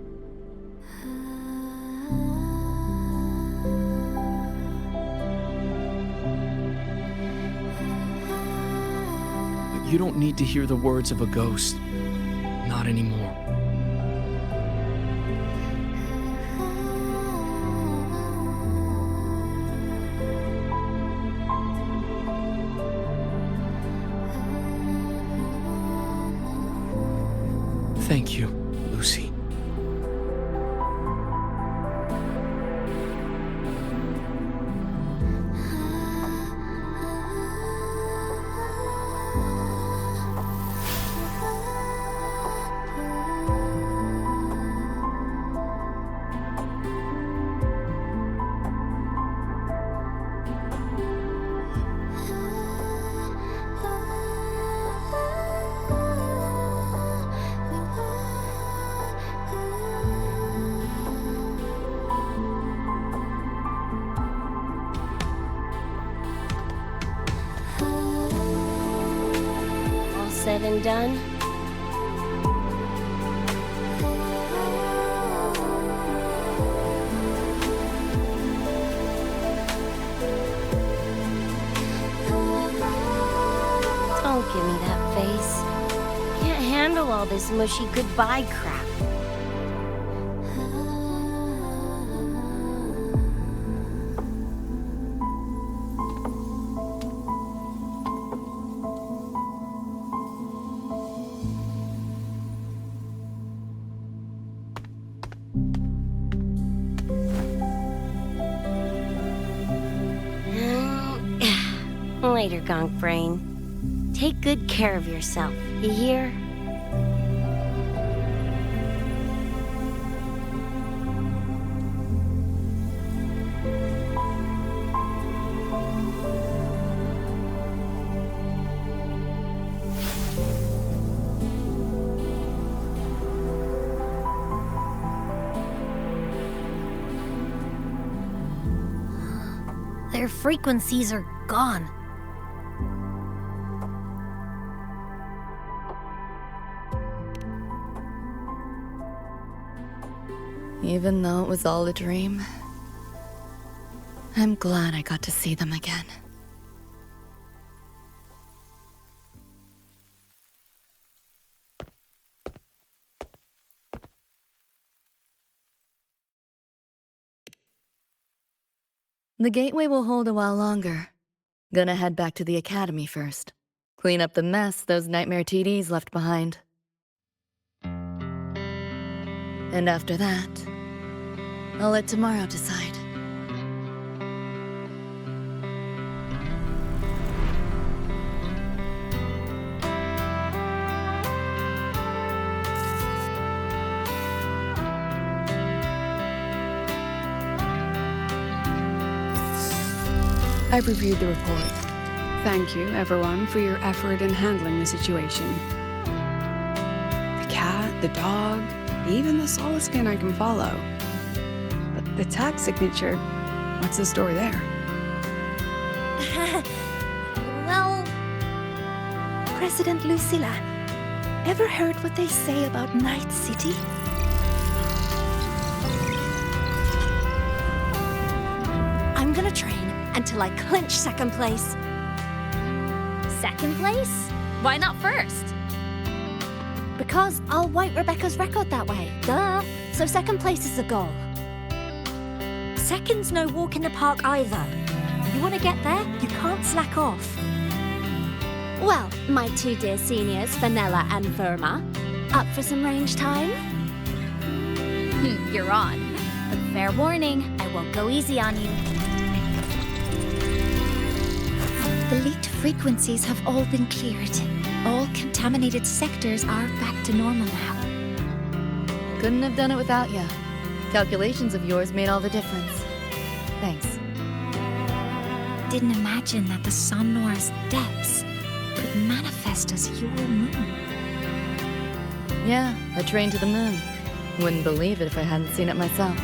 But you don't need to hear the words of a ghost. Not anymore. Thank you, Lucy. Said and done. Don't give me that face. Can't handle all this mushy goodbye crap. Later, Gonk Brain. Take good care of yourself, you hear? Their frequencies are gone. Even though it was all a dream, I'm glad I got to see them again. The gateway will hold a while longer. Gonna head back to the academy first. Clean up the mess those nightmare TDs left behind. And after that, I'll let tomorrow decide. I've reviewed the report. Thank you, everyone, for your effort in handling the situation. The cat, the dog, even the solid skin I can follow. But the tag signature, what's the story there? Well, President Lucilla, ever heard what they say about Night City? I'm gonna train until I clinch second place. Second place? Why not first? Because I'll wipe Rebecca's record that way. Duh. So second place is the goal. Second's no walk in the park either. You want to get there, you can't slack off. Well, my two dear seniors, Vanilla and Verma, up for some range time? You're on. But fair warning, I won't go easy on you. The leaked frequencies have all been cleared. All contaminated sectors are back to normal now. Couldn't have done it without you. Calculations of yours made all the difference. Thanks. Didn't imagine that the Sonor's depths could manifest as your moon. Yeah, a train to the moon. Wouldn't believe it if I hadn't seen it myself.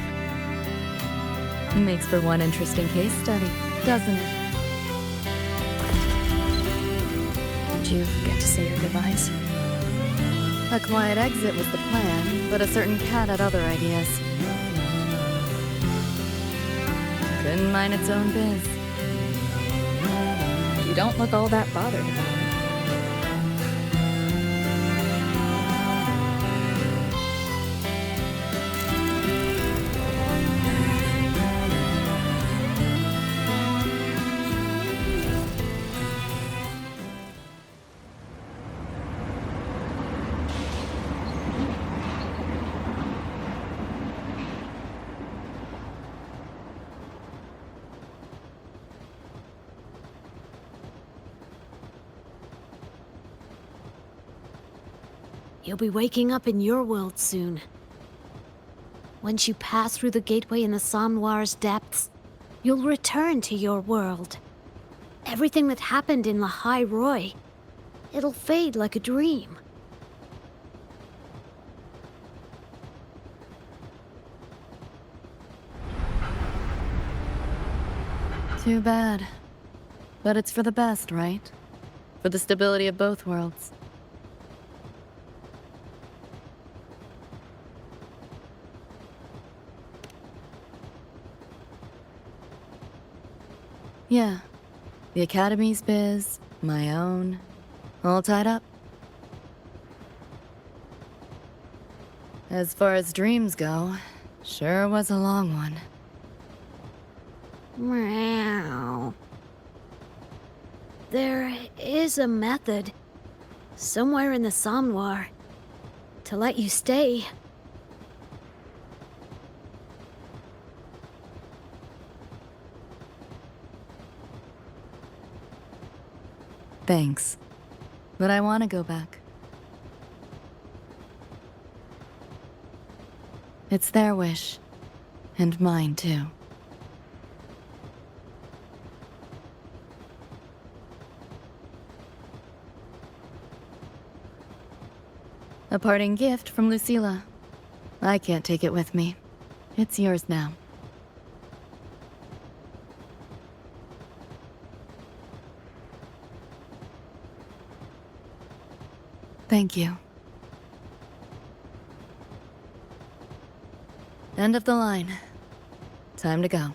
Makes for one interesting case study, doesn't it? Did you get to say your goodbyes? A quiet exit was the plan, but a certain cat had other ideas. Couldn't mind its own biz. You don't look all that bothered about it. You'll be waking up in your world soon. Once you pass through the gateway in the Somnoir's depths, you'll return to your world. Everything that happened in La High Roy, it'll fade like a dream. Too bad. But it's for the best, right? For the stability of both worlds. Yeah. The Academy's biz, my own, all tied up. As far as dreams go, sure was a long one. Meow. There is a method, somewhere in the Somnoir, to let you stay. Thanks. But I want to go back. It's their wish. And mine, too. A parting gift from Lucilla. I can't take it with me. It's yours now. Thank you. End of the line. Time to go.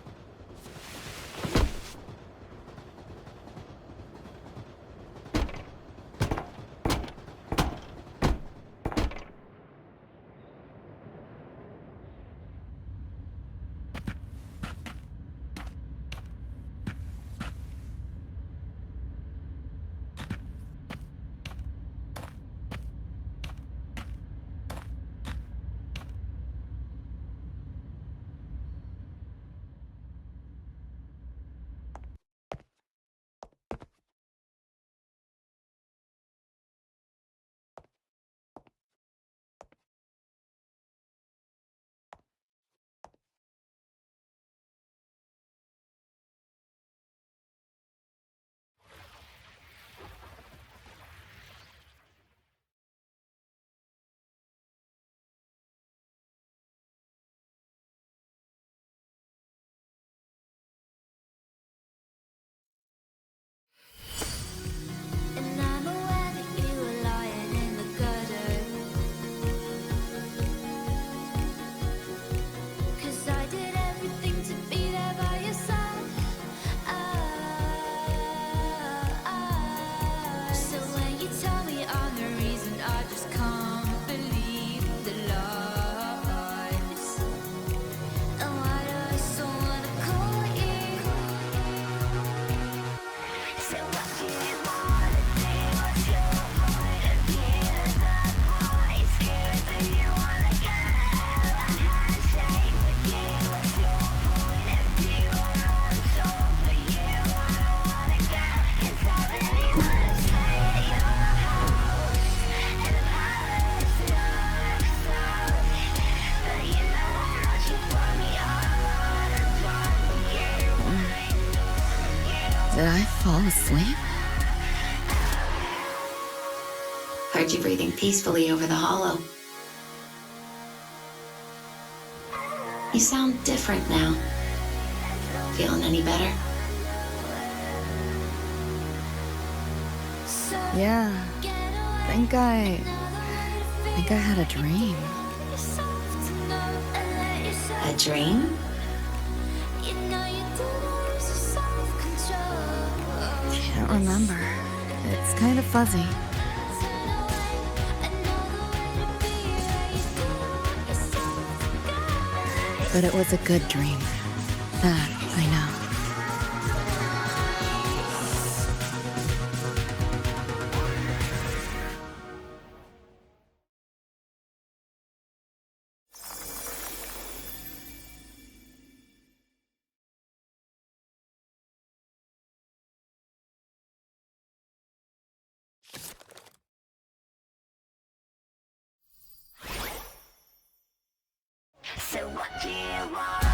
Did I fall asleep? Heard you breathing peacefully over the hollow. You sound different now. Feeling any better? Yeah. Think I had a dream. A dream? Can't remember. It's kind of fuzzy. But it was a good dream. That I know. So what do you want?